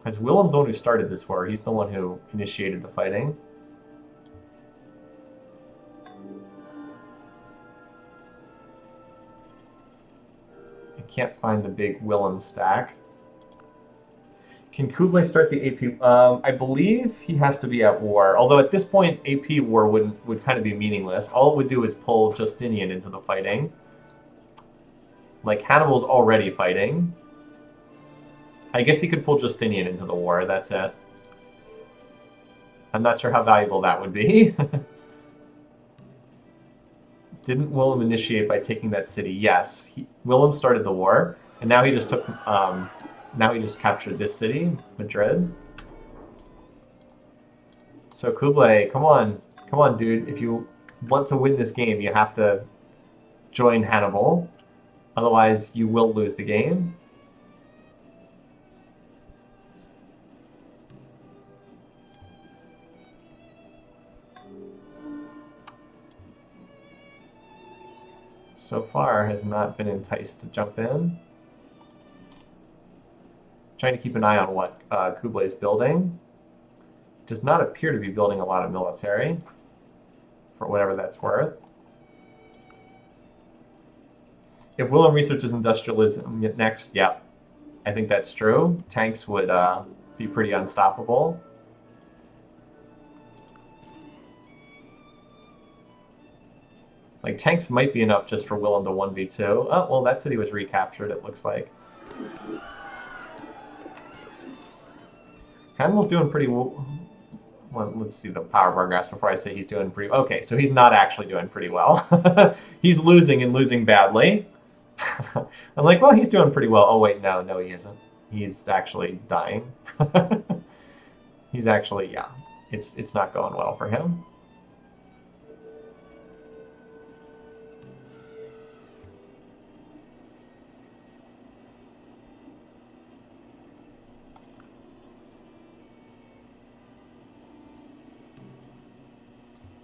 A: Because Willem's the one who started this war. He's the one who initiated the fighting. I can't find the big Willem stack. Can Kublai start the AP? I believe he has to be at war. Although at this point, AP war would kind of be meaningless. All it would do is pull Justinian into the fighting. Like, Hannibal's already fighting. I guess he could pull Justinian into the war, that's it. I'm not sure how valuable that would be. Didn't Willem initiate by taking that city? Yes. Willem started the war, and now he just took... now he just captured this city, Madrid. So Kublai, come on, dude. If you want to win this game, you have to join Hannibal. Otherwise, you will lose the game. So far, has not been enticed to jump in. Trying to keep an eye on what Kublai is building. Does not appear to be building a lot of military, for whatever that's worth. If Willem researches industrialism next, yeah, I think that's true. Tanks would be pretty unstoppable. Like, tanks might be enough just for Willem to 1v2. Oh, well, that city was recaptured, it looks like. Hannibal's doing pretty well. Let's see the power bar graphs before I say he's doing pretty... Okay, so he's not actually doing pretty well. He's losing and losing badly. I'm like, well, he's doing pretty well. Oh, wait, no, he isn't. He's actually dying. He's actually, yeah, it's not going well for him.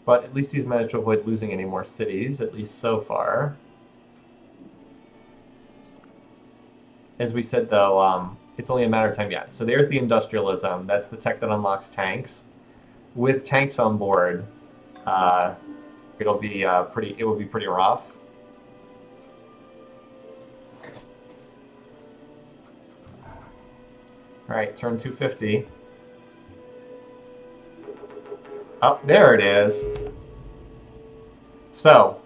A: But at least he's managed to avoid losing any more cities, at least so far. As we said, though, it's only a matter of time yet. So there's the industrialism. That's the tech that unlocks tanks. With tanks on board, it will be pretty rough. All right, turn 250. Oh, there it is. So,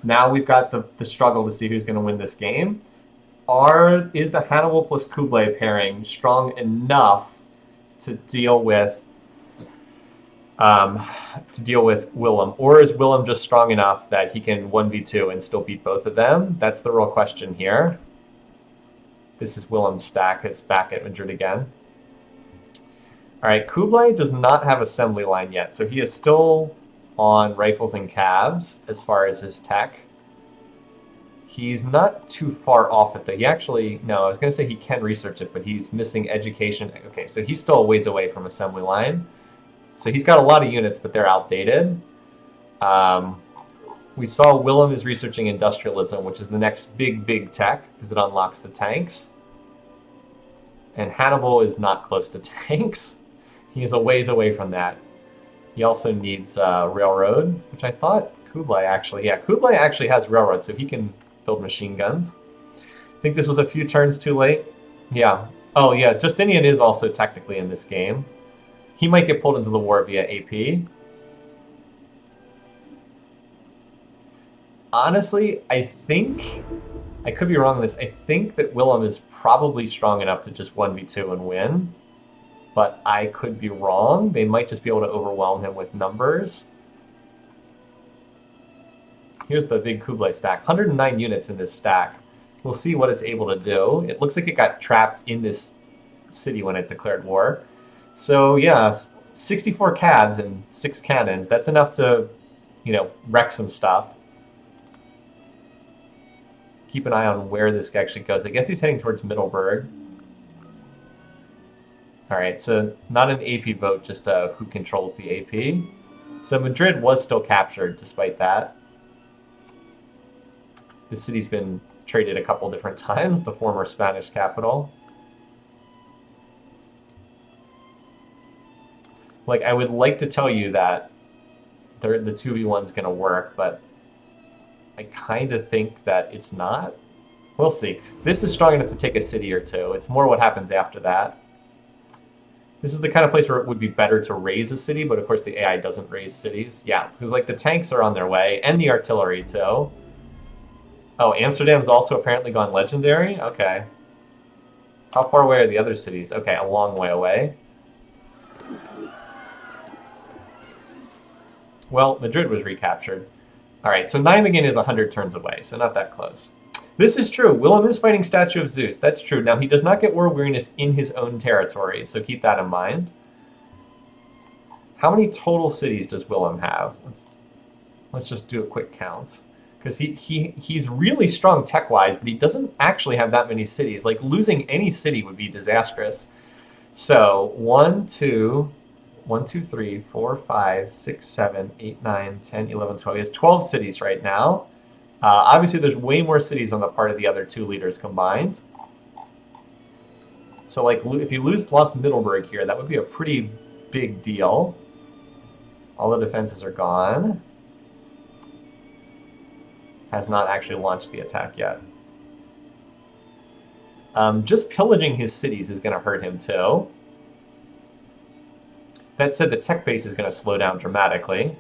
A: now we've got the struggle to see who's going to win this game. Is the Hannibal plus Kublai pairing strong enough to deal with Willem, or is Willem just strong enough that he can 1v2 and still beat both of them? That's the real question here. This is Willem's stack. Is back at Madrid again. All right, Kublai does not have assembly line yet, so he is still on rifles and cavs as far as his tech. He's not too far off it, though. He actually, no, I was going to say he can research it, but he's missing education. Okay, so he's still a ways away from assembly line. So he's got a lot of units, but they're outdated. We saw Willem is researching industrialism, which is the next big tech, because it unlocks the tanks. And Hannibal is not close to tanks. He's a ways away from that. He also needs railroad, which I thought Kublai actually... Yeah, Kublai actually has railroad, so he can build machine guns. I think this was a few turns too late. Yeah. Oh, yeah, Justinian is also technically in this game. He might get pulled into the war via AP. Honestly, I think... I could be wrong on this. I think that Willem is probably strong enough to just 1v2 and win. But I could be wrong. They might just be able to overwhelm him with numbers. Here's the big Kublai stack. 109 units in this stack. We'll see what it's able to do. It looks like it got trapped in this city when it declared war. So yeah, 64 cabs and 6 cannons. That's enough to, wreck some stuff. Keep an eye on where this actually goes. I guess he's heading towards Middleburg. All right, so not an AP vote, just who controls the AP. So Madrid was still captured despite that. This city's been traded a couple different times, the former Spanish capital. Like, I would like to tell you that the 2v1's going to work, but I kind of think that it's not. We'll see. This is strong enough to take a city or two. It's more what happens after that. This is the kind of place where it would be better to raise a city, but of course the AI doesn't raise cities. Yeah, because like the tanks are on their way, and the artillery too. Oh, Amsterdam's also apparently gone legendary? Okay. How far away are the other cities? Okay, a long way away. Well, Madrid was recaptured. All right, so Nijmegen is 100 turns away, so not that close. This is true. Willem is fighting Statue of Zeus. That's true. Now, he does not get war weariness in his own territory, so keep that in mind. How many total cities does Willem have? Let's just do a quick count. Because he's really strong tech-wise, but he doesn't actually have that many cities. Like, losing any city would be disastrous. So, 1, 2, 1, 2, 3, 4, 5, 6, 7, 8, 9, 10, 11, 12. He has 12 cities right now. Obviously, there's way more cities on the part of the other two leaders combined. So, like, if you lost Middleburg here, that would be a pretty big deal. All the defenses are gone. Has not actually launched the attack yet. Just pillaging his cities is going to hurt him, too. That said, the tech base is going to slow down dramatically.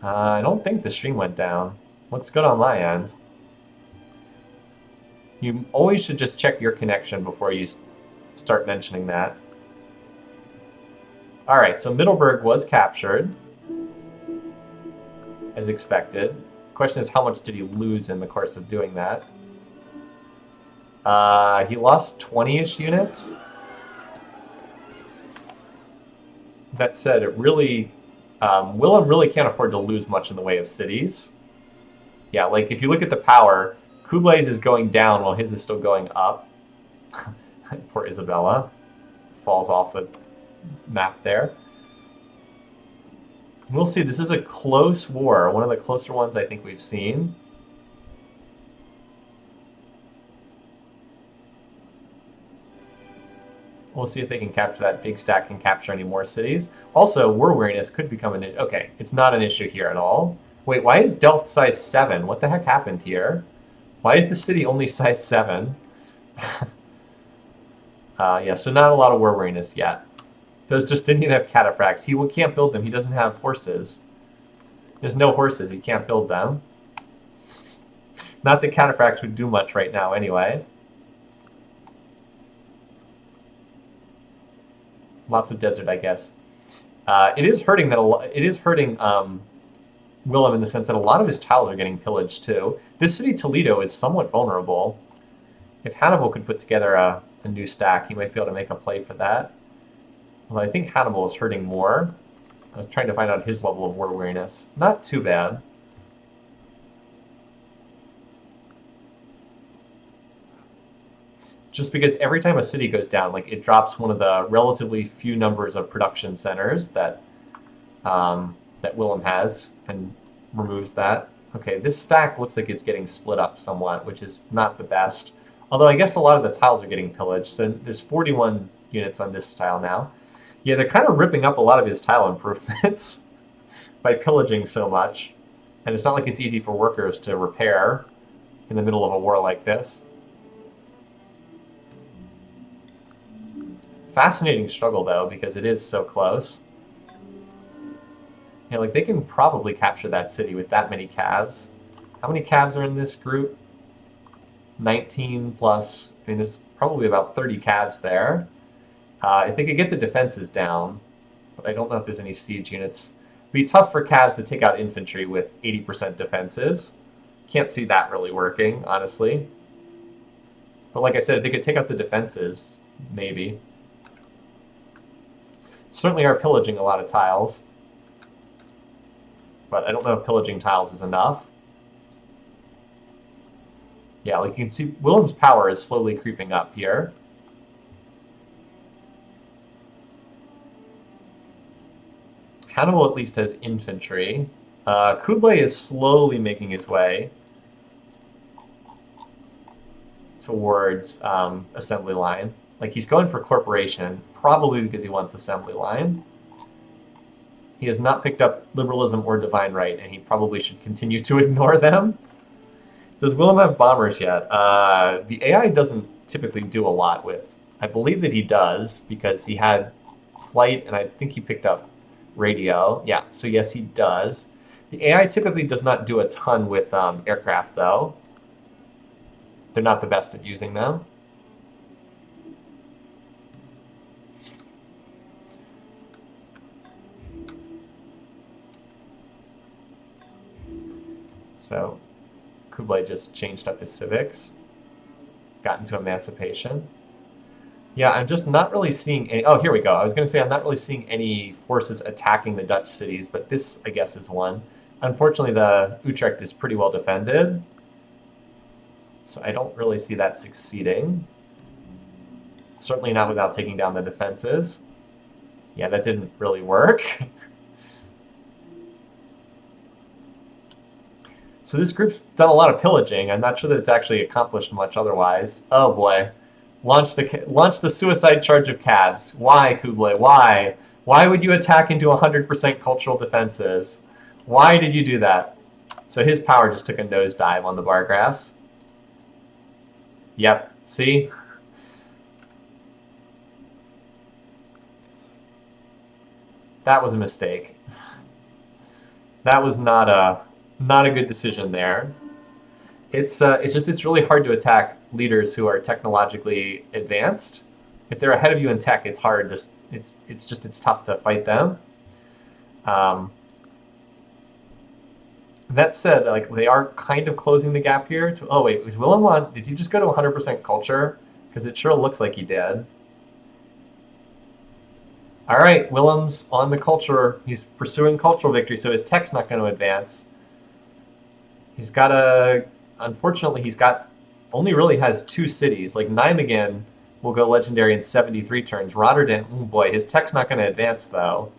A: I don't think the stream went down. Looks good on my end. You always should just check your connection before you start mentioning that. All right, so Middleburg was captured, as expected. Question is, how much did he lose in the course of doing that? He lost 20-ish units. That said, it really... Willem really can't afford to lose much in the way of cities. Yeah, like, if you look at the power... Kublai's is going down while his is still going up. Poor Isabella. Falls off the map there. We'll see. This is a close war. One of the closer ones I think we've seen. We'll see if they can capture that big stack and capture any more cities. Also, war weariness could become an issue. Okay, it's not an issue here at all. Wait, why is Delft size 7? What the heck happened here? Why is the city only size 7? Yeah, so not a lot of war weariness yet. Does Justinian have cataphracts? He can't build them. He doesn't have horses. There's no horses. He can't build them. Not that cataphracts would do much right now anyway. Lots of desert, I guess. It is hurting Willem in the sense that a lot of his tiles are getting pillaged too. This city, Toledo, is somewhat vulnerable. If Hannibal could put together a new stack, he might be able to make a play for that. Although I think Hannibal is hurting more. I was trying to find out his level of war weariness. Not too bad. Just because every time a city goes down, like, it drops one of the relatively few numbers of production centers that that Willem has, and removes that. Okay, this stack looks like it's getting split up somewhat, which is not the best. Although I guess a lot of the tiles are getting pillaged, so there's 41 units on this tile now. Yeah, they're kind of ripping up a lot of his tile improvements by pillaging so much. And it's not like it's easy for workers to repair in the middle of a war like this. Fascinating struggle, though, because it is so close. You know, like, they can probably capture that city with that many calves. How many calves are in this group? 19 plus... I mean, there's probably about 30 calves there. If they could get the defenses down, but I don't know if there's any siege units. It'd be tough for calves to take out infantry with 80% defenses. Can't see that really working, honestly. But like I said, if they could take out the defenses, maybe. Certainly are pillaging a lot of tiles. But I don't know if pillaging tiles is enough. Yeah, like you can see, Willem's power is slowly creeping up here. Hannibal at least has infantry. Kublai is slowly making his way towards assembly line. Like, he's going for corporation, probably because he wants assembly line. He has not picked up liberalism or divine right, and he probably should continue to ignore them. Does Willem have bombers yet? The AI doesn't typically do a lot with... I believe that he does, because he had flight, and I think he picked up radio. Yeah, so yes, he does. The AI typically does not do a ton with aircraft, though. They're not the best at using them. So Kublai just changed up his civics, got into emancipation. Yeah, I'm just not really seeing any... Oh, here we go. I was going to say I'm not really seeing any forces attacking the Dutch cities, but this, I guess, is one. Unfortunately, the Utrecht is pretty well defended, so I don't really see that succeeding. Certainly not without taking down the defenses. Yeah, that didn't really work. So this group's done a lot of pillaging. I'm not sure that it's actually accomplished much otherwise. Oh boy. Launch the suicide charge of calves. Why, Kublai? Why? Why would you attack into 100% cultural defenses? Why did you do that? So his power just took a nosedive on the bar graphs. Yep, see? That was a mistake. That was not a good decision there. It's really hard to attack leaders who are technologically advanced. If they're ahead of you in tech, it's hard. It's tough to fight them. That said, like they are kind of closing the gap here. Oh wait, was Willem on? Did you just go to 100% culture? Because it sure looks like he did. All right, Willem's on the culture. He's pursuing cultural victory, so his tech's not going to advance. He's got unfortunately, only really has 2 cities. Like Nijmegen will go legendary in 73 turns. Rotterdam, oh boy, his tech's not going to advance though.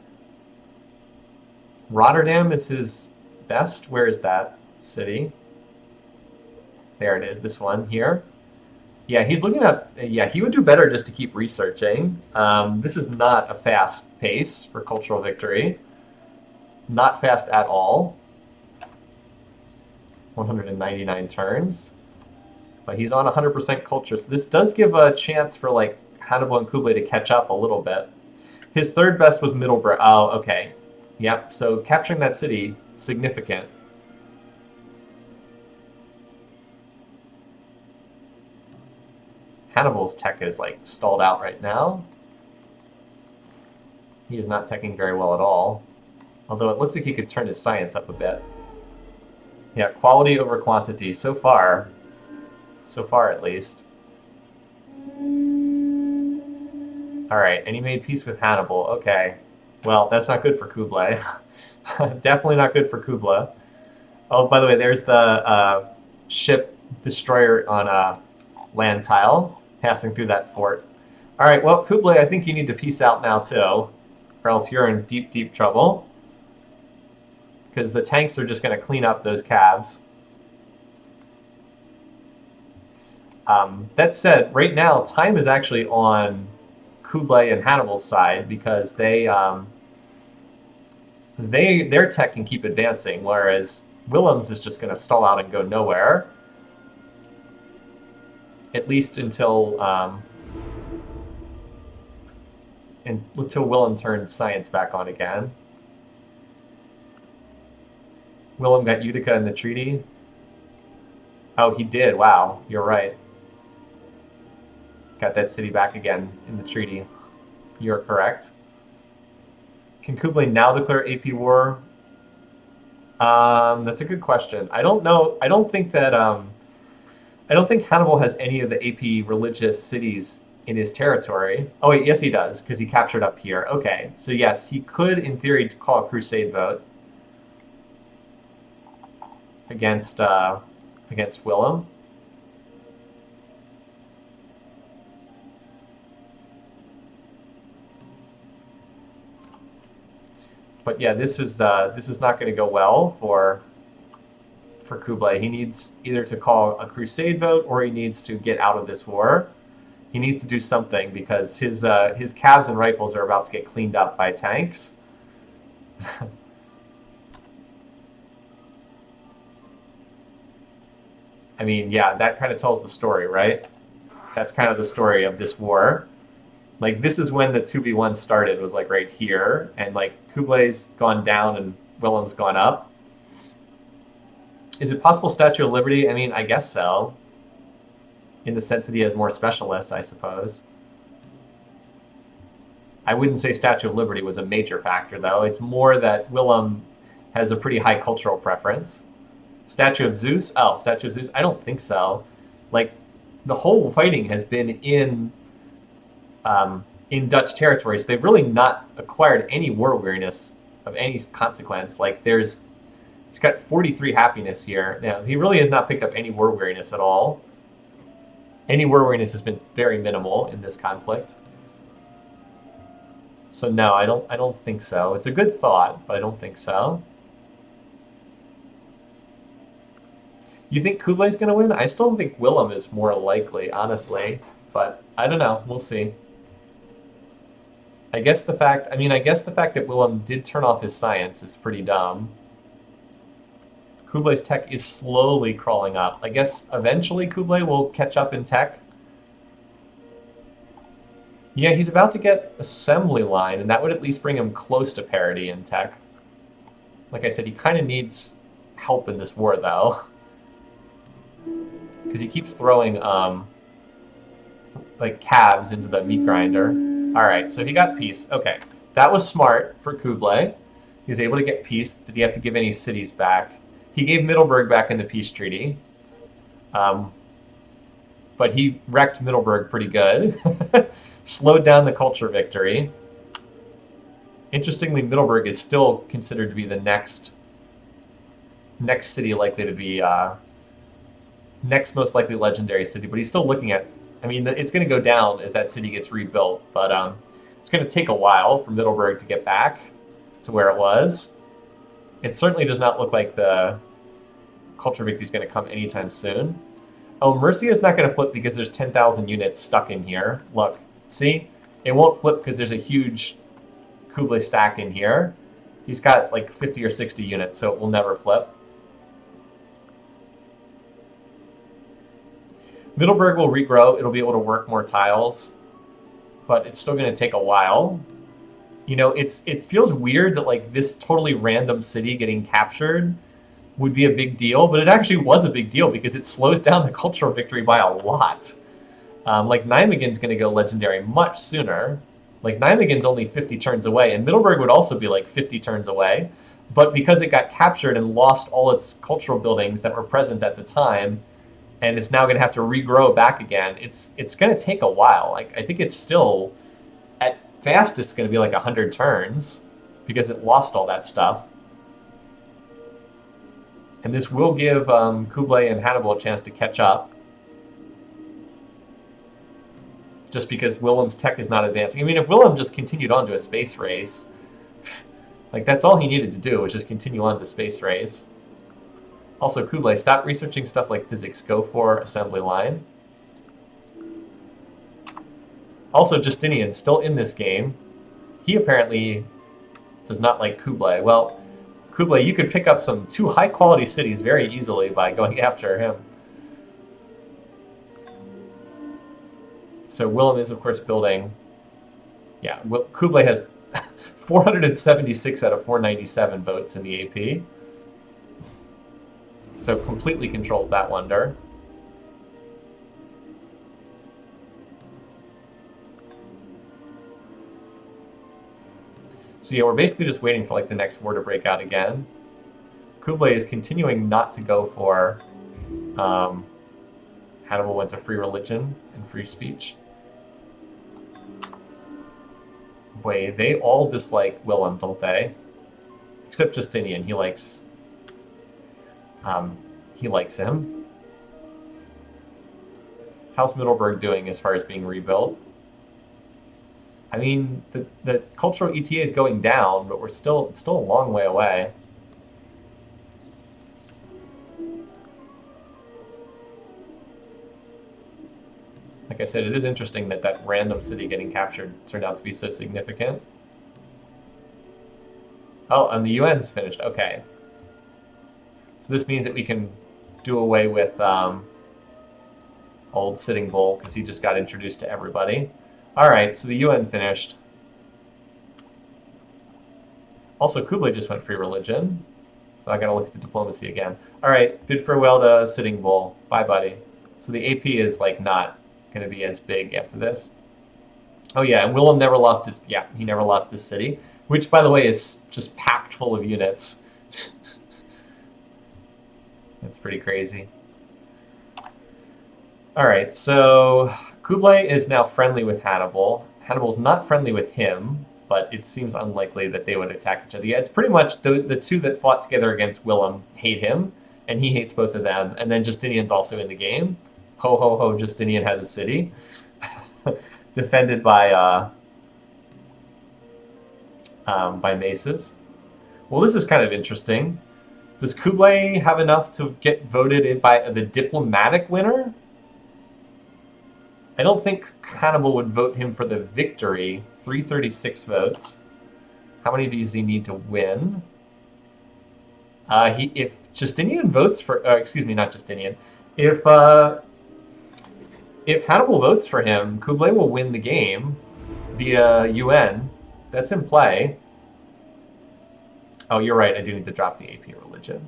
A: Rotterdam is his best. Where is that city? There it is, this one here. Yeah, he's looking at, yeah, he would do better just to keep researching. This is not a fast pace for cultural victory. Not fast at all. 199 turns. But he's on 100% culture, so this does give a chance for like Hannibal and Kublai to catch up a little bit. His third best was Middleborough. Oh, okay. Yep, so capturing that city, significant. Hannibal's tech is like stalled out right now. He is not teching very well at all. Although it looks like he could turn his science up a bit. Yeah, quality over quantity so far. So far at least. Alright, and he made peace with Hannibal. Okay. Well, that's not good for Kublai. Definitely not good for Kublai. Oh, by the way, there's the ship destroyer on a land tile passing through that fort. All right, well, Kublai, I think you need to peace out now too, or else you're in deep, deep trouble. Because the tanks are just going to clean up those calves. That said, right now, time is actually on Kublai and Hannibal's side because their tech can keep advancing, whereas Willem's is just going to stall out and go nowhere. At least until Willem turns science back on again. Willem got Utica in the treaty. Oh, he did. Wow, you're right. Got that city back again in the treaty. You're correct. Can Kublai now declare AP war? That's a good question. I don't know. I don't think Hannibal has any of the AP religious cities in his territory. Oh wait, yes he does, because he captured up here. Okay, so yes, he could, in theory, call a crusade vote against Willem. But yeah, this is not going to go well for Kublai. He needs either to call a crusade vote or he needs to get out of this war. He needs to do something because his calves and rifles are about to get cleaned up by tanks. I mean, yeah, that kind of tells the story, right? That's kind of the story of this war. Like, this is when the 2v1 started, was like right here, and like Kublai's gone down and Willem's gone up. Is it possible Statue of Liberty? I mean, I guess so. In the sense that he has more specialists, I suppose. I wouldn't say Statue of Liberty was a major factor, though. It's more that Willem has a pretty high cultural preference. Statue of Zeus? Oh, Statue of Zeus? I don't think so. Like, the whole fighting has been in Dutch territory, so they've really not acquired any war weariness of any consequence. Like, there's He's got 43 happiness here. Now, he really has not picked up any war weariness at all. Any war weariness has been very minimal in this conflict. So no, I don't think so. It's a good thought, but I don't think so. You think Kublai's going to win? I still think Willem is more likely, honestly. But I don't know. We'll see. I guess the fact that Willem did turn off his science is pretty dumb. Kublai's tech is slowly crawling up. I guess eventually Kublai will catch up in tech. Yeah, he's about to get assembly line, and that would at least bring him close to parity in tech. Like I said, he kind of needs help in this war, though. Because he keeps throwing, like, calves into the meat grinder. Alright, so he got peace. Okay, that was smart for Kublai. He was able to get peace. Did he have to give any cities back? He gave Middelburg back in the peace treaty. But he wrecked Middelburg pretty good. Slowed down the culture victory. Interestingly, Middelburg is still considered to be the next city likely to be next most likely legendary city, but he's still looking at, I mean, it's going to go down as that city gets rebuilt, but it's going to take a while for Middelburg to get back to where it was. It certainly does not look like the culture victory is going to come anytime soon. Oh, Mercia is not going to flip because there's 10,000 units stuck in here. Look, see? It won't flip because there's a huge Kublai stack in here. He's got like 50 or 60 units, so it will never flip. Middelburg will regrow. It'll be able to work more tiles, but it's still going to take a while. You know, it feels weird that like this totally random city getting captured would be a big deal, but it actually was a big deal because it slows down the cultural victory by a lot. Like Nijmegen's going to go legendary much sooner. Like Nijmegen's only 50 turns away, and Middelburg would also be like 50 turns away. But because it got captured and lost all its cultural buildings that were present at the time, and it's now going to have to regrow back again, it's going to take a while. Like I think it's still, at fastest, going to be like 100 turns because it lost all that stuff. And this will give Kublai and Hannibal a chance to catch up. Just because Willem's tech is not advancing. I mean, if Willem just continued on to a space race, like that's all he needed to do was just continue on to space race. Also, Kublai, stop researching stuff like physics. Go for assembly line. Also, Justinian, still in this game. He apparently does not like Kublai. Well, Kublai, you could pick up some 2 high-quality cities very easily by going after him. So Willem is, of course, building... Yeah, Kublai has 476 out of 497 votes in the AP. So completely controls that wonder. So yeah, we're basically just waiting for like the next war to break out again. Kublai is continuing not to go for... Hannibal went to free religion and free speech. Boy, they all dislike Willem, don't they? Except Justinian, he likes him. How's Middelburg doing as far as being rebuilt? I mean, the cultural ETA is going down, but it's still a long way away. Like I said, it is interesting that that random city getting captured turned out to be so significant. Oh, and the UN's finished. Okay. So this means that we can do away with old Sitting Bull because he just got introduced to everybody. All right, so the UN finished. Also, Kublai just went free religion. So I got to look at the diplomacy again. All right, bid farewell to Sitting Bull. Bye, buddy. So the AP is like not going to be as big after this. Oh yeah, and Willem never lost his... Yeah, he never lost this city, which, by the way, is just packed full of units. That's pretty crazy. All right, so Kublai is now friendly with Hannibal. Hannibal's not friendly with him. but it seems unlikely that they would attack each other. Yeah, it's pretty much the two that fought together against Willem hate him, and he hates both of them. And then Justinian's also in the game. Ho ho ho! Justinian has a city defended by maces. Well, this is kind of interesting. Does Kublai have enough to get voted in by the diplomatic winner? I don't think Hannibal would vote him for the victory. 336 votes. How many does he need to win? If Justinian votes for, excuse me, not Justinian. If Hannibal votes for him, Kublai will win the game via UN. That's in play. Oh, you're right. I do need to drop the AP religion.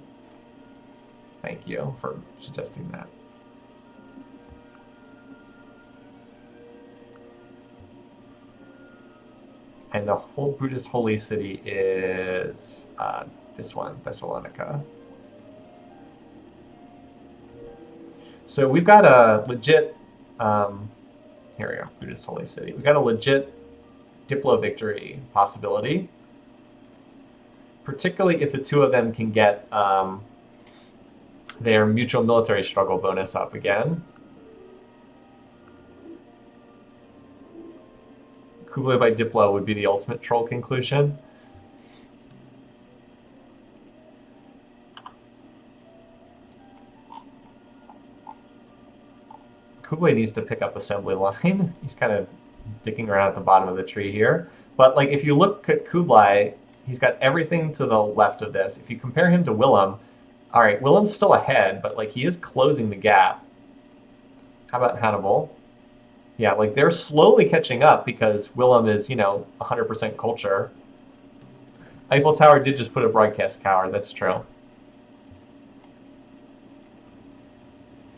A: Thank you for suggesting that. And the whole Buddhist holy city is this one, Thessalonica. So we've got a legit, here we go, Buddhist holy city. We've got a legit Diplo victory possibility, particularly if the two of them can get their mutual military struggle bonus up again. Kublai by Diplo would be the ultimate troll conclusion. Kublai needs to pick up assembly line. He's kind of dicking around at the bottom of the tree here. But like, if you look at Kublai, he's got everything to the left of this. If you compare him to Willem, all right, Willem's still ahead, but like he is closing the gap. How about Hannibal? Yeah, like they're slowly catching up because Willem is, 100% culture. Eiffel Tower did just put a broadcast tower, that's true.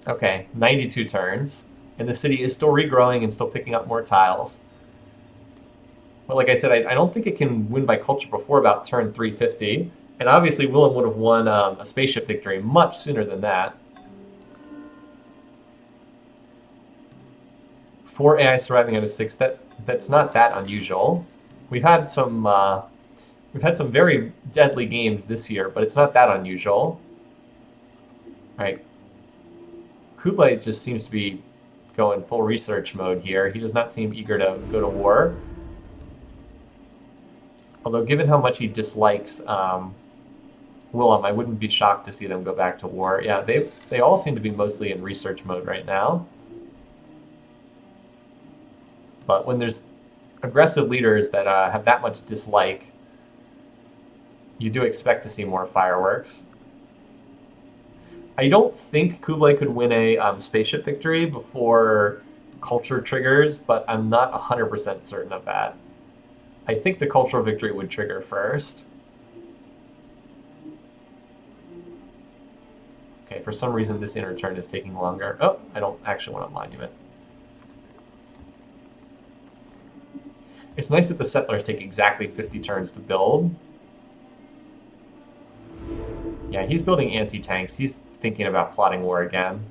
A: Okay, 92 turns. And the city is still regrowing and still picking up more tiles. But like I said, I don't think it can win by culture before about turn 350. And obviously Willem would have won a spaceship victory much sooner than that. 4 AI surviving out of 6. That's not that unusual. We've had some very deadly games this year, but it's not that unusual. All right. Kublai just seems to be going full research mode here. He does not seem eager to go to war. Although, given how much he dislikes Willem, I wouldn't be shocked to see them go back to war. Yeah, they all seem to be mostly in research mode right now. But when there's aggressive leaders that have that much dislike, you do expect to see more fireworks. I don't think Kublai could win a spaceship victory before culture triggers, but I'm not 100% certain of that. I think the cultural victory would trigger first. Okay, for some reason this inner turn is taking longer. Oh, I don't actually want a monument. It's nice that the settlers take exactly 50 turns to build. Yeah, he's building anti-tanks. He's thinking about plotting war again.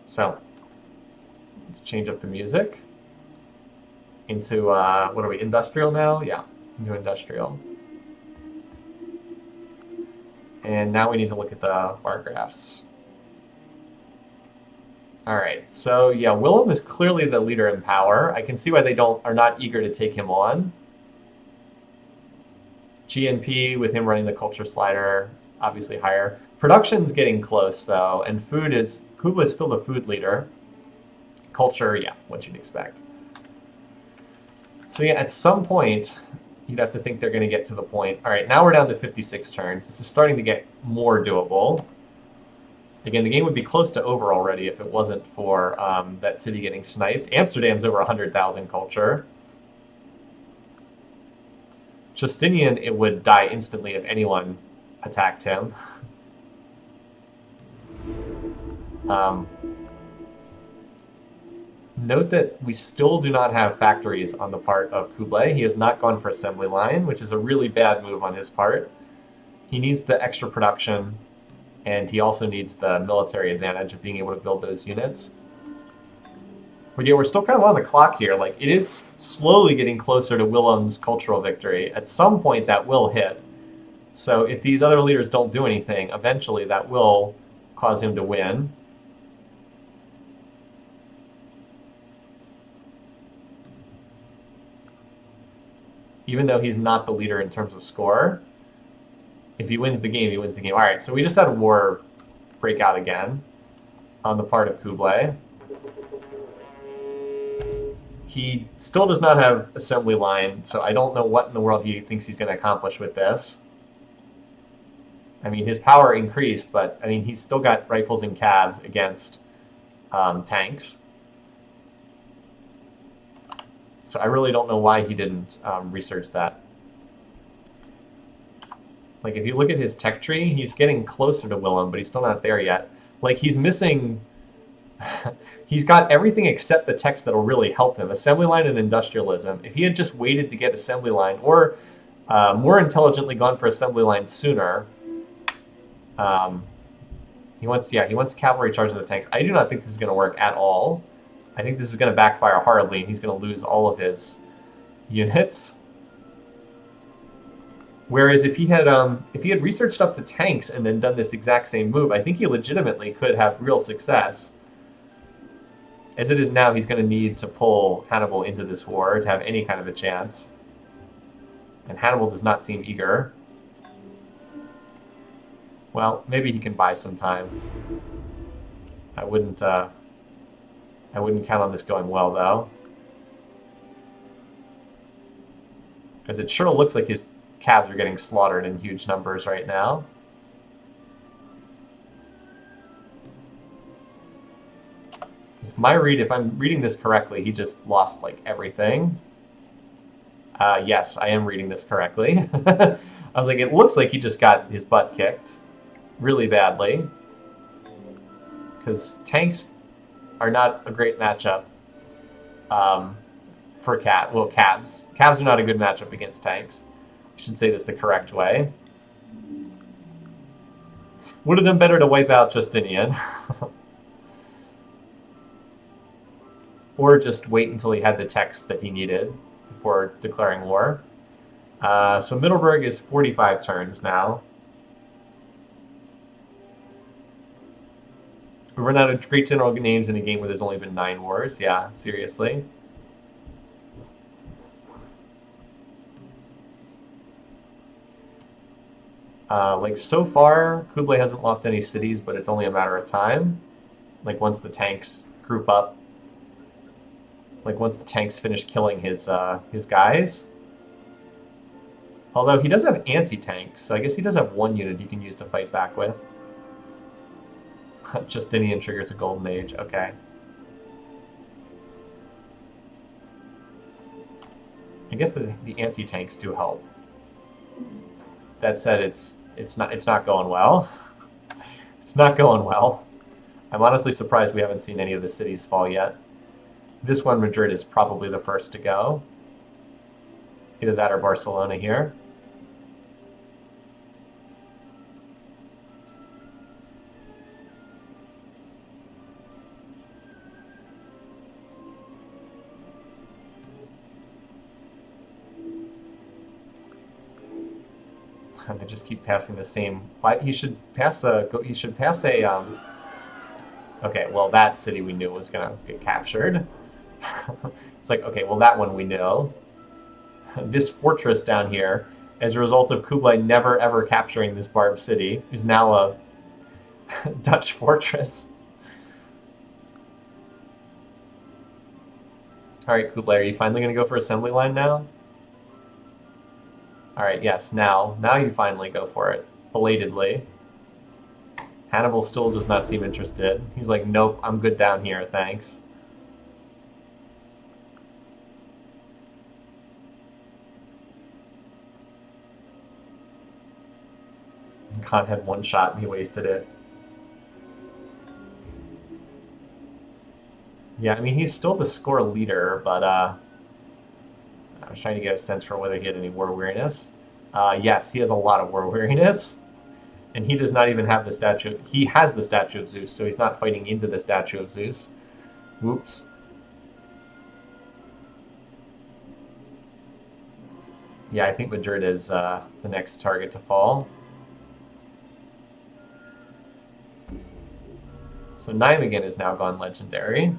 A: So, let's change up the music into, what are we, industrial now? Yeah, into industrial. And now we need to look at the bar graphs. All right, so yeah, Willem is clearly the leader in power. I can see why they are not eager to take him on. GNP with him running the culture slider, obviously higher. Production's getting close though, and Kublai is still the food leader. Culture, yeah, what you'd expect. So yeah, at some point, you'd have to think they're going to get to the point. All right, now we're down to 56 turns. This is starting to get more doable. Again, the game would be close to over already if it wasn't for that city getting sniped. Amsterdam's over 100,000 culture. Justinian, it would die instantly if anyone attacked him. Note that we still do not have factories on the part of Kublai. He has not gone for assembly line, which is a really bad move on his part. He needs the extra production, and he also needs the military advantage of being able to build those units. But yeah, we're still kind of on the clock here. Like, it is slowly getting closer to Willem's cultural victory. At some point, that will hit. So if these other leaders don't do anything, eventually that will cause him to win. Even though he's not the leader in terms of score, if he wins the game, he wins the game. All right, so we just had a war break out again on the part of Kublai. He still does not have assembly line, so I don't know what in the world he thinks he's going to accomplish with this. I mean, his power increased, but I mean, he's still got rifles and cabs against tanks. So I really don't know why he didn't research that. Like, if you look at his tech tree, he's getting closer to Willem, but he's still not there yet. Like, he's missing... he's got everything except the techs that'll really help him. Assembly line and industrialism. If he had just waited to get assembly line, or more intelligently gone for assembly line sooner... he wants cavalry charging the tanks. I do not think this is going to work at all. I think this is going to backfire horribly, and he's going to lose all of his units. Whereas if he had researched up to tanks and then done this exact same move, I think he legitimately could have real success. As it is now, he's going to need to pull Hannibal into this war to have any kind of a chance. And Hannibal does not seem eager. Well, maybe he can buy some time. I wouldn't count on this going well, though. Because it sure looks like his cabs are getting slaughtered in huge numbers right now. My read, if I'm reading this correctly, he just lost, like, everything. Yes, I am reading this correctly. I was like, it looks like he just got his butt kicked really badly. Because tanks are not a great matchup for cabs. Cabs are not a good matchup against tanks. I should say this the correct way. Would have done better to wipe out Justinian. Or just wait until he had the text that he needed before declaring war. So Middleburg is 45 turns now. We run out of great general names in a game where there's only been 9 wars. Yeah, seriously. Like, so far, Kublai hasn't lost any cities, but it's only a matter of time. Like, once the tanks group up. Like, once the tanks finish killing his guys. Although, he does have anti-tanks, so I guess he does have one unit he can use to fight back with. Justinian triggers a golden age. Okay. I guess the anti-tanks do help. That said, it's not going well. It's not going well. I'm honestly surprised we haven't seen any of the cities fall yet. This one, Madrid, is probably the first to go. Either that or Barcelona here. They just keep passing the same. He should pass a. Okay, well, that city we knew was gonna get captured. It's like, okay, well, that one we know. This fortress down here, as a result of Kublai never ever capturing this barbed city, is now a Dutch fortress. All right, Kublai, are you finally gonna go for assembly line now? Alright, yes, now you finally go for it. Belatedly. Hannibal still does not seem interested. He's like, nope, I'm good down here, thanks. God had one shot and he wasted it. Yeah, I mean, he's still the score leader, but, I was trying to get a sense for whether he had any war weariness. Yes, he has a lot of war weariness. And he does not even have the statue. He has the statue of Zeus, so he's not fighting into the statue of Zeus. Whoops. Yeah, I think Madrid is the next target to fall. So Nijmegen is now gone legendary.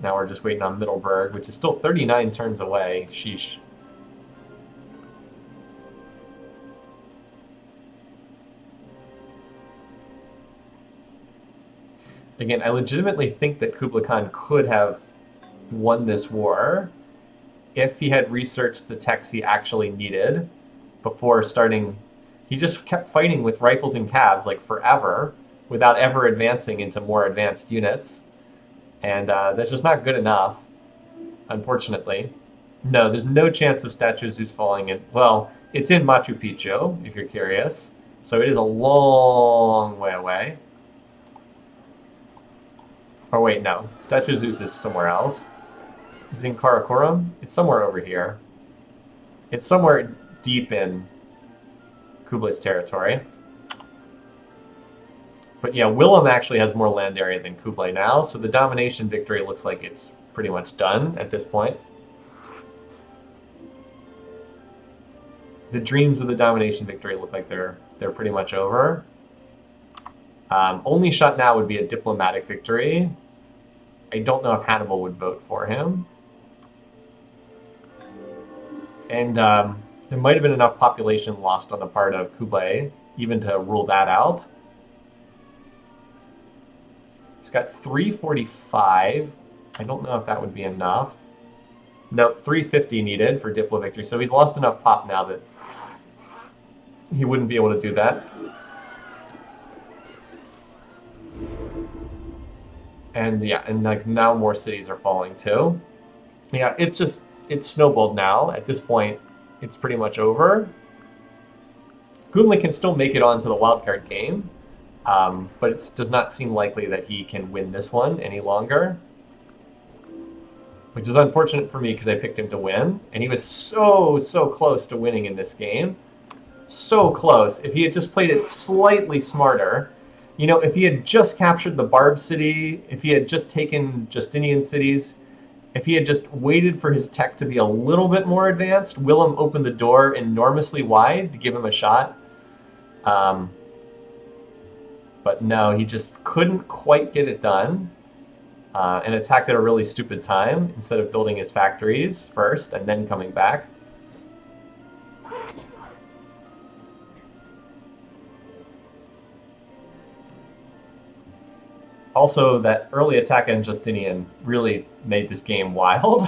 A: Now we're just waiting on Middelburg, which is still 39 turns away. Sheesh. Again, I legitimately think that Kublai Khan could have won this war if he had researched the techs he actually needed before starting. He just kept fighting with rifles and cabs like forever without ever advancing into more advanced units. And that's just not good enough, unfortunately. No, there's no chance of Statue of Zeus falling in. Well, it's in Machu Picchu, if you're curious. So it is a long way away. Oh, wait, no. Statue of Zeus is somewhere else. Is it in Karakorum? It's somewhere over here. It's somewhere deep in Kublai's territory. But yeah, Willem actually has more land area than Kublai now, so the domination victory looks like it's pretty much done at this point. The dreams of the domination victory look like they're pretty much over. Only shot now would be a diplomatic victory. I don't know if Hannibal would vote for him. And there might have been enough population lost on the part of Kublai even to rule that out. He's got 345. I don't know if that would be enough. Nope, 350 needed for Diplo victory. So he's lost enough pop now that he wouldn't be able to do that. And yeah, and like now more cities are falling too. Yeah, it's snowballed now. At this point, it's pretty much over. Kublai can still make it onto the wildcard game, but it does not seem likely that he can win this one any longer. Which is unfortunate for me because I picked him to win, and he was so close to winning in this game. So close. If he had just played it slightly smarter, you know, if he had just captured the Barb city, if he had just taken Justinian cities, if he had just waited for his tech to be a little bit more advanced, Willem opened the door enormously wide to give him a shot. But no, he just couldn't quite get it done. And attacked at a really stupid time instead of building his factories first and then coming back. Also, that early attack on Justinian really made this game wild.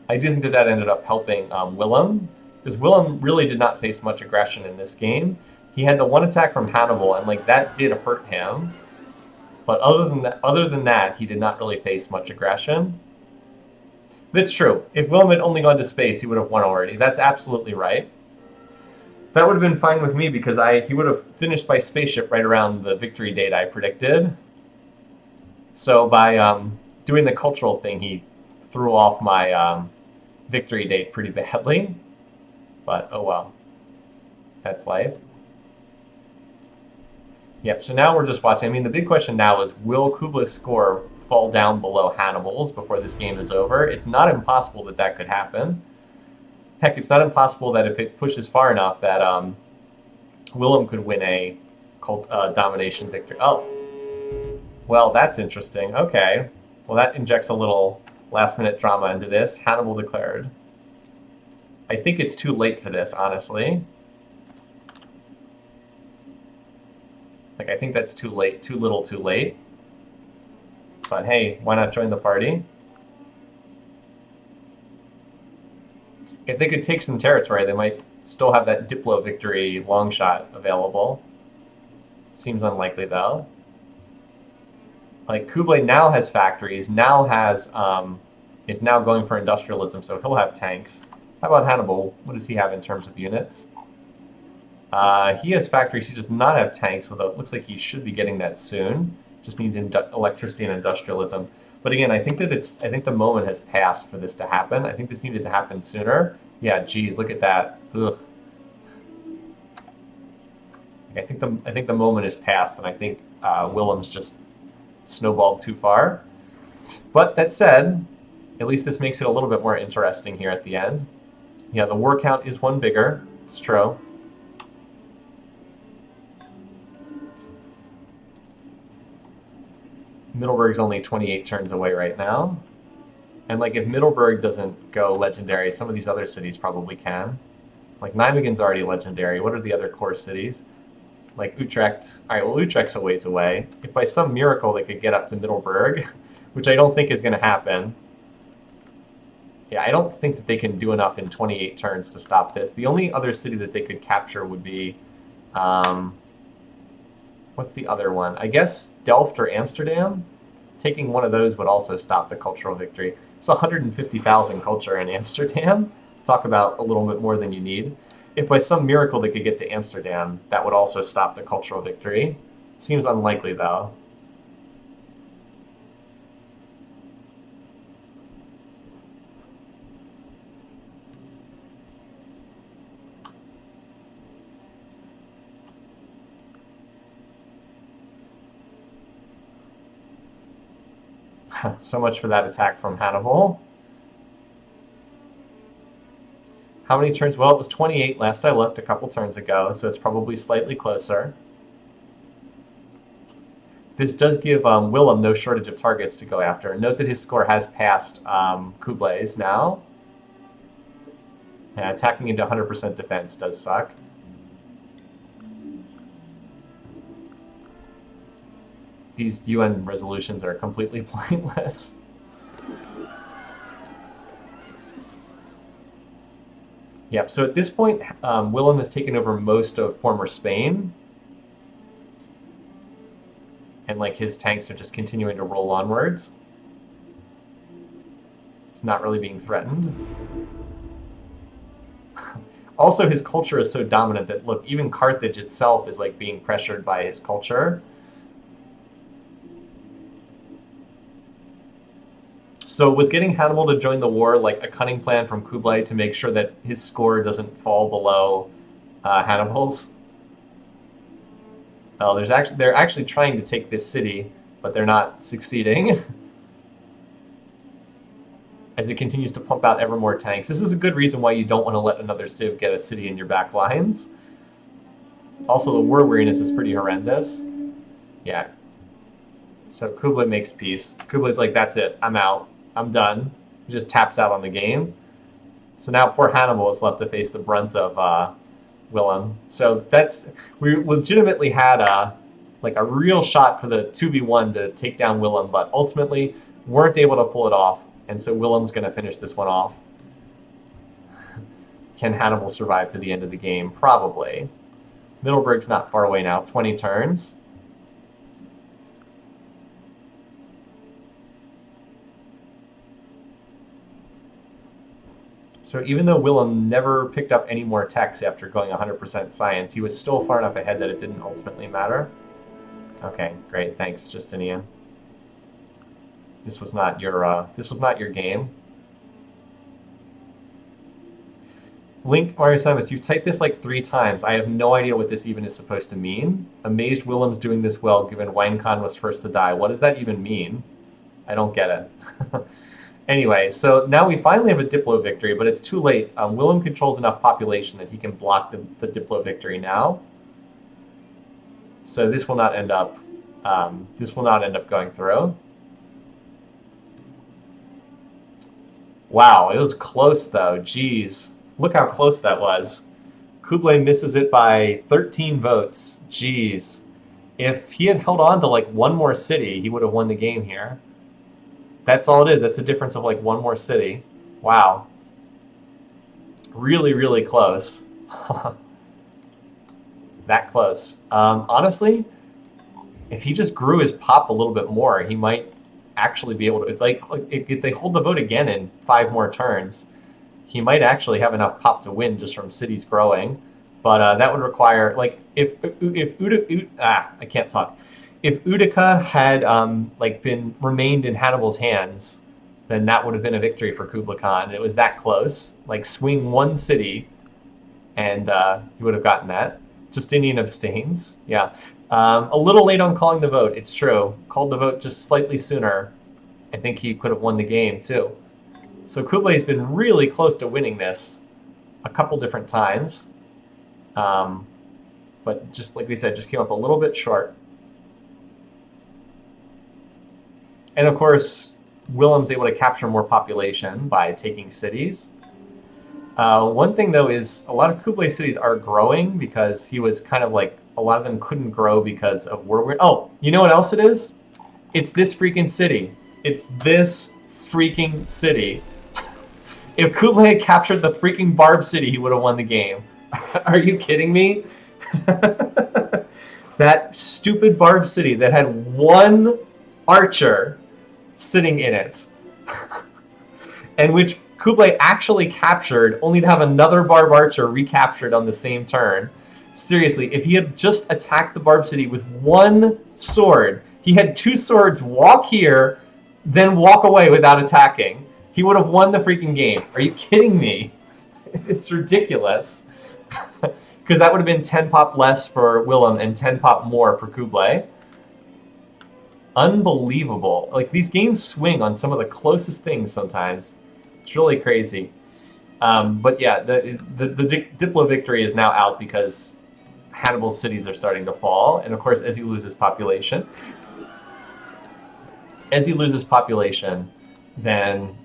A: I do think that ended up helping Willem, because Willem really did not face much aggression in this game. He had the one attack from Hannibal, and like that did hurt him. But other than that, he did not really face much aggression. That's true. If Willem had only gone to space, he would have won already. That's absolutely right. That would have been fine with me because he would have finished by spaceship right around the victory date I predicted. So by doing the cultural thing, he threw off my victory date pretty badly. But oh well. That's life. Yep, so now we're just watching. I mean, the big question now is, will Kublai's score fall down below Hannibal's before this game is over? It's not impossible that that could happen. Heck, it's not impossible that if it pushes far enough that Willem could win a domination victory. Oh, well, that's interesting. Okay. Well, that injects a little last-minute drama into this. Hannibal declared. I think it's too late for this, honestly. Like, I think that's too late, too little too late. But hey, why not join the party? If they could take some territory, they might still have that Diplo victory long shot available. Seems unlikely, though. Like, Kublai now has factories, now has, is now going for industrialism, so he'll have tanks. How about Hannibal? What does he have in terms of units? He has factories. He does not have tanks, although it looks like he should be getting that soon. Just needs electricity and industrialism. But again, I think the moment has passed for this to happen. I think this needed to happen sooner. Yeah, geez, look at that. Ugh. I think the moment is passed, and I think Willem's just snowballed too far. But that said, At least this makes it a little bit more interesting here at the end. Yeah, the war count is one bigger. It's true. Middleburg's only 28 turns away right now. And like if Middleburg doesn't go legendary, some of these other cities probably can. Like Nijmegen's already legendary. What are the other core cities? Like Utrecht. Alright, well Utrecht's a ways away. If by some miracle they could get up to Middleburg, which I don't think is going to happen. Yeah, I don't think that they can do enough in 28 turns to stop this. The only other city that they could capture would be... what's the other one? I guess Delft or Amsterdam? Taking one of those would also stop the cultural victory. It's 150,000 culture in Amsterdam. Talk about a little bit more than you need. If by some miracle they could get to Amsterdam, that would also stop the cultural victory. Seems unlikely, though. So much for that attack from Hannibal. How many turns? Well, it was 28 last I looked a couple turns ago, so it's probably slightly closer. This does give Willem no shortage of targets to go after. Note that his score has passed Kublai's now. Yeah, attacking into 100% defense does suck. These UN resolutions are completely pointless. Yep, so at this point, Willem has taken over most of former Spain. And like his tanks are just continuing to roll onwards. He's not really being threatened. Also, his culture is so dominant that, look, even Carthage itself is like being pressured by his culture. So was getting Hannibal to join the war like a cunning plan from Kublai to make sure that his score doesn't fall below Hannibal's? Oh, they're actually trying to take this city, but they're not succeeding. As it continues to pump out ever more tanks. This is a good reason why you don't want to let another Civ get a city in your back lines. Also, the war weariness is pretty horrendous. Yeah. So Kublai makes peace. Kublai's like, that's it, I'm out. I'm done. He just taps out on the game. So now poor Hannibal is left to face the brunt of Willem. So we legitimately had a real shot for the 2v1 to take down Willem, but ultimately weren't able to pull it off. And so Willem's going to finish this one off. Can Hannibal survive to the end of the game? Probably. Middleburg's not far away now, 20 turns. So even though Willem never picked up any more techs after going 100% science, he was still far enough ahead that it didn't ultimately matter. Okay, great, thanks, Justinian. This was not your game. Link Mario Simus, you've typed this like 3 times. I have no idea what this even is supposed to mean. Amazed Willem's doing this well, given Huayna was first to die. What does that even mean? I don't get it. Anyway, so now we finally have a Diplo victory, but it's too late. Willem controls enough population that he can block the Diplo victory now. So this will not end up. Going through. Wow, it was close though. Jeez, look how close that was. Kublai misses it by 13 votes. Jeez, if he had held on to like one more city, he would have won the game here. That's all it is. That's the difference of like one more city. Wow. Really, really close. That close. Honestly, if he just grew his pop a little bit more, he might actually be able to, if they hold the vote again in 5 more turns, he might actually have enough pop to win just from cities growing. But that would require, like, if I can't talk. If Utica had remained in Hannibal's hands, then that would have been a victory for Kublai Khan. It was that close. Like, swing one city, and he would have gotten that. Justinian abstains. Yeah. A little late on calling the vote. It's true. Called the vote just slightly sooner. I think he could have won the game, too. So Kublai's been really close to winning this a couple different times. But just like we said, just came up a little bit short. And of course, Willem's able to capture more population by taking cities. One thing, though, is a lot of Kublai's cities are growing because he was kind of like, a lot of them couldn't grow because of war. Oh, you know what else it is? It's this freaking city. It's this freaking city. If Kublai had captured the freaking Barb city, he would have won the game. Are you kidding me? That stupid Barb city that had one archer sitting in it, and which Kublai actually captured, only to have another Barb archer recaptured on the same turn. Seriously, if he had just attacked the Barb city with one sword, he had two swords walk here, then walk away without attacking, he would have won the freaking game. Are you kidding me? It's ridiculous. Because that would have been 10 pop less for Willem and 10 pop more for Kublai. Unbelievable. Like, these games swing on some of the closest things sometimes. It's really crazy. But yeah, the Diplo victory is now out because Hannibal's cities are starting to fall. And of course, as he loses population, then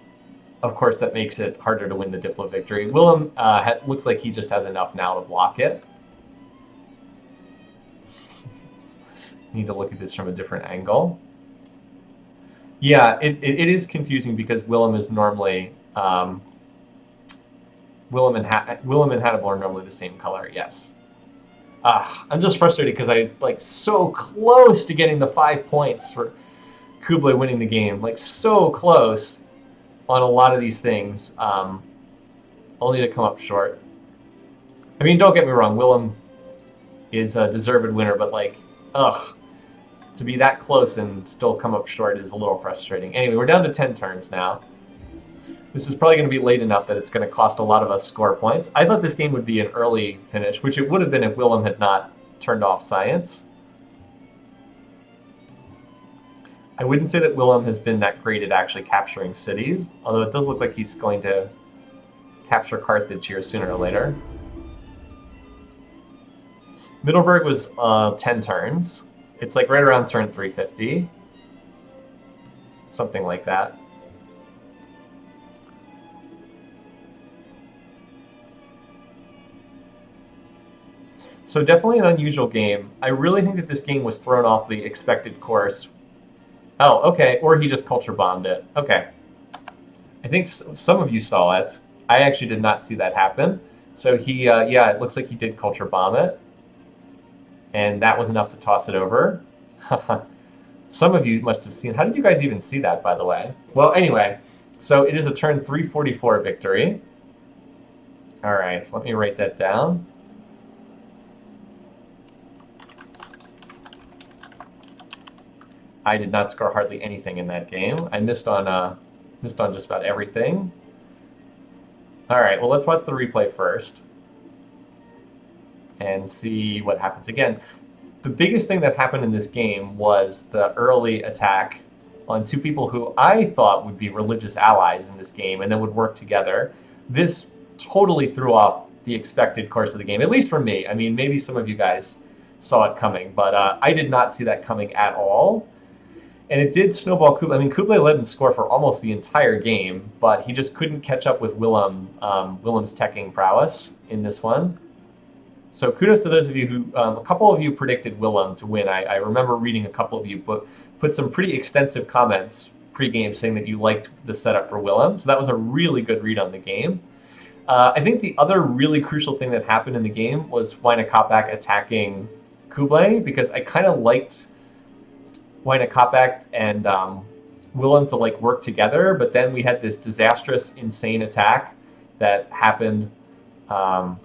A: of course that makes it harder to win the Diplo victory. Willem looks like he just has enough now to block it. Need to look at this from a different angle. Yeah, it is confusing because Willem is normally Willem and Hannibal are normally the same color. Yes. I'm just frustrated because I like so close to getting the 5 points for Kublai winning the game. Like so close on a lot of these things, only to come up short. I mean, don't get me wrong, Willem is a deserved winner, but like, to be that close and still come up short is a little frustrating. Anyway, we're down to 10 turns now. This is probably going to be late enough that it's going to cost a lot of us score points. I thought this game would be an early finish, which it would have been if Willem had not turned off science. I wouldn't say that Willem has been that great at actually capturing cities, although it does look like he's going to capture Carthage here sooner or later. Middleburg was 10 turns. It's like right around turn 350. Something like that. So definitely an unusual game. I really think that this game was thrown off the expected course. Oh, okay. Or he just culture bombed it. Okay. I think some of you saw it. I actually did not see that happen. So he, yeah, it looks like he did culture bomb it. And that was enough to toss it over. Some of you must have seen. How did you guys even see that, by the way? Well, anyway, so it is a turn 344 victory. All right, so let me write that down. I did not score hardly anything in that game. I missed on just about everything. All right, well, let's watch the replay first and see what happens. Again, the biggest thing that happened in this game was the early attack on two people who I thought would be religious allies in this game and then would work together. This totally threw off the expected course of the game, at least for me. I mean, maybe some of you guys saw it coming, but I did not see that coming at all. And it did snowball Kublai. I mean, Kublai led in score for almost the entire game, but he just couldn't catch up with Willem's teching prowess in this one. So kudos to those of you who, a couple of you predicted Willem to win. I remember reading a couple of you put some pretty extensive comments pre-game saying that you liked the setup for Willem. So that was a really good read on the game. I think the other really crucial thing that happened in the game was Huayna Capac attacking Kublai, because I kind of liked Huayna Capac and Willem to like work together, but then we had this disastrous, insane attack that happened on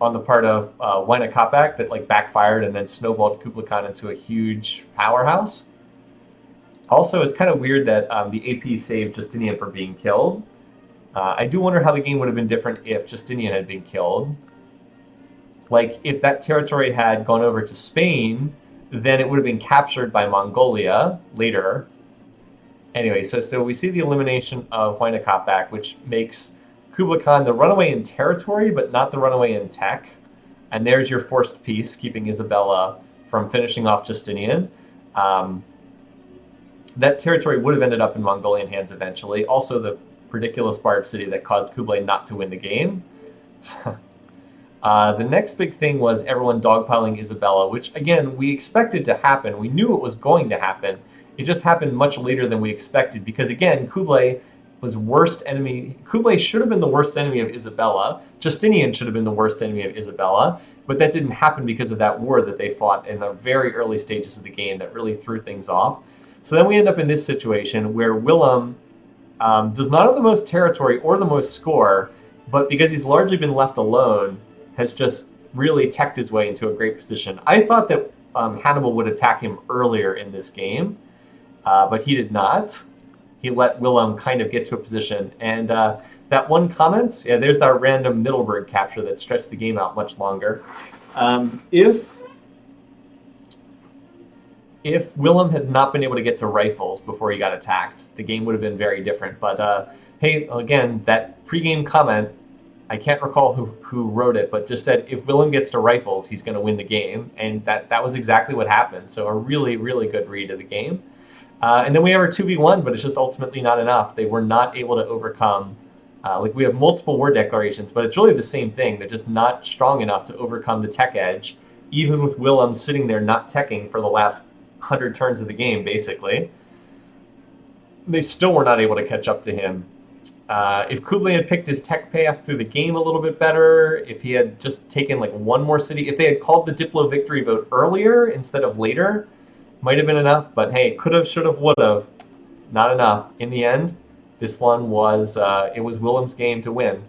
A: the part of Huayna Capac that like backfired and then snowballed Kublai Khan into a huge powerhouse. Also, it's kind of weird that the AP saved Justinian from being killed. I do wonder how the game would have been different if Justinian had been killed. Like, if that territory had gone over to Spain, then it would have been captured by Mongolia later. Anyway, so we see the elimination of Huayna Capac, which makes Kublai Khan the runaway in territory, but not the runaway in tech. And there's your forced peace, keeping Isabella from finishing off Justinian. That territory would have ended up in Mongolian hands eventually. Also, the ridiculous barred city that caused Kublai not to win the game. The next big thing was everyone dogpiling Isabella, which, again, we expected to happen. We knew it was going to happen. It just happened much later than we expected because, again, Kublai was worst enemy. Kublai should have been the worst enemy of Isabella. Justinian should have been the worst enemy of Isabella. But that didn't happen because of that war that they fought in the very early stages of the game that really threw things off. So then we end up in this situation where Willem does not have the most territory or the most score, but because he's largely been left alone, has just really teched his way into a great position. I thought that Hannibal would attack him earlier in this game, but he did not. He let Willem kind of get to a position. And that one comment, yeah, there's our random Middleburg capture that stretched the game out much longer. If Willem had not been able to get to rifles before he got attacked, the game would have been very different. But hey, again, that pregame comment, I can't recall who wrote it, but just said if Willem gets to rifles, he's going to win the game. And that was exactly what happened. So a really, really good read of the game. And then we have our 2v1, but it's just ultimately not enough. They were not able to overcome. We have multiple war declarations, but it's really the same thing. They're just not strong enough to overcome the tech edge, even with Willem sitting there not teching for the last 100 turns of the game, basically. They still were not able to catch up to him. If Kublai had picked his tech path through the game a little bit better, if he had just taken like one more city, if they had called the Diplo victory vote earlier instead of later, might have been enough. But hey, could have, should have, would have, not enough. In the end, this one was it was Willem's game to win.